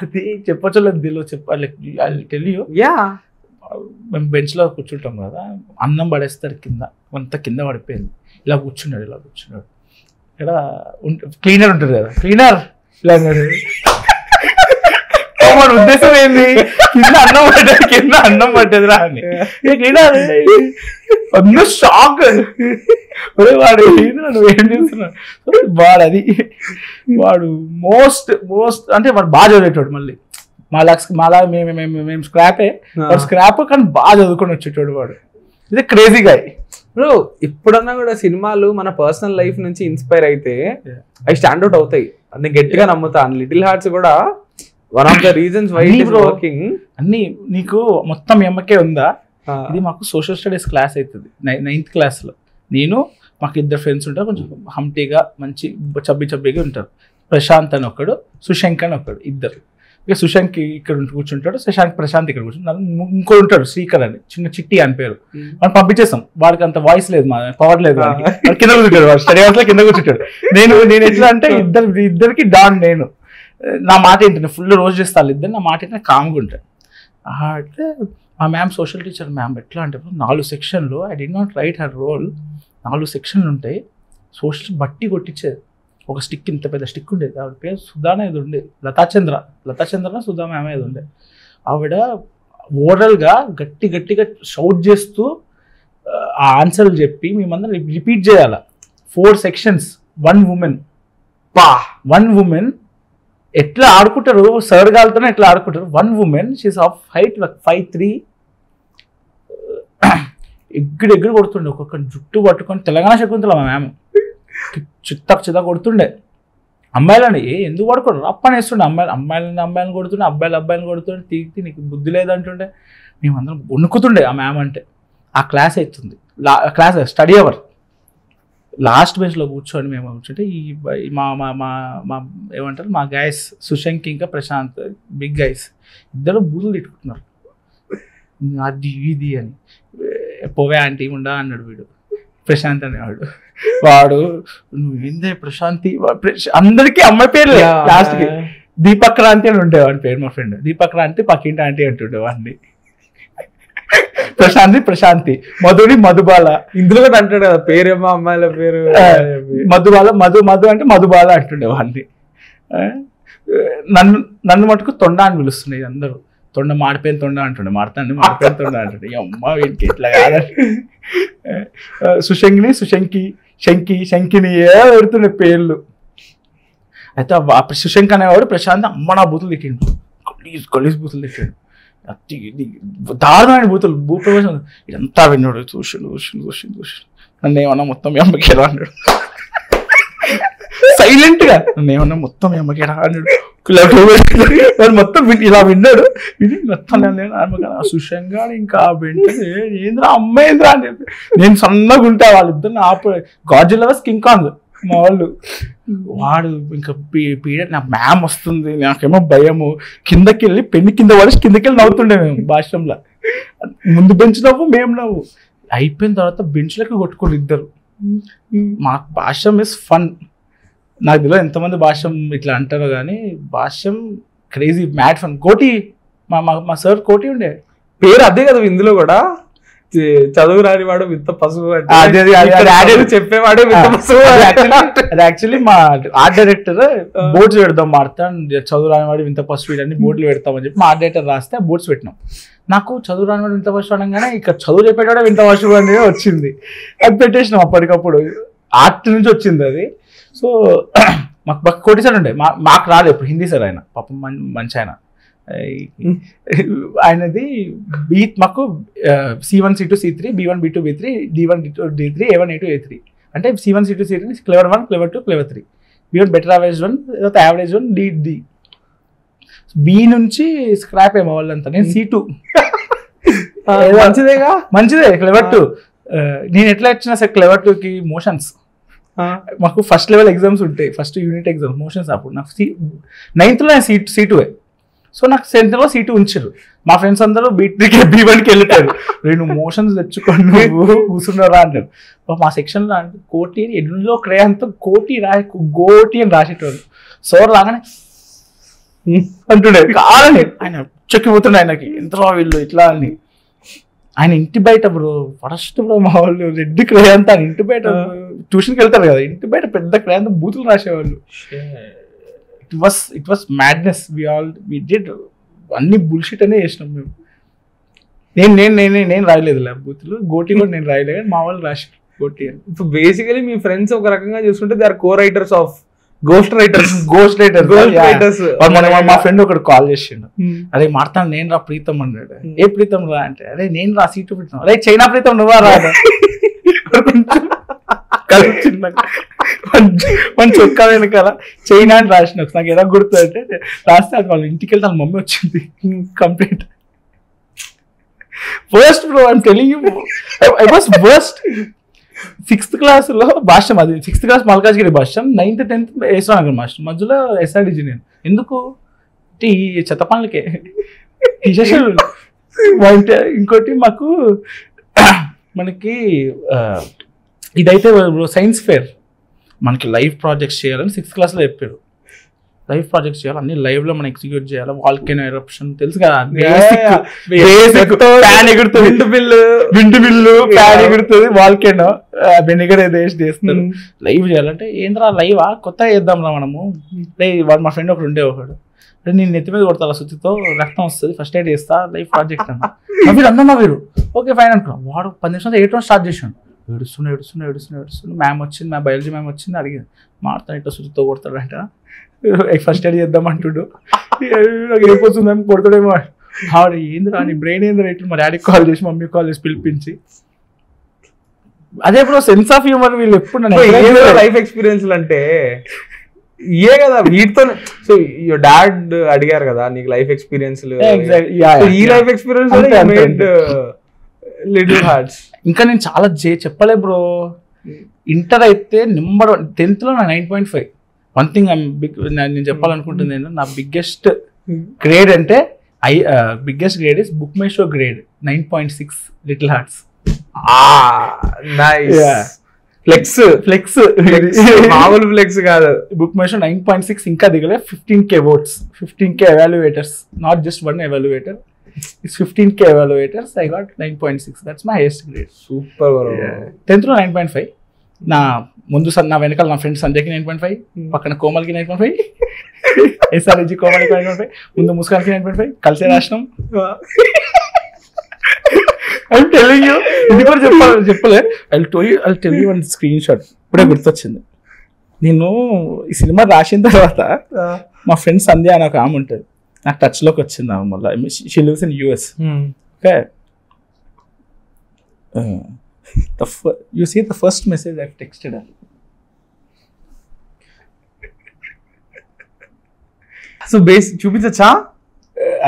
అది చెప్పొచ్చు లేదు, దీనిలో చెప్పాలి టెల్ యూ. మేము బెంచ్లో కూర్చుంటాం కదా, అన్నం పడేస్తారు కింద, అంత కింద పడిపోయింది. ఇలా కూర్చున్నాడు ఇక్కడ క్లీనర్ ఉంటుంది కదా, క్లీనర్ ఇలా అన్నాడు. మన ఉద్దేశం ఏంది, కింద అన్నం పట్టేదిరా అని. క్లీనర్ అందరూ షాక్. వాడు నువ్వేం చేస్తున్నావు వాడు, అది వాడు మోస్ట్ అంటే వాడు బాగా చదివేటోడు. మళ్ళీ మాలా మేము స్క్రాప్ కానీ బాగా చదువుకొని వచ్చేటోడు వాడు. ఇది క్రేజీ గాయ్ బ్రో. ఇప్పుడన్నా కూడా సినిమాలు మన పర్సనల్ లైఫ్ నుంచి ఇన్స్పైర్ అయితే అవి స్టాండ్ అవుట్ అవుతాయి, అన్ని గట్టిగా నమ్ముతాను. లిటిల్ హార్ట్స్ కూడా one of the reasons why it is working. అన్ని నీకు మొత్తం ఎమ్మకే ఉందా? ఇది మాకు సోషల్ స్టడీస్ క్లాస్ అవుతుంది 9th క్లాస్లో. నేను మాకు 2 ఫ్రెండ్స్ ఉంటారు, కొంచెం హంటీగా మంచి చబ్బిగా ఉంటారు. ప్రశాంత్ అని ఒకడు, సుశంక్ అని ఒకడు, 2. ఇక సుశాంత్ ఇక్కడ కూర్చుంటాడు, శశాంక్ ప్రశాంత్ ఇక్కడ కూర్చుంటాడు, ఇంకో ఉంటాడు శ్రీకర్ అని, చిన్న చిట్టి అని పేరు. మనం పంపించేస్తాం, వాడికి అంత వాయిస్ లేదు, మా పవర్ లేదు, కింద కూర్చుంటాడు, వాడు స్టడీ అవర్స్ లో కింద కూర్చుంటాడు. నేను ఎట్లా అంటే ఇద్దరికి డాన్. నేను నా మాట ఏంటంటే ఫుల్ రోజు చేస్తాను ఇద్దరు, నా మాట ఏంటంటే కామ్గా ఉంటాయి. అంటే మా మ్యామ్ సోషల్ టీచర్ మ్యామ్ ఎట్లా అంటే 4 సెక్షన్లు, I did not write her role, 4 సెక్షన్లు ఉంటాయి, సోషల్ బట్టి కొట్టించేది. ఒక స్టిక్, ఇంత పెద్ద స్టిక్ ఉండేది, ఆవిడ పేరు సుధానా ఏదో ఉండేది, లతాచంద్ర సుధా మ్యామ్ ఏదో ఉండే. ఆవిడ ఓరల్గా గట్టిగా షౌట్ చేస్తూ ఆ ఆన్సర్లు చెప్పి మేమందరం రిపీట్ చేయాల. 4 సెక్షన్స్, 1 ఉమెన్. 1 ఉమెన్ ఎట్లా ఆడుకుంటారు, సర్ గాలితోనే ఎట్లా ఆడుకుంటారు. 1 ఉమెన్, షీస్ ఆఫ్ హైట్ 5'3", ఎగ్గుడు కొడుతుండే, ఒక్కొక్క జుట్టు పట్టుకొని, తెలంగాణ శకుంతల మా మ్యామ్ చిత్త కొడుతుండే. అమ్మాయిలని ఎందుకు పడుకోడు అప్పని వేస్తుండే, అమ్మాయిలను కొడుతుండే, అబ్బాయిలను కొడుతుండే, తీగి నీకు బుద్ధి లేదంటుండే. మేమందరం వణుకుతుండే ఆ మ్యామ్ అంటే. ఆ క్లాస్ అవుతుంది, క్లాస్ స్టడీ అవర్, లాస్ట్ బెంచ్లో కూర్చొని మేము కూర్చుంటే ఈ మా ఏమంటారు మా గైస్ సుశాంక్ ఇంకా ప్రశాంత్, బిగ్ గైస్, ఇద్దరు బూతులు తిట్టుకుంటున్నారు, అది ఇది అని. పోవే ఆంటీ ఉండా అన్నాడు వీడు, ప్రశాంత్ అనేవాడు. వాడు నువ్వు ఏందే ప్రశాంతి, అందరికీ అమ్మాయి పేర్లే. లాస్ట్ కి దీపక్రాంతి అని ఉండేవాడి పేరు, మా ఫ్రెండ్ దీపక్రాంతి, పక్కింటి ఆంటీ అంటుండే వాడిని. ప్రశాంతి, మధుబాల, ఇందులో కూడా అంటాడు కదా పేరేమో అమ్మాయిల పేరు, మధు అంటే మధుబాల అంటుండే వాడిని. నన్ను మటుకు తొండ అని పిలుస్తున్నాయి అందరూ, మాడిపోయిన తొండ అంటుండే, మాడిపోయిన తొండ అంటుండే. అమ్మ వీడికి ఇట్లా కాదండి. శంకిని పెడుతుండే పేర్లు. అయితే సుశంక్ అనేవాడు ప్రశాంత్ అమ్మ నా బూతులు తిట్టిండు, కొలీస్ బూతులు తిట్టాడు, దారుణమైన భూప్రవేశం ఇదంతా విన్నాడు. చూసి నన్ను ఏమన్నా మొత్తం అమ్మకి ఎలా అన్నాడు, సైలెంట్ గా నన్ను ఏమన్నా మొత్తం అమ్మకి ఎలా అన్నాడు, మొత్తం ఇలా విన్నాడు. ఇది మొత్తం సుశంగా ఇంకా వెంటనే ఏంద్రా అమ్మాయింద్రా అని చెప్పి నేను సన్నగా ఉంటా, వాళ్ళిద్దరు ఆప గాడ్జిల్లా కింగ్ కాంగ్ మా వాళ్ళు. వాడు ఇంకా పీరియడ్, నా మ్యామ్ వస్తుంది, నాకేమో భయము, కిందకి వెళ్ళి పెన్ను కింద పడేసి కిందకి వెళ్ళి నవ్వుతుండే మేము భాష్యంలో. ముందు బెంచ్ నవ్వు, మేము నవ్వు. అయిపోయిన తర్వాత బెంచ్లకి కొట్టుకోండి ఇద్దరు. మా భాష్యం ఇస్ ఫన్. నాకు తెలియదు ఎంతమంది భాష్యం ఇట్లా అంటారో కానీ భాష్యం క్రేజీ మ్యాడ్ ఫన్. కోటి మా సార్ కోటి ఉండే పేరు అదే కదా ఇందులో కూడా, చదువు రాని వాడు వింత పసుపు చెప్పేవాడు. అది యాక్చువల్లీ మా ఆర్ట్ డైరెక్టర్ బోర్డ్స్ పెడతాం మాడతాం, చదువు రానివాడు వింత పసుపు అన్ని బోర్డులు పెడతామని చెప్పి మా ఆర్ట్ డైరెక్టర్ రాస్తే ఆ బోర్డ్స్ పెట్టినాం. నాకు చదువు రానివాడు వింత పసుపు అనగానే ఇక్కడ చదువు చెప్పేవాడు వింత పసుపు అనేది వచ్చింది, అది పెట్టేసినాం అప్పటికప్పుడు. ఆర్ట్ నుంచి వచ్చింది అది. సో మాకు కోటి సార్ ఉండే, మాకు రాలేదు ఇప్పుడు హిందీ సార్, ఆయన పాపం మంచి ఆయన. ఆయనది మాకు C1 C2 C3 B1 B2 B3 D1 D3 A1 A2 A3 అంటే C1 C2 C3 clever 1 clever 2 clever 3 B1 better average 1 తర్వాత యావరేజ్ 1 D B నుంచి స్క్రాప్ ఏమో వాళ్ళంతా. నేను C2 మంచిదే క్లెవర్ 2. నేను ఎట్లా వచ్చినా సార్ క్లెవర్ 2కి మోషన్స్, మాకు ఫస్ట్ లెవెల్ ఎగ్జామ్స్ ఉంటాయి, ఫస్ట్ యూనిట్ ఎగ్జామ్స్ మోషన్స్. అప్పుడు నాకు 9th లో C2. సో నాకు 10th లో C2 ఉంచారు. మా ఫ్రెండ్స్ అందరూ B1కి వెళ్ళిపోయారు. నేను మోషన్స్ తెచ్చుకొని నువ్వు కూర్చున్నారా అంటారు. మా సెక్షన్లో అంటే కోటి ఎన్నో క్రేయంతో గోటి అని రాసేటోళ్ళు. సోర్ లాగానే అంటుండే కాదని ఆయన చెక్కిపోతుండే, ఆయనకి ఎంతలో వీళ్ళు ఇట్లా అని. ఆయన ఇంటి బయట బ్రో ఫస్ట్ బ్రో మా వాళ్ళు రెడ్ క్రేయంతో ఇంటి బయట ట్యూషన్కి వెళ్తారు కదా, ఇంటి బయట పెద్ద క్రేయంతో బూతులు రాసేవాళ్ళు. It was madness. We did అన్ని బుల్షిట్ అనే చేసినాం మేము. నేను రాయలేదు బూతులు, గోటి కూడా నేను రాయలేదు కానీ మా వాళ్ళు రాశారు గోటి అని. ఇప్పుడు బేసికలీ మీ ఫ్రెండ్స్ ఒక రకంగా చూసుకుంటే they are co writers of ghost writers. మా ఫ్రెండ్ ఒకటి కాల్ చేసిండు, అరే మాడతాను నేను రా ప్రీతం అన్నాడు. ఏ ప్రీతం రా అంటే, అరే నేను రా C2 ప్రీతం. అరే చైనా ప్రీతం నువ్వా రా మన చొక్కా వెనకాల చైనా అని రాసిన. నాకు ఎలా గుర్తు అంటే రాస్తే అది వాళ్ళ ఇంటికి వెళ్తే వాళ్ళ మమ్మీ వచ్చింది complaint. Worst bro, I'm telling you, I was worst. 6th క్లాస్లో భాష్యం, అది 6th క్లాస్ మల్కాజ్గిరి భాష్యం, 9th 10th యశ్వనగర్ భాష్యం, మధ్యలో SRDG. నేను ఎందుకు ఈ చెత్త పనులకే తీసేసాడు. ఇంకోటి మాకు మనకి ఇదైతే సైన్స్ ఫేర్, మనకి లైవ్ ప్రాజెక్ట్స్ చేయాలని 6th క్లాస్లో చెప్పారు. లైవ్ ప్రాజెక్ట్స్ చేయాలి, అన్ని లైవ్ లో మనం ఎగ్జిక్యూట్ చేయాలి. వాల్కెనో ఎరప్షన్ తెలుసు కదా, విండ్ బిల్లు ఫ్యాన్ ఎగురుతుంది, వాల్కెనో వెనిగర్ చేస్తారు. లైవ్ చేయాలంటే ఏంద్రా లైవా కొత్తగా చేద్దాం రా మనము. వాడు మా ఫ్రెండ్ ఒకడు ఉండేవాడు, అంటే నేను నెత్తి మీద కొడతా సుత్తితో రక్తం వస్తుంది, ఫస్ట్ ఎయిడ్ చేస్తా లైవ్ ప్రాజెక్ట్ అన్న. వీరు అందన్నా వీరు ఓకే ఫైన్ అనుకున్నాం. వాడు 10 నిమిషాలు 8 స్టార్ట్ చేసాడు. ఏడుస్తున్నా మ్యామ్ వచ్చింది, మా బయాలజీ మ్యామ్ వచ్చింది, అడిగింది మాడతాను ఇట్లా సుత్తితో కొడతాడంట, ఫస్ట్ ఎయిడ్ చేద్దాం అంటుడు. అయిపోతుంది కొడతాడేమో. ఆవిడ ఏందిరా నీ బ్రెయిన్ ఏందిరా ఇట్లా, మా డాడీకి కాల్ చేసి మమ్మీ కాల్ చేసి పిలిపించి, అదే బ్రో సెన్స్ ఆఫ్ హ్యూమర్. వీళ్ళు ఎప్పుడు లైఫ్ ఎక్స్పీరియన్స్ అంటే ఇయే కదా వీటితో. సో యువర్ డాడ్ అడిగారు కదా నీకు లైఫ్ ఎక్స్పీరియన్స్, ఈ లైఫ్ ఎక్స్పీరియన్స్ లిటిల్ హార్ట్స్. ఇంకా నేను చాలా చెప్పలే బ్రో. ఇంటర్ అయితే నెంబర్ 10th లో నా 9.5. వన్ థింగ్ నేను చెప్పాలనుకుంటుంది ఏంటంటే, నా బిగ్గెస్ట్ గ్రేడ్ అంటే biggest grade is BookMyShow grade 9.6 little hearts. Flex మామూలు ఫ్లెక్స్ కాదు. బుక్ మై షో 9.6 ఇంకా దిగలే. 15K votes, 15K evaluators, not just one evaluator. It's 15K evaluators. I got 9.6. That's my highest grade. Super. 10th లో 9.5. నా ముందు నా వెనకాల నా ఫ్రెండ్ సంజయ్కి 9.5, పక్కన కోమల్కి 9.5, ఎస్ఆర్జీ కోమల్కి 9.5, ముందు ముస్కాన్కి 9.5, కలిసే రాష్ట్రం. ఐఎమ్ టెల్లింగ్ యూ, ఇది కూడా చెప్పలే. I'll tell you one screenshot. ఇప్పుడే గుర్తొచ్చింది. నేను ఈ సినిమా రాసిన తర్వాత మా ఫ్రెండ్ సంధ్య అని ఒక ఆమె ఉంటుంది, నాకు టచ్లోకి వచ్చింది ఆమె. మళ్ళీ she lives in US. Okay, you see the first message I've texted her. So చూపించచ్చా?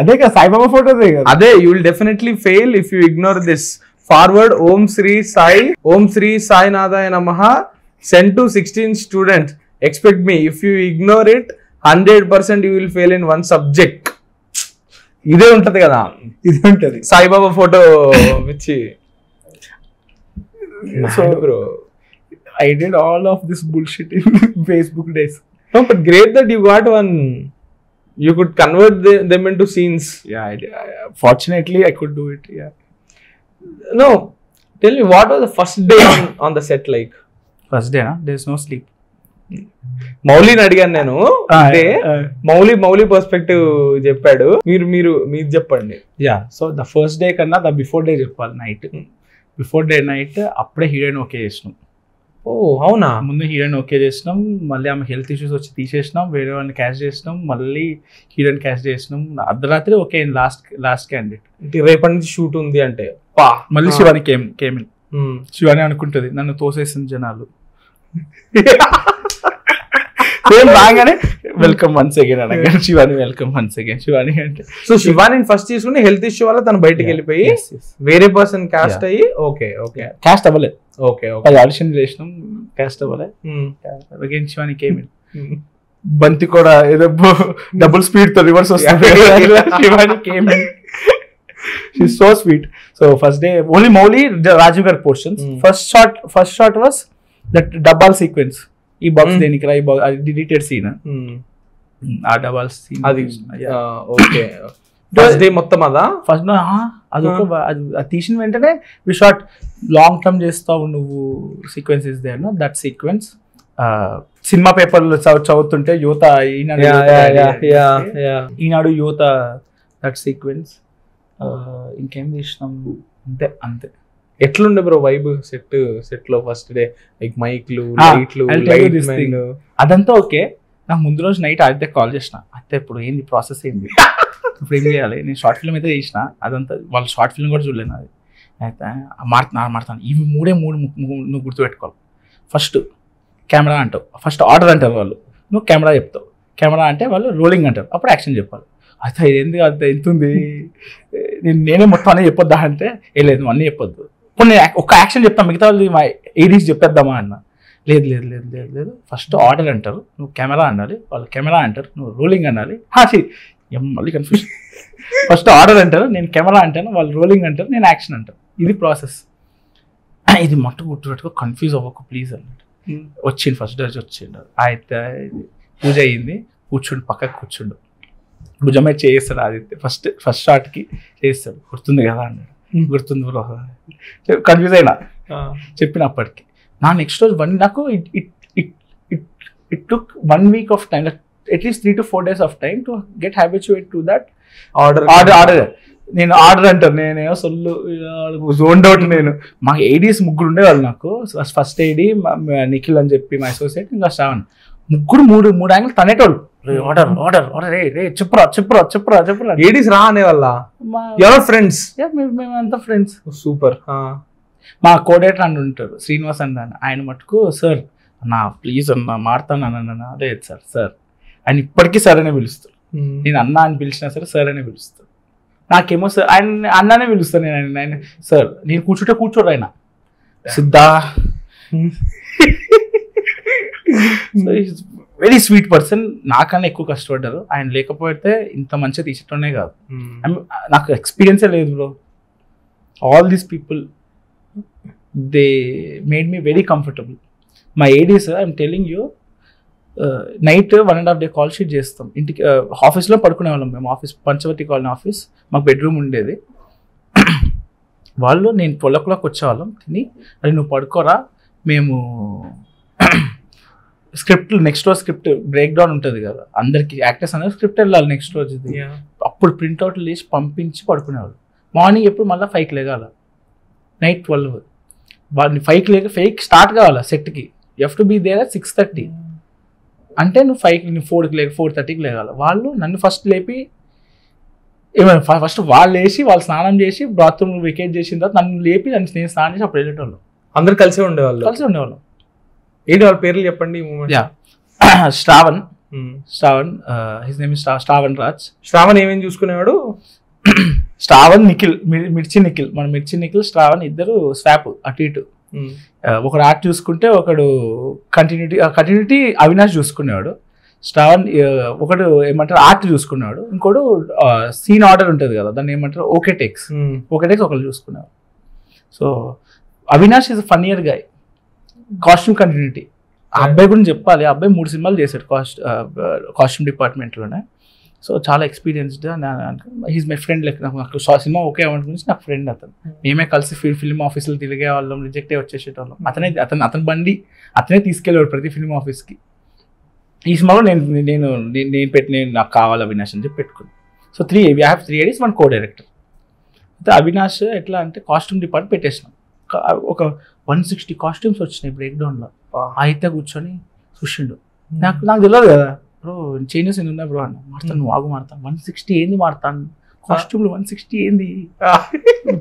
అదే కదా సాయిబాబా ఫోటోదే కదా. అదే, you will definitely fail if you ignore this. Forward ఓం శ్రీ సాయినాథాయ నమః send to 16 students. Expect me, if you ignore it 100% you will fail in one subject. ఇదే ఉంటది కదా, ఇదే ఉంటది సాయిబాబా ఫోటో ఇచ్చి. So bro, I did all of this bullshit in Facebook days. No, but great that you got one. You could convert them into scenes. Yeah, fortunately I could do it. Yeah. No, tell me, what was the first day on the set like? First day, there's no sleep. మౌలిని అడిగాను నేను. అంటే Mouli perspective చెప్పాడు. మీరు చెప్పండి. Yeah, so the first day కన్నా the before day చెప్పాలి. Before day night అప్పుడే heroine okay చేసినాం. ఓ అవునా? ముందు హీరోయిన్ ఓకే చేసినాం, మళ్ళీ ఆమె హెల్త్ ఇష్యూస్ వచ్చి తీసేసినాం, వేరే వాళ్ళని క్యాష్ చేసినాం, మళ్ళీ హీరోయిన్ క్యాష్ చేసినాం. అర్ధరాత్రి ఓకే లాస్ట్ క్యాండిడేట్. రేపటి నుంచి షూట్ ఉంది అంటే మళ్ళీ శివాని కేమిన్. శివాని అనుకుంటుంది నన్ను తోసేసిన జనాలు. రాగానే వెల్కమ్ వన్స్ అగైన్ అనగానే Shivani welcome once again Shivani అంటే. సో శివాని ఫస్ట్ తీసుకుని హెల్త్ ఇష్యూ వల్ల తను బయటకు వెళ్ళిపోయి వేరే పర్సన్ క్యాస్ట్ అయ్యి ఓకే క్యాస్ట్ అవ్వలేదు. ఓకే ఆడిషన్ చేసినాం, క్యాస్ట్ అవ్వలేదు. అగైన్ శివాని కేమిన్. బంతి కూడా ఏదో డబుల్ స్పీడ్ తో రివర్స్ వస్తుంది. Shivani కేమిన్. She's so sweet. So first day only Mowli Raju gar portions. First shot was that double sequence. ఈ బాక్స్ దేనికి రా, అది డిలీటెడ్ సీన్. ఆ డబల్ సీన్ అది ఓకే. ఫస్ట్ డే మొత్తం అదా? ఫస్ట్ అదొక అది తీసిన వెంటనే వి షాట్ లాంగ్ టర్మ్ చేస్తావు నువ్వు sequence is there no. That sequence సినిమా పేపర్లు చదువుతుంటే యువత ఈనాడు యువత దట్ సీక్వెన్స్. ఇంకేం తీసినాం అంతే. ఎట్లుండే బ్రో వైబ్ సెట్ లో ఫస్ట్ డే? లైక్ మైక్లు, లైట్లు, అదంతా ఓకే. నాకు ముందు రోజు నైట్ అయితే కాల్ చేసిన, అయితే ఇప్పుడు ఏంది ప్రాసెస్ ఏంది, ఇప్పుడు ఏం చేయాలి. నేను షార్ట్ ఫిల్మ్ అయితే చేసిన, అదంతా వాళ్ళు షార్ట్ ఫిల్మ్ కూడా చూడలేను. అది అయితే మారుతాను. ఇవి మూడు నువ్వు గుర్తుపెట్టుకోవాలి. ఫస్ట్ కెమెరా అంటావు, ఫస్ట్ ఆర్డర్ అంటారు వాళ్ళు, నువ్వు కెమెరా చెప్తావు. కెమెరా అంటే వాళ్ళు రోలింగ్ అంటారు, అప్పుడు యాక్షన్ చెప్పాలి. అయితే ఇదేంది అంత ఎంతుంది, నేనే మొత్తం అన్నీ చెప్పొద్దా అంటే ఏ లేదు అన్నీ చెప్పొద్దు. ఇప్పుడు నేను ఒక యాక్షన్ చెప్తాను, మిగతా వాళ్ళు ఏడీస్ చెప్పేద్దామా అన్న. లేదు ఫస్ట్ ఆర్డర్ అంటారు, నువ్వు కెమెరా అనాలి, వాళ్ళు కెమెరా అంటారు, నువ్వు రోలింగ్ అనాలి. మళ్ళీ కన్ఫ్యూజన్. ఫస్ట్ ఆర్డర్ అంటారు, నేను కెమెరా అంటాను, వాళ్ళు రోలింగ్ అంటారు, నేను యాక్షన్ అంటాను. ఇది ప్రాసెస్. ఇది మట్టు గుర్తుపెట్టుకో, కన్ఫ్యూజ్ అవ్వకు ప్లీజ్ అన్నట్టు. వచ్చిండు ఫస్ట్ డేస్ వచ్చిండు. అయితే పూజ అయ్యింది, కూర్చుండు, పక్కకు కూర్చుండు, భుజమే చేస్తాడు ఆదిత్య. ఫస్ట్ షాట్కి చేస్తాడు, గుర్తుంది కదా అన్నాడు. గుర్తుంది బ్రో. కన్ఫ్యూజ్ అయినా చెప్పినప్పటికి. నా నెక్స్ట్ రోజు నాకు it took 1 week of time, like at least 3 to 4 days of time to get habituated to that order. నేను ఆర్డర్ అంటాను, నేనేమో సొల్లు జోన్ అవుట్. నేను మాకు ఏడీస్ 3 ఉండేవాళ్ళు నాకు. ఫస్ట్ ఏడీ నిఖిల్ అని చెప్పి మా అసోసియేట్, ఇంకా శ్రావణ్, మూడు యాంగిల్ తనేటోళ్ళు. ఆర్డర్ ఆర్డర్ ఆర్డర్ రే చెప్పురా ఏడీస్ రా అనే వాళ్ళ ఎవరు ఫ్రెండ్స్? మేమంతా ఫ్రెండ్స్. సూపర్. మా కోడేటర్ అని ఉంటారు శ్రీనివాస్ అన్న, ఆయన మటుకు సార్ అన్నా ప్లీజ్ అన్నా మారుతాను అన్న. లేదు సార్ ఆయన ఇప్పటికీ సార్ అనే పిలుస్తాడు. నేను అన్న అని పిలిచినా సరే సార్ అనే పిలుస్తాడు. నాకేమో సార్ ఆయన అన్ననే పిలుస్తాను. నేను ఆయన సార్, నేను కూర్చోరు ఆయన సిద్ధా. Very sweet person. నాకన్నా ఎక్కువ కష్టపడ్డారు. ఆయన లేకపోతే ఇంత మంచిగా తీసేటోనే కాదు. నాకు ఎక్స్పీరియన్సే లేదు bro. All these people they made me very comfortable. మా ADs I'm telling you, night 1.5 day call sheet చేస్తాం. ఇంటికి ఆఫీస్లో పడుకునే వాళ్ళం మేము. ఆఫీస్ పంచవతి కాలనీ ఆఫీస్, మాకు బెడ్రూమ్ ఉండేది. వాళ్ళు నేను 12 o'clock వచ్చేవాళ్ళం తిని, అది నువ్వు పడుకోరా, మేము స్క్రిప్ట్ నెక్స్ట్ రోజు స్క్రిప్ట్ బ్రేక్ డౌన్ ఉంటుంది కదా, అందరికి యాక్టర్స్ అనేది స్క్రిప్ట్ వెళ్ళాలి నెక్స్ట్ రోజు. అప్పుడు ప్రింట్అవుట్లు తీసి పంపించి పడుకునేవాళ్ళు. మార్నింగ్ ఎప్పుడు మళ్ళీ 5కి లేగాల, నైట్ 12 వాళ్ళని 5కి లేక 5కి స్టార్ట్ కావాలా సెట్కి. You have to be there at 6:30. అంటే నువ్వు 5కి, నువ్వు 4కి లేక 4:30కి లేగాల. వాళ్ళు నన్ను ఫస్ట్ లేపి ఏమైనా ఫస్ట్ వాళ్ళు వేసి వాళ్ళు స్నానం చేసి బాత్రూమ్ వెకేట్ చేసిన తర్వాత నన్ను లేపి నేను స్నానం చేసి అప్పుడు వెళ్ళేటోళ్ళు. అందరు కలిసే ఉండేవాళ్ళు. ఏంటి వాళ్ళ పేర్లు చెప్పండి. Shravan, his name is Shravan Raj. Shravan ఏమేమి చూసుకునేవాడు? శ్రావణ్, నిఖిల్, మిర్చి నిఖిల్. మన మిర్చి నిఖిల్ శ్రావణ్ ఇద్దరు స్వాప్ అటు ఇటు. ఒకడు ఆర్ట్ చూసుకుంటే ఒకడు కంటిన్యూటీ అవినాష్ చూసుకునేవాడు. శ్రావణ్ ఒకడు ఏమంటారు ఆర్ట్ చూసుకునేవాడు. ఇంకోడు సీన్ ఆర్డర్ ఉంటుంది కదా, దాన్ని ఏమంటారు ఓకే టేక్స్ ఒకళ్ళు చూసుకునేవాడు. So Avinash is funnier guy. Costume continuity. ఆ అబ్బాయి గురించి చెప్పాలి. ఆ అబ్బాయి 3 సినిమాలు చేశాడు కాస్ట్యూమ్ డిపార్ట్మెంట్లోనే. సో చాలా experienced. He's my friend. Like నాకు సినిమా ఓకే అవ్వడం గురించి నాకు ఫ్రెండ్ అతను. మేమే కలిసి ఫిల్మ్ ఆఫీసులు తిరిగే వాళ్ళం, రిజెక్ట్ అయ్యి వచ్చేసేటోళ్ళం. అతని బండి అతనే తీసుకెళ్ళేవాడు ప్రతి ఫిల్మ్ ఆఫీస్కి. ఈ సినిమాలో నేను నాకు కావాలి అవినాష్ అని చెప్పి పెట్టుకున్నాను. So we have 3 ADs, 1 co-director. అయితే అవినాష్ ఎట్లా అంటే కాస్ట్యూమ్ డిపార్ట్మెంట్ పెట్టేసినాం. ఒక 160 కాస్ట్యూమ్స్ వచ్చినాయి బ్రేక్ డౌన్లో. అయితే కూర్చొని చూసిండు. నాకు తెలియదు కదా బ్రో, చేంజెస్ ఎన్ని ఉన్నాయి బ్రో అన్న. మారుతాను, నువ్వు ఆగు మారుతాను. 160 ఏంది మారుతాను, కాస్ట్యూమ్లు 160 ఏంది,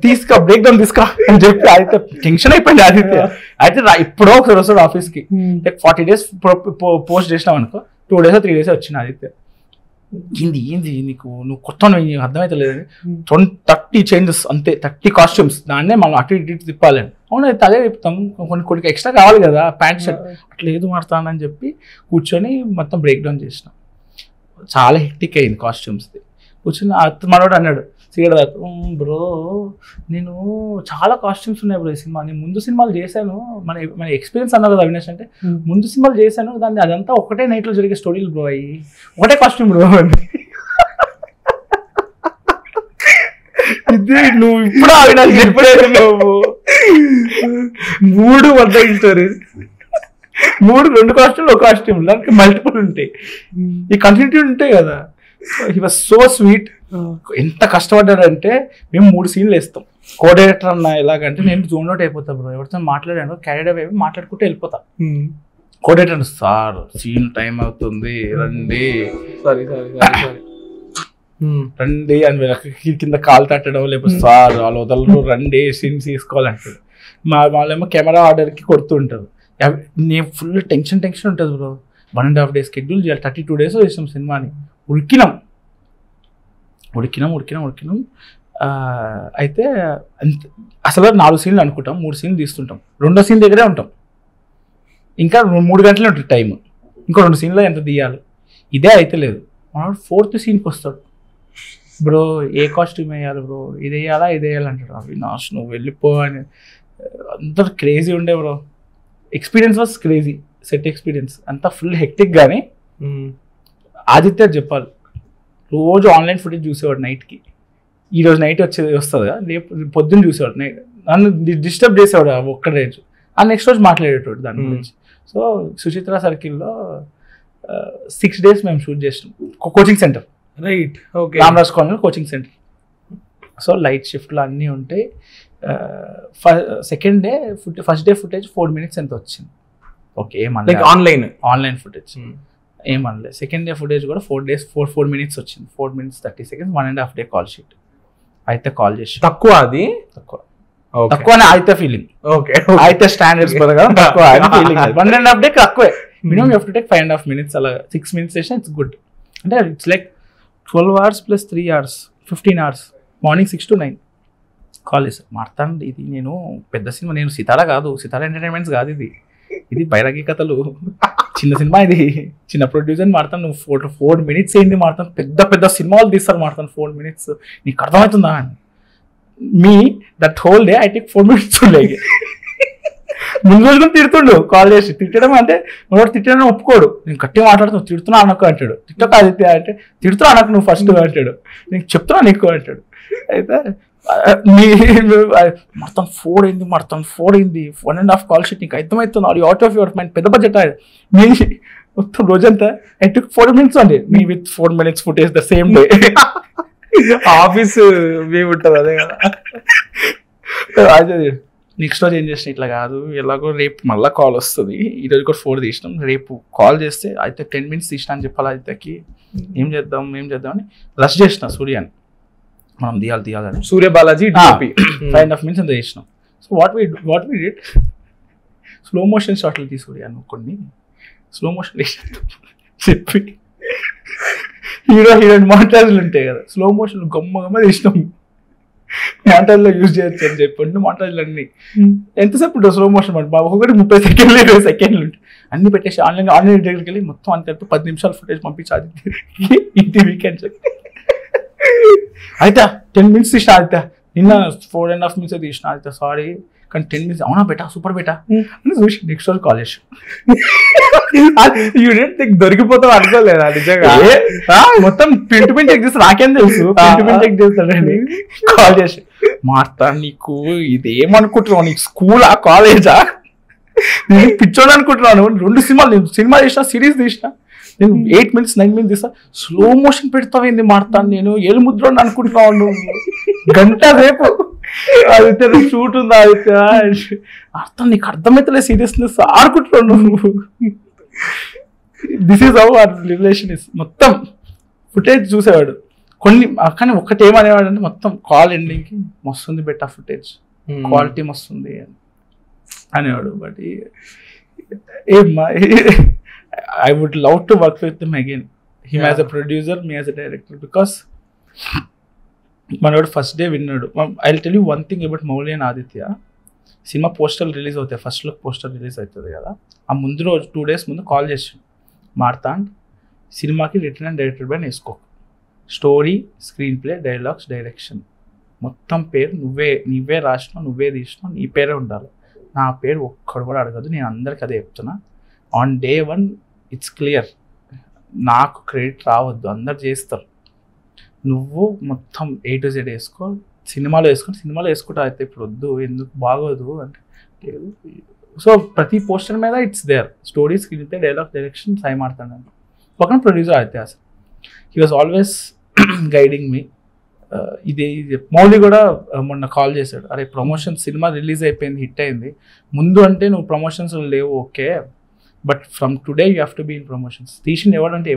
తీసుకో బ్రేక్ డౌన్ తీసుకో అని చెప్పి అయితే టెన్షన్ అయిపోయింది ఆదిత్య. అయితే ఇప్పుడో ఒకసారి వస్తాడు ఆఫీస్కి. లైక్ 40 days పోస్ట్ చేసినాం అనుకో, 2 days 3 days వచ్చిన ఆదిత్య. ఏంది నీకు, నువ్వు కొత్త అర్థమైతే లేదని 30 చేంజెస్ అంతే, 30 కాస్ట్యూమ్స్. దాన్నే మనం అటు ఇటు తిప్పాలని. అవును అయితే అదే చెప్తాం, కొన్ని ఎక్స్ట్రా కావాలి కదా, ప్యాంట్ షర్ట్ అట్లా ఏదో మారుతానని చెప్పి కూర్చొని మొత్తం బ్రేక్ డౌన్ చేసినాం. చాలా హెక్టిక్ అయింది కాస్ట్యూమ్స్ది. కూర్చొని మనోడు అన్నాడు సిగరెట్, బ్రో నేను చాలా కాస్ట్యూమ్స్ ఉన్నాయి బ్రో ఈ సినిమా, నేను ముందు సినిమాలు చేశాను. మన ఎక్స్పీరియన్స్ అన్నావు కదా అవినాష్ అంటే, ముందు సినిమాలు చేశాను, దాన్ని అదంతా ఒకటే నైట్లో జరిగే స్టోరీలు బ్రో, అయ్యి ఒకటే కాస్ట్యూమ్ బ్రో అని. ఇది నువ్వు ఇప్పుడు అవినాష్ చెప్పలేదు, నువ్వు 3 వద్ద స్టోరీస్, 2 కాస్ట్యూమ్లు, 1 కాస్ట్యూమ్, దానికి మల్టిపుల్ ఉంటాయి. ఈ కంటిన్యూటీ ఉంటాయి కదా. He was so sweet. ఎంత కష్టపడ్డాడంటే మేము 3 సీన్లు వేస్తాం. కో-డైరెక్టర్ అన్న ఎలాగంటే, నేను జోన్ అవుట్ అయిపోతా బ్రో, ఎవరితో మాట్లాడాను క్యారీడ్ అవే మాట్లాడుకుంటూ వెళ్ళిపోతా. కో-డైరెక్టర్ సార్ సీన్ టైం అవుతుంది రండి అని కింద కాలు తట్టడం, లేకపోతే సార్ వాళ్ళు వదలరు రండి సీన్ తీసుకోవాలంటాడు. వాళ్ళేమో కెమెరా ఆర్డర్కి కొడుతుంటారు. నేను ఫుల్ టెన్షన్ ఉంటుంది బ్రో. 1.5 days షెడ్యూల్ చేయాలి. 32 days చేసాం సినిమాని. ఉడికినాం. అయితే అసలు 4 సీన్లు అనుకుంటాం, 3 సీన్లు తీస్తుంటాం, 2వ సీన్ దగ్గరే ఉంటాం. ఇంకా 3 గంటలే ఉంటుంది టైం. ఇంకో 2 సీన్లో ఎంత తీయాలి, ఇదే అయితే లేదు. మనోడు 4th సీన్కి వస్తాడు. బ్రో ఏ కాస్ట్యూమ్ వేయాలి బ్రో, ఇది వేయాలా ఇది వేయాలంటాడు. అవినాష్ నువ్వు వెళ్ళిపో అని అంత క్రేజీ ఉండే bro. Experience was crazy, set experience అంతా ఫుల్ హెక్టిక్. కానీ ఆదిత్య చెప్పాలి, రోజు ఆన్లైన్ ఫుటేజ్ చూసేవాడు నైట్కి. ఈరోజు నైట్ వస్తుంది కదా, రేపు పొద్దున్న చూసేవాడు. నన్ను డిస్టర్బ్ చేసేవాడు ఒక్క రోజు, ఆ నెక్స్ట్ రోజు మాట్లాడేటోడు దాని గురించి. సో సుచిత్ర సర్కిల్లో 6 days మేము షూట్ చేసినాం. Coaching centre, right, okay, Ramraj colony coaching centre. So light షిఫ్ట్లు అన్నీ ఉంటాయి. Second day first day footage 4 minutes ఎంత వచ్చింది. ఓకే, ఏమన్నా ఆన్లైన్ ఫుటేజ్ ఏమనలేదు. సెకండ్ డే ఫుటేజ్ కూడా 4 minutes వచ్చింది. 4 minutes 30 seconds, 1.5 day call sheet. అయితే కాల్ చేసి తక్కువ, అది తక్కువ అని అయితే ఫీలింగ్. ఓకే, అయితే స్టాండర్డ్స్ కదా తక్కువ అని ఫీలింగ్. 1.5 day తక్కువే. Minimum you have to take 5.5 minutes. అలా 6 minutes చేసినా ఇట్స్ గుడ్. అంటే it's like 12 hours + 3 hours, 15 hours. Morning 6 to 9 call చేశారు. మార్తాండ్ ఇది నేను పెద్ద సినిమా, నేను సితారా కాదు, సితారా ఎంటర్టైన్మెంట్స్ కాదు, ఇది బైరాగి కథలు, చిన్న సినిమా, ఇది చిన్న ప్రొడ్యూసర్ మాడతాను. నువ్వు 4 minutes ఏంటి మాడతాను, పెద్ద పెద్ద సినిమాలు తీస్తారు మాడతాను 4 minutes, నీకు అర్థమవుతుందా అని. Me that whole day I take 4 minutes లేక ముందు రోజు కూడా తిడుతుండు కాల్ చేసి. తిట్టడం అంటే మనోడు తిట్టడం ఒప్పుకోడు. నేను గట్టిగా మాట్లాడుతాను, తిడుతున్నా అనకు అంటాడు. తిట్టక ఆదిత్య అంటే తిడుతున్నా అనకు నువ్వు ఫస్ట్ అంటాడు. నేను చెప్తున్నా నీకు అంటాడు. అయితే మొత్తం 4 అయింది, మొత్తం 4 అయింది, 1.5 కాల్ షీట్, నీకు అర్థమవుతుంది, అది అవుట్ ఆఫ్ యువర్ మైండ్, పెద్ద బడ్జెట్ మీ మొత్తం రోజంతా. ఐ టుక్ 4 minutes అండి, me with 4 minutes footage the same day. Office view ఉంటుంది అదే కదా. అదే నెక్స్ట్ రోజు ఏం చేసిన, ఇట్లా కాదు ఎలాగో రేపు మళ్ళీ కాల్ వస్తుంది, ఈరోజు కూడా 4 తీసినాం, రేపు కాల్ చేస్తే అయితే 10 minutes తీసినా అని చెప్పాలి ఆదిత్యకి. ఏం చేద్దాం అని రష్ చేసిన సూర్యాని, మనం తీయాలని. సూర్య బాలాజీ 5.5 minutes అంత చేసినాం. So what we did, slow motion షాట్లు తీసుకురాను, కొన్ని స్లో మోషన్ చెప్పి హీరోయిన్ మాంటాజ్లు ఉంటాయి కదా, స్లో మోషన్ గమ్మ తీసినాం. మాంటాజ్లో యూజ్ చేయొచ్చు అని చెప్పండి. మాంటాజ్లు అన్ని ఎంతసేపు ఉంటుంది స్లో మోషన్ అంటే, ఒకటి 30 seconds 20 seconds ఉంటాయి. అన్ని పెట్టేసి ఆన్లైన్ దగ్గరికి వెళ్ళి మొత్తం అంత 10 నిమిషాలు ఫుటేజ్ పంపించాలి ఇంటి వీకెండ్ చెప్పి. అయితే 10 minutes తీసిన ఆదిత్య, నిన్న 4.5 minutes తీసిన ఆదిత్య, సారీ కానీ 10 minutes అవునా బెటా, సూపర్ బెటా అని చూసి నెక్స్ట్ రోజు కాల్ చేసి. దొరికిపోతావు అనుకోలేదా నిజంగా, మొత్తం ప్రింట్ ఎగ్ చేస్తే నాకేం తెలుసు, ప్రింట్ ఎగ్ చేస్తాడని కాల్ చేసి. మార్తా నీకు ఇదేమనుకుంటున్నావు, నీకు స్కూలా కాలేజా, నేను పిచ్చోడు అనుకుంటున్నాను. 2 సినిమా తీసిన, సిరీస్ తీసిన, నేను 8 minutes 9 minutes తీస్తా, స్లో మోషన్ పెడతావేంది మాడతాను, నేను ఏలు ముద్ర అనుకుంటున్నావు నువ్వు, గంట రేపు ఆదిత్య షూట్ ఉంది ఆదిత్య, అర్థం నీకు అర్థమైతే సీరియస్నెస్ ఆడుకుంటున్నావు నువ్వు. This is how our relation is. మొత్తం ఫుటేజ్ చూసేవాడు కొన్ని, కానీ ఒక్కటి ఏమనేవాడు అంటే మొత్తం కాల్ ఎండింగ్కి మస్తుంది బెటర్ ఫుటేజ్, క్వాలిటీ మస్తుంది అనేవాడు. But I would love to work with him again. Him as a producer, me as a director, because మనోడు ఫస్ట్ డే విన్నాడు. I will tell you one thing about Mouli and Aditya. Cinema పోస్టర్లు release అవుతాయి, first look poster release అవుతుంది కదా, ఆ ముందు రోజు 2 days ముందు కాల్ చేసి, మార్తాండ్ సినిమాకి రిటర్న్ అండ్ డైరెక్టెడ్ బై నేసుకో, story, screen play, dialogues, direction మొత్తం పేరు నువ్వే రాసినావు, నువ్వే తీసినావు, నీ పేరే ఉండాలి, నా పేరు ఒక్కడు కూడా అడగదు, నేను అందరికి అదే చెప్తున్నా. ఆన్ day 1 ఇట్స్ క్లియర్, నాకు క్రెడిట్ రావద్దు, అందరు చేస్తారు, నువ్వు మొత్తం A to Z వేసుకో, సినిమాలో వేసుకుంటా అయితే ఇప్పుడు వద్దు, ఎందుకు బాగోదు అంటే. సో ప్రతి పోస్టర్ మీద it's there, story, screen play, dialogue, direction Sai మాడతాను. పక్కన ప్రొడ్యూసర్ అయితే అసలు he was always guiding me. ఇది మౌలి కూడా మొన్న కాల్ చేశాడు, అరే ప్రమోషన్ సినిమా రిలీజ్ అయిపోయింది, హిట్ అయింది, ముందు అంటే నువ్వు ప్రమోషన్స్ లేవు okay, but from today you have to be in promotions. తీసిన ఎవడంటే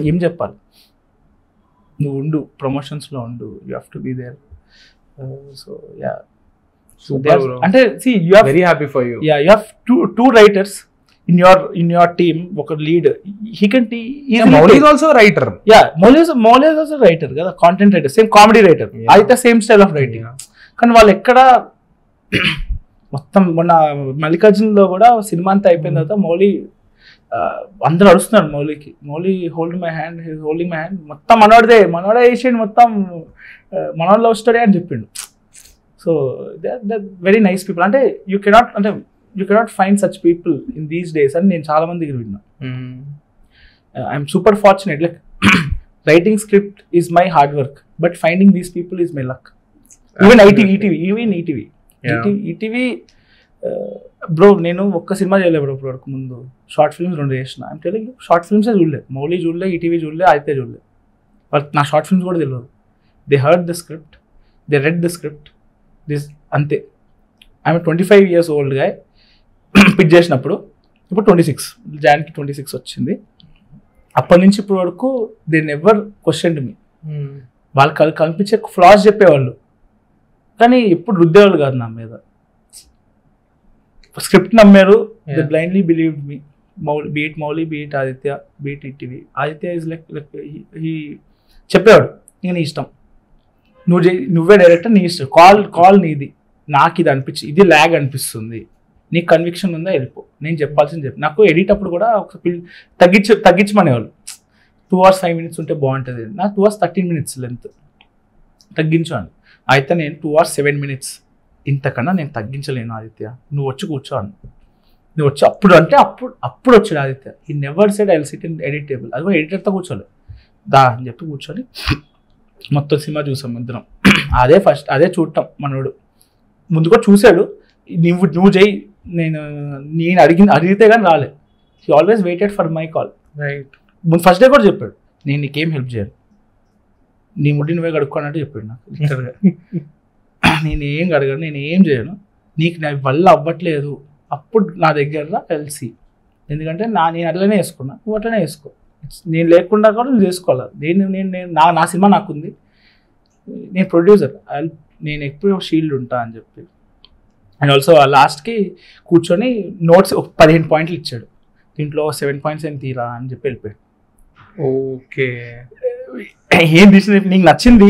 ఏం చెప్పాలి, నువ్వు ఉండు ప్రమోషన్స్లో ఉండు, you have to be there. So yeah, అంటే see you have very happy for you. Yeah, you have two writers in your team. ఒక lead, he can Mauli is also a writer. Yeah, Mauli is also a writer కదా, content writer, same comedy writer, అయితే same style of writing. కానీ వాళ్ళు ఎక్కడ మొత్తం మొన్న మల్లికార్జున్లో కూడా cinema అంతా అయిపోయిన తర్వాత మౌలి అందరూ అరుస్తున్నారు మౌలి హోల్డింగ్ మై హ్యాండ్ మొత్తం మనోడే వేసేయండి మొత్తం మనోడు లవ్ స్టోరీ అని చెప్పిండు. So they very nice people. అంటే you cannot find such people in these days అని నేను చాలా మంది దగ్గర విన్నా. I'm super fortunate. Like writing script is my hard work, but finding these people is my luck. Even ETV bro, నేను ఒక్క cinema చేయలేదు బ్రో ఇప్పుడు వరకు. ముందు షార్ట్ ఫిల్మ్స్ 2 చేసిన. ఐమ్ టెలింగ్ యూ, షార్ట్ ఫిల్మ్సే చూడలేదు. మౌలి చూడలే, ఈటీవీ చూడలే, ఆదిత్య చూడలే. వాళ్ళకి నా షార్ట్ ఫిల్మ్స్ కూడా తెలియదు. They heard the script, they read the script, this అంతే. ఐఎమ్ 25 years old గా పిచ్ చేసినప్పుడు, ఇప్పుడు 26 January 26 వచ్చింది. అప్పటి నుంచి ఇప్పటి వరకు దే నెవర్ క్వశ్చన్డ్ మీ. వాళ్ళు కనిపించే ఫ్లాస్ చెప్పేవాళ్ళు, కానీ ఎప్పుడు రుద్దేవాళ్ళు కాదు నా మీద. స్క్రిప్ట్ నమ్మారు, they blindly believed me. Beat Mouli, beat Aditya, beat ETV. Aditya is like చెప్పేవాడు, ఇక నీ ఇష్టం, నువ్వే డైరెక్టర్, నీ ఇష్టం, కాల్ నీది. నాకు ఇది ఇది ల్యాగ్ అనిపిస్తుంది, నీకు కన్విక్షన్ ఉందా వెళ్ళిపో, నేను చెప్పాల్సింది చెప్పి. నాకు ఎడిట్ అప్పుడు కూడా ఒక తగ్గించమనేవాళ్ళు. 2 hours 5 minutes ఉంటే బాగుంటుంది. నాకు 2 hours 13 minutes లెంత్ తగ్గించాను. అయితే నేను 2 hours 7 minutes, ఇంతకన్నా నేను తగ్గించలేను ఆదిత్య, నువ్వు వచ్చి కూర్చోను. నువ్వు వచ్చి అప్పుడు వచ్చాడు ఆదిత్య. ఈ never said I will SIT in edit table. అది కూడా ఎడిటర్తో కూర్చోలేదు, దా అని చెప్పి కూర్చొని మొత్తం సినిమా చూసాం ఇద్దరం. అదే చూడటం మనోడు ముందు కూడా చూశాడు. నువ్వు చేయి, నేను అడిగితే కానీ రాలేదు. He always waited for my call. Right. ముందు ఫస్ట్ డే కూడా చెప్పాడు, నేను నీకేం హెల్ప్ చేయను, నీ ముడి నువ్వే కడుక్కోనంటే చెప్పాడు నాకు లిటరల్గా. నేను ఏం అడగను, నేను ఏం చేయను, నీకు నా వల్ల అవ్వట్లేదు, అప్పుడు నా దగ్గర కలిసి. ఎందుకంటే నేను అట్లనే వేసుకున్నా, నువ్వు అట్లనే వేసుకో. నేను లేకుండా కూడా నువ్వు చేసుకోవాలి. నేను నా సినిమా నాకుంది, నేను ప్రొడ్యూసర్, నేను ఎప్పుడు షీల్డ్ ఉంటా అని చెప్పి. అండ్ ఆల్సో లాస్ట్కి కూర్చొని నోట్స్ 15 points ఇచ్చాడు. దీంట్లో 7 points ఏం తీరా అని చెప్పి వెళ్ళిపోయాడు. ఓకే, ఏం తీసిన నీకు నచ్చింది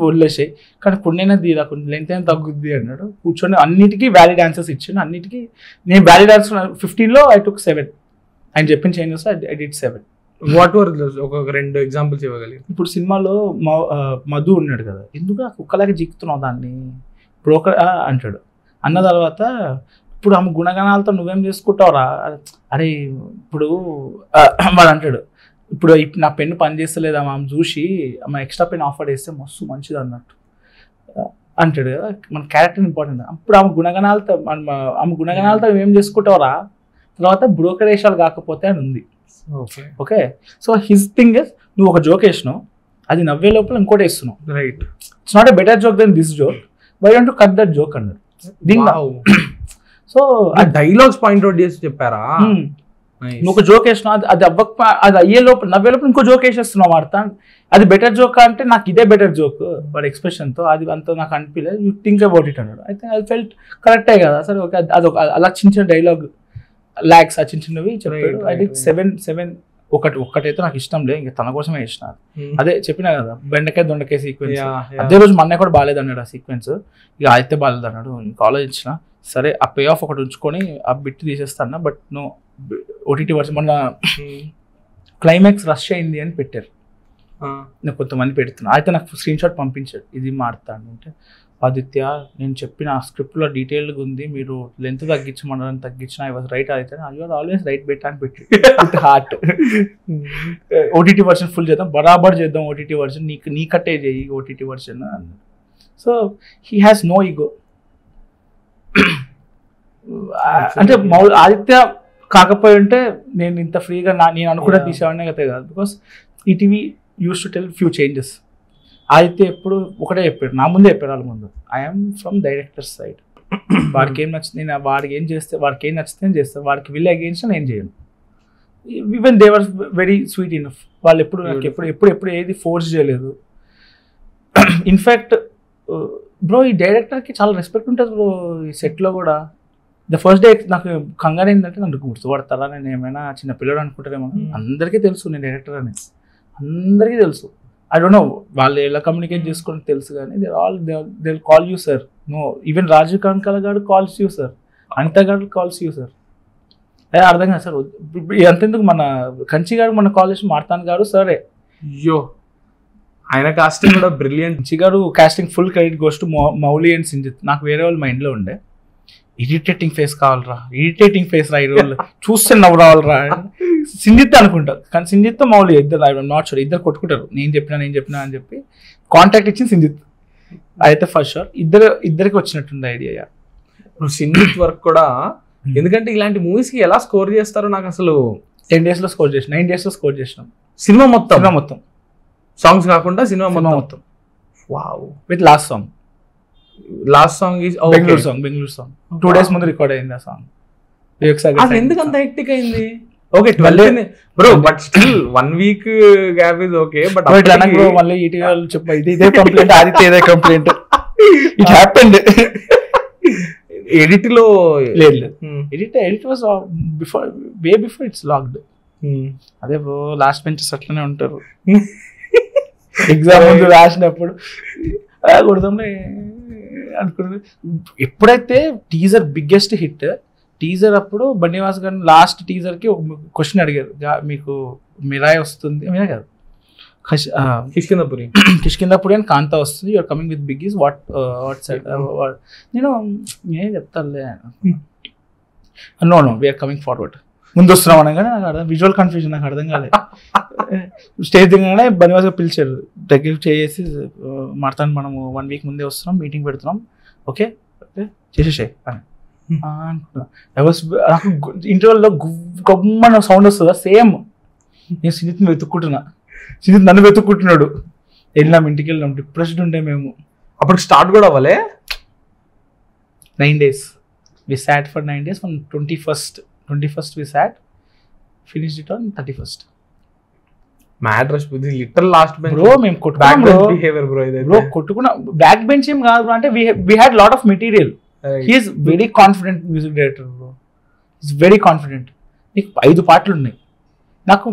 వదిలేసే, కానీ కొన్నైనా తీరా, కొన్ని లెంత్ అయినా తగ్గుద్ది అన్నాడు. కూర్చొని అన్నిటికీ వ్యాలిడ్ ఆన్సర్స్ ఇచ్చాను. అన్నిటికీ నేను వ్యాలిడ్ ఆన్సర్ 15లో I took 7. ఆయన చెప్పిన changes I did 7. What were ఒక 2 examples ఇవ్వగలిగి? ఇప్పుడు సినిమాలో మధు ఉన్నాడు కదా, ఎందుకు ఆ కుక్కలాగా జిక్కుతున్నావు దాన్ని బ్రోకర్ అంటాడు. అన్న తర్వాత ఇప్పుడు ఆమె గుణగణాలతో నువ్వేం చేసుకుంటావురా, అరే ఇప్పుడు వాడు అంటాడు, ఇప్పుడు నా పెన్ను పని చేస్తలేదు, ఆమె చూసి ఆమె ఎక్స్ట్రా పెన్ ఆఫర్ చేస్తే మస్తు మంచిది అన్నట్టు అంటాడు కదా. మన క్యారెక్టర్ ఇంపార్టెంట్. అప్పుడు ఆమె గుణగణాలతో నువ్వేం చేసుకుంటావురా, తర్వాత బ్రోకరేషాలు కాకపోతే అని ఉంది. Okay, so his thing is, నువ్వు ఒక జోక్ వేసినావు, అది నవ్వే లోపల ఇంకోటి వేస్తున్నావు. Right. It's not a better joke then this joke, why don't you cut that joke అన్నాడు. సో ఆ డైలాగ్స్ పాయింట్ అవుట్ చేసి చెప్పారా? నువ్వు ఒక జోక్ వేసినావు, అది అయ్యే లోపల నవ్వే లోపల ఇంకో జోక్ వేసేస్తున్నావు వార్త. అది బెటర్ జోక్ అంటే నాకు ఇదే బెటర్ జోక్ వాడి ఎక్స్ప్రెషన్తో, అది అంత నాకు అనిపించలేదు. యూ థింక్ అబౌట్ ఇట్ అన్నాడు. అయితే ఐ ఫెల్ట్ కరెక్టే కదా సరే, ఓకే. అది అలా చిన్న డైలాగ్ ల్యాక్స్ ఆ చిన్నవి చెప్పాడు. అది 7 ఒక్కటైతే నాకు ఇష్టం లేదు, ఇంకా తన కోసమే వేసిన. అదే చెప్పినా కదా, బెండకాయ దొండకాయ సీక్వెన్స్. అదే రోజు మొన్న కూడా బాగాలేదు అన్నాడు ఆ సీక్వెన్స్. ఇక అయితే బాగాలేదు అన్నాడు. ఇంకా ఆలోచించిన, సరే ఆ పే ఆఫ్ ఒకటి ఉంచుకొని ఆ బిట్ తీసేస్తాను, బట్ నో ఓటీటీ వర్షన్. మొన్న క్లైమాక్స్ రష్ అయింది అని పెట్టారు, నేను కొంతమంది పెడుతున్నా. అయితే నాకు స్క్రీన్ షాట్ పంపించాడు, ఇది మారుతాను అంటే, ఆదిత్య నేను చెప్పిన స్క్రిప్ట్లో డీటెయిల్గా ఉంది, మీరు లెంత్ తగ్గించమన్నారని తగ్గించిన, ఐ వాజ్ రైట్ అయితే, you are always right bet అని పెట్టి with heart. OTT version full చేద్దాం, బరాబర్ చేద్దాం ఓటీటీ వర్షన్, నీ కట్టే చేయి ఓటీటీ వర్షన్ అన్నాడు. So he has no ego. అంటే ఆదిత్య కాకపోయి ఉంటే నేను ఇంత ఫ్రీగా నేను అనుకున్న తీసేవాడినే కదా కాదు. Because ETV use to tell few changes. Aditya ఎప్పుడు ఒకటే చెప్పాడు, నా ముందే చెప్పాడు వాళ్ళ ముందు, ఐఎమ్ ఫ్రమ్ డైరెక్టర్ సైడ్. వాడికి ఏం నచ్చింది, నేను వాడికి ఏం నచ్చితే నేను చేస్తాను, వాడికి విల్ అగేన్స్ట్ నేను చేయను. Even they were very sweet enough. వాళ్ళు ఎప్పుడు నాకు ఎప్పుడు ఏది ఫోర్స్ చేయలేదు. ఇన్ఫ్యాక్ట్ బ్రో ఈ డైరెక్టర్కి చాలా రెస్పెక్ట్ ఉంటుంది బ్రో ఈ సెట్లో కూడా. ద ఫస్ట్ డే నాకు కంగారు ఏంటంటే నన్ను గుర్తుపడతారా, నేను ఏమైనా చిన్న పిల్లడు అనుకుంటారేమో. అందరికీ తెలుసు నేను డైరెక్టర్ అని, అందరికీ తెలుసు. ఐ డోంట్ నో వాళ్ళు ఎలా కమ్యూనికేట్ చేసుకోవడం తెలుసు, కానీ they call you sir. No, even Rajeev Kanakala గారు కాల్స్ యూ సార్, అనిత గారు కాల్స్ యూ సార్. అర్థం కాదు సార్. అంతెందుకు మన కంచి గారు మన కాలేజ్ మార్తాన్ గారు సరే, అయ్యో ఆయన కాస్టింగ్ కూడా బ్రిలియంట్. కంచి గారు casting full credit goes to Mouli and Sinjith. నాకు వేరే వాళ్ళు మైండ్లో ఉండే ఇరిటేటింగ్ ఫేస్ కావాలరా, ఇరిటేటింగ్ ఫేస్ రా ఈ రోజు చూస్తే నవ్వు రావాలరా. సింజిత్ అనుకుంటా, కానీ సింజిత్ మౌలి ఇద్దరు ఐ నాట్ షూర్, ఇద్దరు కొట్టుకుంటారు నేను చెప్పినా అని చెప్పి కాంటాక్ట్ ఇచ్చింది సింజిత్ అయితే ఫస్ట్ షూర్. ఇద్దరికి వచ్చినట్టుంది ఐడియా. సింజిత్ వర్క్ కూడా, ఎందుకంటే ఇలాంటి మూవీస్ కి ఎలా స్కోర్ చేస్తారో నాకు అసలు 10 days లో స్కోర్ చేసిన, 9 days లో స్కోర్ చేసినాం. సినిమా మొత్తం సాంగ్స్ కాకుండా సినిమా మొత్తం. Wow. With last song is Bengaluru song 2 days ముందు రికార్డ్ అయింది ఆ సాంగ్. అది ఎందుకు అంత హెక్టిక్ అయింది? Okay 12 bro, but still 1 week gap is okay. But మళ్ళీ ఈటీవీ చెప్ప ఇదే కంప్లైంట్, ఆదిత్య ఇదే కంప్లైంట్, ఇట్ హ్యాపెండ్. ఎడిట్ లో లేదు, edit was way before it's locked. అదే బ్రో లాస్ట్ బెంచెస్ అట్లనే ఉంటారు. ఎగ్జామ్ ముందు రాసినప్పుడు కొడదాంలే అనుకున్నారు. ఎప్పుడైతే టీజర్ బిగ్గెస్ట్ హిట్ టీజర్ అప్పుడు బన్నీవాస్ గారు లాస్ట్ టీజర్ కి ఒక క్వశ్చన్ అడిగారు, మీకు మిరాయ్ వస్తుంది, మీరా కాదు కిష్కిందపురి అని కాంతా వస్తుంది, you're coming with biggies what side. నేను ఏం చెప్తానులే, నో వీఆర్ కమింగ్ ఫార్వర్డ్, ముందు వస్తున్నాం అనగానే నాకు అర్థం, విజువల్ కన్ఫ్యూజన్ నాకు అర్థం కాలేదు. స్టేజ్ దిగగానే బన్నీవాస్ గారు పిలిచారు, దగ్గర చేసి మాట్లాడి మనము 1 week ముందే వస్తున్నాం, మీటింగ్ పెడుతున్నాం, ఓకే చేసేసే అని అనుకున్నా. నాకు ఇంటర్వెల్లో గమ్మన సౌండ్ వస్తుందా సేమ్, నేను సింజిత్ని వెతుక్కుంటున్నా, సింజిత్ నన్ను వెతుక్కుంటున్నాడు. వెళ్ళినాం, ఇంటికి వెళ్ళినాం, డిప్రెస్డ్ ఉండే మేము. అప్పుడు స్టార్ట్ కూడా అవ్వలే. 9 days we sat for 9 days from 21st we sat, finished it on 31st. Mad rush with literal last bench bro. మేము కొట్టుకున్నాం బిహేవియర్ బ్రో, ఇది బ్రో కొట్టుకున్నా. బ్యాక్ బెంచ్ ఏం కాదు బ్రో, అంటే we had lot of material. He is very confident music director bro, he's very confident. నీకు 5 పాటలు ఉన్నాయి, నాకు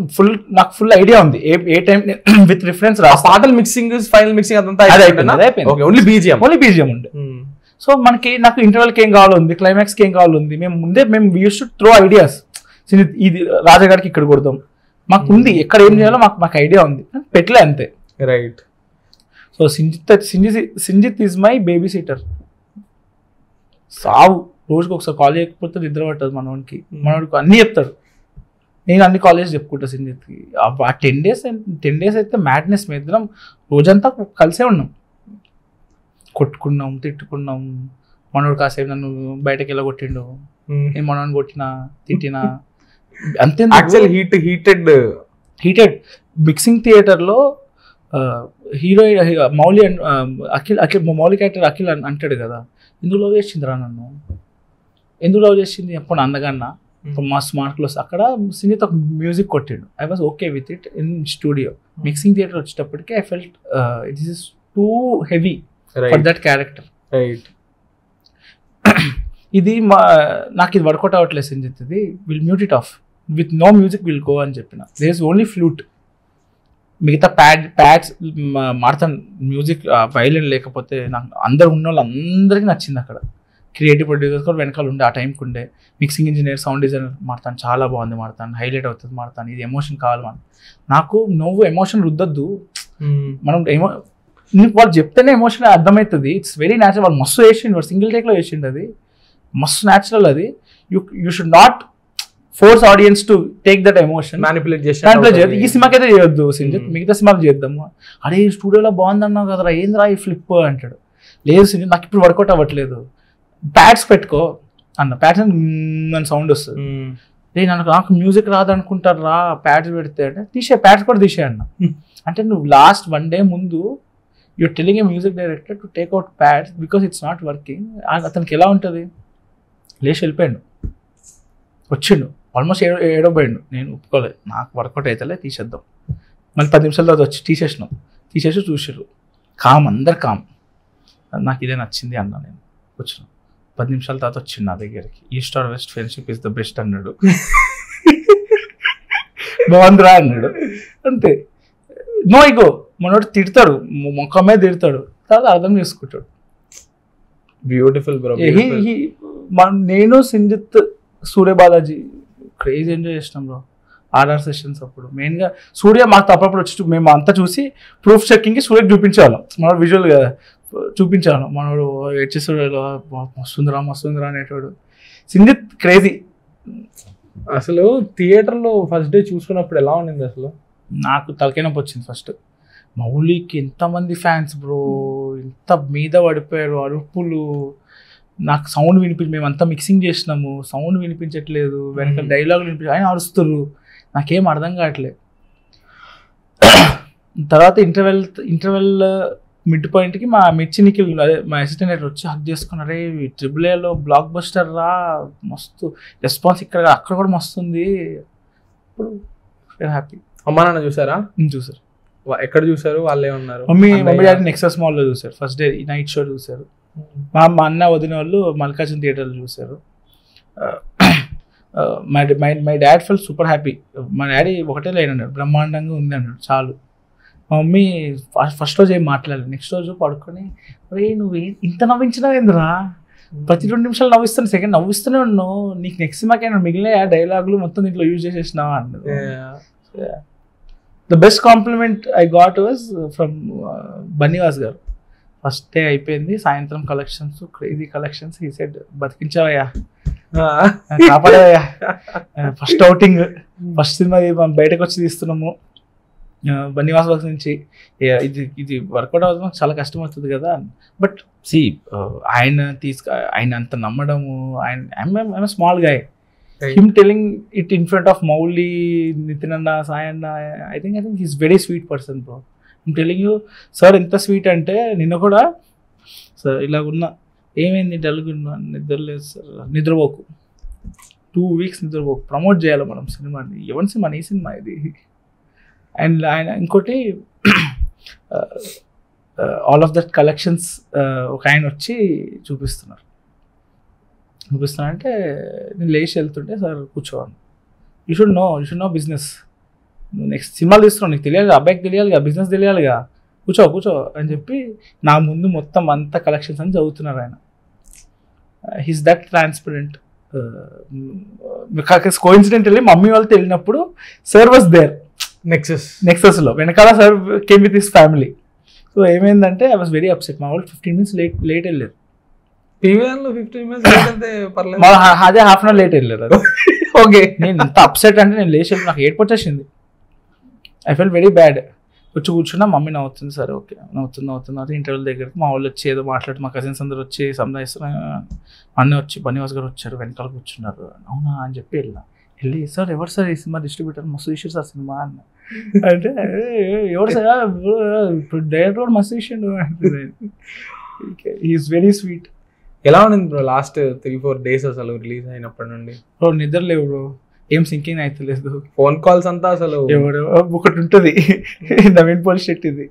full idea ఉంది ఏ టైం విత్ రిఫరెన్స్ రా. పాటలు మిక్సింగ్ ఫైనల్ మిక్సింగ్ అదంతా అయిపోయింది, ఓన్లీ బీజిఎం ఉండే. సో నాకు ఇంటర్వెల్కి ఏం కావాలో ఉంది, క్లైమాక్స్కి ఏం కావాలో ఉంది. మేము యూస్ టు త్రో ఐడియాస్. ఇది రాజాగారికి ఇక్కడ కొడదాం, మాకు ఉంది, ఎక్కడ ఏం చేయాలో మాకు ఐడియా ఉంది, పెట్టలే అంతే. Right. So Sinjith is my baby seater. సావు రోజుకి ఒకసారి కాల్ చేయకపోతే నిద్ర పట్టదు మనోడికి అన్నీ చెప్తాడు. నేను అన్ని కాలేజ్ చెప్పుకుంటా సింజిత్కి. ఆ 10 days అయితే మ్యాడ్నెస్. మీ ఇద్దరం రోజంతా కలిసే ఉన్నాం, కొట్టుకున్నాం, తిట్టుకున్నాం. మనోడు కాసేపు నన్ను బయటకు వెళ్ళగొట్టిండు, నేను మనోడిని కొట్టినా తిట్టినా అంతే. హీటెడ్ మిక్సింగ్ థియేటర్లో హీరో మౌలి మౌలి క్యారెక్టర్ అఖిల్ అంటాడు కదా, ఎందుకు లవ్ చేసిందిరా నన్ను, ఎందుకు లవ్ చేసింది ఎప్పుడు అందగన్నా మా స్మార్ట్లో. అక్కడ సింజిత్ ఒక మ్యూజిక్ కొట్టిండు, I was okay with it. In studio mixing theatre వచ్చేటప్పటికి I felt this is too heavy for that character. ఇది నాకు ఇది వర్కౌట్ అవ్వట్లేదు సింజిత్, ఇది will mute it off, with no music will go అని చెప్పిన. దేర్ ఇస్ ఓన్లీ ఫ్లూట్, మిగతా pads మాడతాను. మ్యూజిక్ వైలిన్ లేకపోతే నాకు అందరు ఉన్న వాళ్ళందరికీ నచ్చింది. అక్కడ క్రియేటివ్ ప్రొడ్యూసర్స్ కూడా వెనకాల ఉండే, ఆ టైంకి ఉండే మిక్సింగ్ ఇంజనీర్, సౌండ్ డిజైనర్ మాడతాను, చాలా బాగుంది మాడతాను, హైలైట్ అవుతుంది మాడతాను, ఇది ఎమోషన్ కావాలి మనం. నాకు నువ్వు ఎమోషన్ రుద్దద్దు, మనం వాళ్ళు చెప్తేనే ఎమోషన్ అర్థమవుతుంది. It's very natural. వాళ్ళు మస్తు వేసిండు, వాడు సింగిల్ టేక్లో వేసిండు, అది మస్తు న్యాచురల్. అది you should not force audience to take that emotion, manipulate చేయదు. ఈ సినిమాకి అయితే చేయొద్దు సింజిత్, మిగతా సినిమాకి చేద్దాము. అరే స్టూడియోలో బాగుందన్నావు కదరా, ఏంద్రా ఈ ఫ్లిప్ అంటాడు. లేదు సింజిత్ నాకు ఇప్పుడు వర్కౌట్ అవ్వట్లేదు, ప్యాడ్స్ పెట్టుకో అన్న. ప్యాడ్స్ అని సౌండ్ వస్తుంది. నాకు మ్యూజిక్ రాదనుకుంటారు రా ప్యాడ్స్ పెడితే అంటే, ప్యాడ్స్ కూడా తీసే అన్న. అంటే నువ్వు లాస్ట్ 1 day ముందు you're telling a music director to take out pads because it's not working. అతనికి ఎలా ఉంటుంది, లేచి వెళ్ళిపోయాడు, వచ్చిండు, ఆల్మోస్ట్ ఏడోపోయాడు. నేను ఒప్పుకోలేదు, నాకు వర్కౌట్ అవుతలే, తీసేద్దాం. మళ్ళీ 10 నిమిషాల తర్వాత వచ్చి తీసేసి చూసారు. అందరు కామ్, నాకు ఇదే నచ్చింది అన్నా. నేను వచ్చిన 10 నిమిషాల తర్వాత వచ్చిండు నా దగ్గరికి, east or west friendship is the best అన్నాడు. బాగుందిరా అన్నాడు, అంతే. నో ఇగో, మనోడు తిడతాడు, మొక్కమే తిడతాడు, తర్వాత అర్థం చేసుకుంటాడు. Beautiful bro. నేను సింజిత్ సూర్యబాలాజీ క్రేజీ ఎంజాయ్ చేసినాం బ్రో ఆర్ఆర్ సెషన్స్ అప్పుడు. మెయిన్గా సూర్య మాకు అప్పుడప్పుడు వచ్చి మేము అంతా చూసి ప్రూఫ్ చెక్కింగ్కి సూర్యకి చూపించేవాళ్ళం. మన విజువల్ కదా చూపించేవాళ్ళం. మనోడు హెచ్ఎస్లో మస్తుందిరా అనేటోడు. సింజిత్ క్రేజీ. అసలు థియేటర్లో ఫస్ట్ డే చూసుకున్నప్పుడు ఎలా ఉండింది అసలు? నాకు తలకైనొప్పి వచ్చింది ఫస్ట్. మౌలికి ఎంతమంది ఫ్యాన్స్ బ్రో, ఎంత మీద పడిపోయారు, అరుపులు. నాకు సౌండ్ మేమంతా మిక్సింగ్ చేసినాము, సౌండ్ వినిపించట్లేదు, వెనక డైలాగులు ఆయన అరుస్తున్నారు, నాకేం అర్థం కావట్లేదు. తర్వాత ఇంటర్వెల్ మిడ్ పాయింట్కి మా మిర్చి నిఖిల్ అదే మా అసిస్టెంట్ డైరెక్టర్ వచ్చి హక్ చేసుకున్నారే ట్రిపుల్ ఏలో బ్లాక్ బస్టర్ రా, మస్తు రెస్పాన్స్ అక్కడ కూడా మస్తు ఉంది. ఇప్పుడు హ్యాపీ. అమ్మా నాన్న చూసారా? చూసారు. ఎక్కడ చూసారు? వాళ్ళు ఏమన్నారు? మమ్మీ డాడీ నెక్సస్ మాల్లో చూసారు. ఫస్ట్ డే నైట్ షో చూసారు. మా అన్న వదిన వాళ్ళు మల్కాజిన్ థియేటర్లో చూసారు. My dad felt super happy. మా డాడీ ఒకటే లైన్ అన్నాడు, బ్రహ్మాండంగా ఉంది అన్నాడు, చాలు. మా మమ్మీ ఫస్ట్ రోజు ఏం మాట్లాడలేదు. నెక్స్ట్ రోజు పడుకొని అరే నువ్వు ఇంత నవ్వించినావు ఏందిరా, ప్రతి 2 నిమిషాలు నవ్విస్తాను, సెకండ్ నవ్విస్తూనే ఉన్నావు, నీకు నెక్స్ట్ సినిమాకైనా మిగిలిన డైలాగులు మొత్తం దీంట్లో యూజ్ చేసేసినావా అన్నది. The best compliment I got was from Bunny Vas garu. First day అయిపోయింది, సాయంత్రం collections, crazy collections. He said బతికించావయ్యా, కాపాడవయ్యా, ఫస్ట్ అవుటింగ్, ఫస్ట్ సినిమా బయటకు వచ్చి తీస్తున్నాము బన్నీవాస్ వర్క్స్ నుంచి, ఇది వర్కౌట్ అవుతుంది, చాలా కష్టం అవుతుంది కదా. బట్ సి ఆయన అంత నమ్మడము, ఆయన small guy, him telling it in front of Mouli, Nitin అన్న, సాయి అన్న, I think he's very sweet person bro. I'm telling you sir, ఎంత స్వీట్ అంటే నిన్న కూడా సార్ ఇలాగున్నా, ఏమైంది డల్గున్నా, నిద్రలేదు సార్, నిద్రపోకు, 2 weeks నిద్రపోకు, ప్రమోట్ చేయాలి మనం సినిమాని, ఎవరి సినిమా, నీ సినిమా ఇది. అండ్ ఆయన ఇంకోటి ఆల్ ఆఫ్ దట్ కలెక్షన్స్ ఒక ఆయన వచ్చి చూపిస్తున్నారంటే నేను లేచి వెళ్తుంటే సార్ కూర్చోవాలి, యూ షుడ్ నో బిజినెస్, నువ్వు నెక్స్ట్ సినిమాలు తీస్తున్నావు, నీకు తెలియాలిగా, అబ్బాయికి తెలియాలిగా, బిజినెస్ తెలియాలిగా, కూర్చో అని చెప్పి నా ముందు మొత్తం అంతా కలెక్షన్స్ అని చదువుతున్నారు ఆయన. He's that transparent. Coincidentally mummy వాళ్ళతో వెళ్ళినప్పుడు సార్ వాజ్ దేర్ నెక్సస్లో, వెనకాల sir came with his family. So ఏమైందంటే ఐ వాజ్ వెరీ అప్సెట్. మా వాళ్ళు 15 minutes లేట్ వెళ్ళారు. PVR లో 15 minutes అదే హాఫ్ అన్ అవర్ లేట్ వెళ్ళారు. ఓకే, నేను ఎంత అప్సెట్ అంటే నేను లేచి నాకు ఏడుపు వచ్చేసింది. I felt very bad. కూర్చున్నా, మమ్మీ నవ్వుతుంది, సరే ఓకే నవ్వుతుంది. ఇంటర్వ్యూల దగ్గరికి మా వాళ్ళు వచ్చి ఏదో మాట్లాడుతూ, మా కజిన్స్ అందరూ వచ్చి సంధాయిస్తున్నారు. అన్నీ వచ్చి బన్నీవాస్ గారు వచ్చారు, వెనకాల కూర్చున్నారు. అవునా అని చెప్పి వెళ్ళి సార్ ఎవరు సార్ ఈ సినిమా డిస్ట్రిబ్యూటర్, మస్తు ఇష్యూ సార్ సినిమా అన్న. అంటే ఎవరు సార్, ఇప్పుడు డైరెక్టర్ కూడా మస్తు ఇష్యూ. Is very sweet. ఎలా ఉండింది బ్రో లాస్ట్ 3-4 days అసలు రిలీజ్ అయినప్పటి నుండి? బ్రో నిద్ర లేవు బ్రో, ఏం సింకింగ్ అవుతలేదు. ఫోన్ కాల్స్ అంతా అసలు ఎవరు ఒకటి ఉంటుంది నవీన్ పోల్ శెట్టిది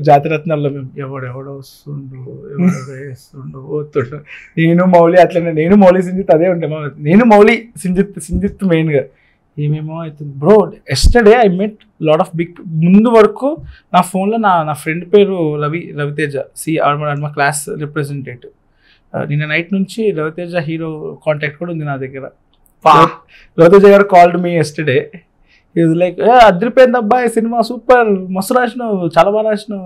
జాతిరత్నాల్లో, మేము ఎవడెవడో వస్తుండు, వేస్తుండు, పోతుండు, నేను మౌలి అట్లనే, నేను మౌలి సింజిత్ అదే ఉంటే, నేను మౌలి సింజిత్ మెయిన్గా ఏమేమో అవుతుంది bro. Yesterday I met lot of big, ముందు వరకు నా ఫోన్లో నా ఫ్రెండ్ పేరు రవితేజ, మా క్లాస్ రిప్రజెంటేటివ్. నిన్న నైట్ నుంచి రవితేజ హీరో కాంటాక్ట్ కూడా ఉంది నా దగ్గర. రవితేజ గారు కాల్డ్ మీ ఎస్టర్డే, ఇది లైక్ అదిరిపోయింది అబ్బాయి సినిమా, సూపర్, మస్తు రాసినావు, చాలా బాగా రాసినావు,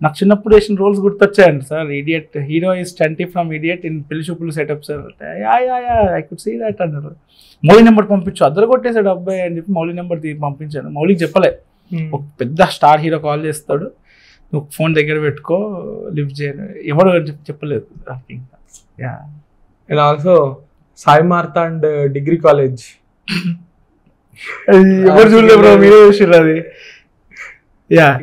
నాకు చిన్నప్పుడు వేసిన రోల్స్ గుర్తొచ్చాయండి sir. Idiot hero is 20 from idiot in Pelli Choopulu setup sir. I could see that అన్నారు. మౌలి నెంబర్ పంపించు, అద్దరు కొట్టేశాడు అబ్బాయి అని చెప్పి మౌలి నెంబర్ పంపించాను. మౌలికి చెప్పలే, ఒక పెద్ద స్టార్ హీరో కాల్ చేస్తాడు, నువ్వు ఫోన్ దగ్గర పెట్టుకో, లిఫ్ట్ చేయను, ఎవరు చెప్పలేదు. And also Sai Marthand degree college ఎవరు చూడలేదు బ్రో, మీరే చూసారు అది.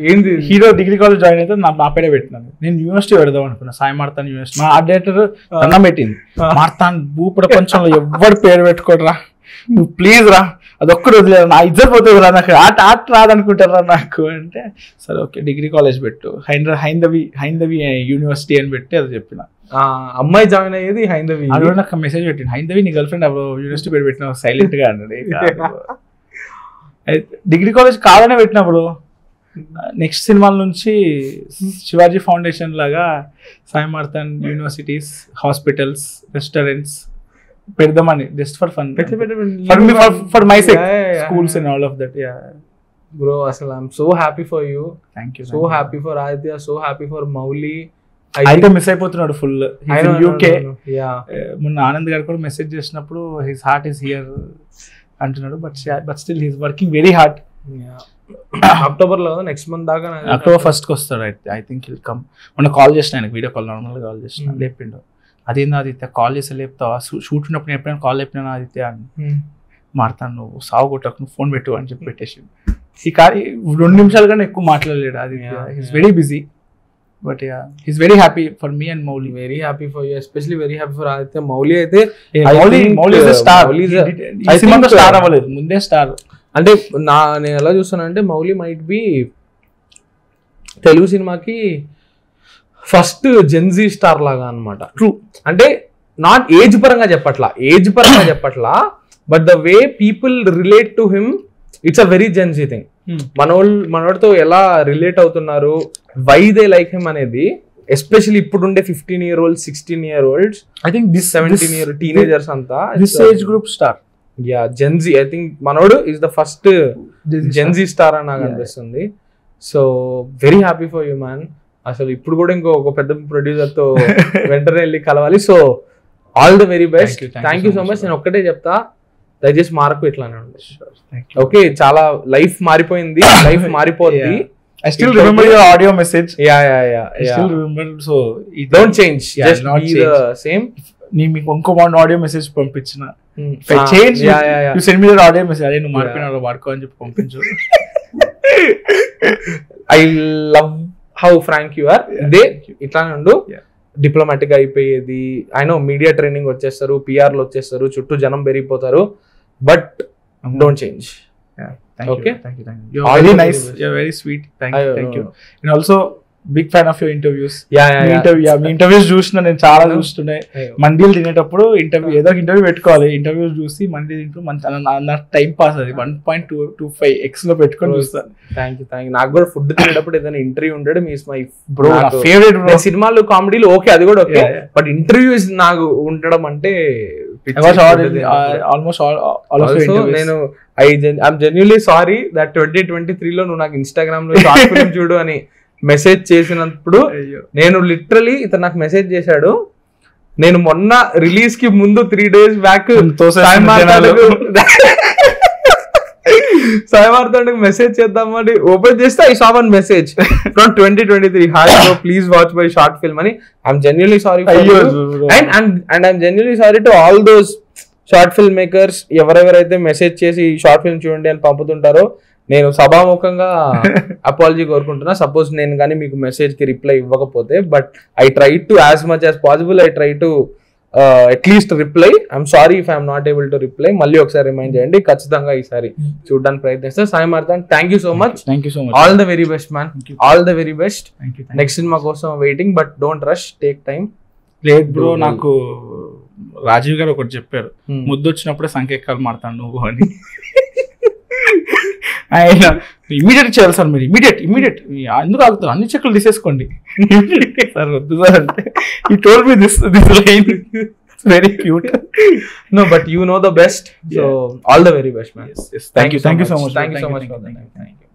ఏంది హీరో డిగ్రీ కాలేజ్ జాయిన్ అయితే నా పేరే పెట్టినాను. నేను యూనివర్సిటీ పెడదాం అనుకున్నా, సాయి మార్తాండ్ యూనివర్సిటీ. మా ఆర్ట్ డైరెక్టర్ దండం పెట్టింది, మార్తాండ్ భూ ప్రపంచంలో ఎవరు పేరు పెట్టుకోడరా, నువ్వు ప్లీజ్ రా, అదొక్కడు వదిలేదు, నా ఇద్దరు పోతుంది రా, నాకు ఆర్ట్ రాదనుకుంటారా నాకు అంటే, సరే ఓకే డిగ్రీ కాలేజ్ పెట్టు, హైందవి యూనివర్సిటీ అని పెట్టి అది చెప్పిన. అమ్మాయి జాయిన్ అయ్యేది హైందవి. అది కూడా నాకు మెసేజ్ పెట్టింది, హైందవి నీ గర్ల్ ఫ్రెండ్ యూనివర్సిటీ పేరు పెట్టిన సైలెంట్ గా అన్నాడు. డిగ్రీ కాలేజ్ కాదనే పెట్టినప్పుడు నెక్స్ట్ సినిమాల నుంచి శివాజీ ఫౌండేషన్ లాగా Sai Marthand universities, hospitals, restaurants, పెడదామని just for fun for me for my sake schools and all of that. Bro అసలు I'm so happy for you. Thank you. So happy for Aditya, so happy for Mouli. అయితే miss అయిపోతున్నాడు full UK. మొన్న ఆనంద్ గారు కూడా message చేసినప్పుడు his heart is here అంటున్నాడు, but still he's working very hard. October లో next month దాకా అక్టోబర్ 1st వస్తాడు. I think he'll come. మొన్న కాల్ చేసిన ఆయనకు, వీడియో కాల్ నార్మల్ కాల్ చేసిన, లేపిండు. అదేందో ఆదిత్య కాల్ చేస్తే లేపుతావా, షూట్ ఉన్నప్పుడు ఎప్పుడైనా కాల్ లేపినా ఆదిత్య అని, మారుతాను నువ్వు సాగు కొట్టకు, నువ్వు ఫోన్ పెట్టు అని చెప్పి పెట్టేసి. ఈ కానీ 2 నిమిషాలు కన్నా ఎక్కువ మాట్లాడలేడు Aditya. He's very busy, but he's very happy for me and Mouli. Very happy for you, especially very happy for Aditya. Mouli అయితే మౌలి స్టార్. ఈ సినిమాతో స్టార్ అవ్వలేదు, ముందే స్టార్. అంటే నేను ఎలా చూస్తానంటే మౌలి మైట్ బి తెలుగు సినిమాకి ఫస్ట్ జెన్జీ స్టార్ లాగా అనమాట. ట్రూ. అంటే నాట్ ఏజ్ పరంగా చెప్పట్లా, but the way people relate to him, it's a very Gen Z thing. మనోడితో ఎలా రిలేట్ అవుతున్నారు, వై దే లైక్ హిమ్ అనేది, ఎస్పెషల్లీ ఇప్పుడుండే 15-year-olds 16-year-olds, I think 17-year teenagers అంతా this age group star. Gen Z I think మనోడు is the first Gen Z star అని నాకు అనిపిస్తుంది. So very happy for you man. అసలు ఇప్పుడు కూడా ఇంకో పెద్ద ప్రొడ్యూసర్ తో వెంటనే వెళ్ళి కలవాలి. So all the very best. Thank you so much. నేను ఒక్కటే చెప్తా, దయచేసి మార్పు ఇట్లానే ఉంది. ఓకే, చాలా లైఫ్ మారిపోయింది, లైఫ్ మారిపోద్ది. I still remember your audio message. I still remember. So don't change. Just be the same. మీకు ఇంకో ఆడియో మెసేజ్ పంపించిన, change you send me your audio message. అదే నువ్వు మార్పినారో వాడుకో అని చెప్పి పంపించు. I love how frank you are. ఇదే ఇట్లానే ఉండు. డిప్లొమాటిక్ గా అయిపోయేది. ఐ నో మీడియా ట్రైనింగ్ వచ్చేస్తారు, పిఆర్లు వచ్చేస్తారు, చుట్టూ జనం పెరిగిపోతారు, but don't change. Okay, thank you. You're very nice. You're very sweet. Thank you. And also big fan of your interviews. Me interviews చూసిన నేను చాలా చూస్తున్నాయి. మండీలు తినేటప్పుడు ఏదో ఇంటర్వ్యూ పెట్టుకోవాలి. ఇంటర్వ్యూస్ చూసి మండీ తింటూ మంచి టైం పాస్. అది 1.25x లో పెట్టుకొని చూస్తాను. Thank you. నాకు కూడా ఫుడ్ తినేటప్పుడు ఏదైనా ఇంటర్వ్యూ ఉండడం ఈస్ మై బ్రో, ఫేవరెట్. సినిమాలు కామెడీలు ఓకే, అది కూడా ఓకే, బట్ ఇంటర్వ్యూస్ నాకు ఉండడం అంటే ఆల్మోస్ట్ ఆల్ ఆఫ్ యువర్. నేను ఐఎమ్ జెన్యున్లీ సారీ దట్ 2023 లో నువ్వు నాకు ఇన్స్టాగ్రామ్ లో షార్ట్ ఫిల్మ్ చూడు అని మెసేజ్ చేసినప్పుడు నేను లిటరలీ ఇతను నాకు మెసేజ్ చేశాడు. నేను మొన్న రిలీజ్ కి ముందు 3 days బ్యాక్ సాయమార్తాండకు మెసేజ్ చేద్దామని ఓపెన్ చేస్తే I saw one message from 2023, hi bro please watch my short film అని. I'm genuinely sorry and I'm genuinely sorry to all those short film makers. ఎవరెవరైతే మెసేజ్ చేసి short film చూడండి అని పంపుతుంటారో నేను సభాముఖంగా అపాలజీ కోరుకుంటున్నా. సపోజ్ నేను కానీ మీకు మెసేజ్ కి రిప్లై ఇవ్వకపోతే, but I try to as much as possible, I try to at least reply. I'm sorry if I'm not able to reply. మళ్ళీ ఒకసారి రిమైండ్ చేయండి, ఖచ్చితంగా ఈసారి చూడడానికి ప్రయత్నిస్తా. Sai Marthand, thank you so much. All the very best man, all the very best. Next సినిమా కోసం waiting, but don't rush, take time. లేదు బ్రో, నాకు రాజీవ్ గారు ఒకటి చెప్పారు, ముద్దు వచ్చినప్పుడే సంకేతాలు మాడతాను నువ్వు అని. ఆయన ఇమీడియట్ చేయాలి సార్, మీరు ఇమీడియట్ ఎందుకు ఆగుతారు, అన్ని చెక్కులు తీసేసుకోండి సార్, వద్దు సార్ అంటే ఈ told me this line. Very cute. No, but you know the best. So all the very best, man. Yes. Thank you so much. Thank you so much for that. Thank you.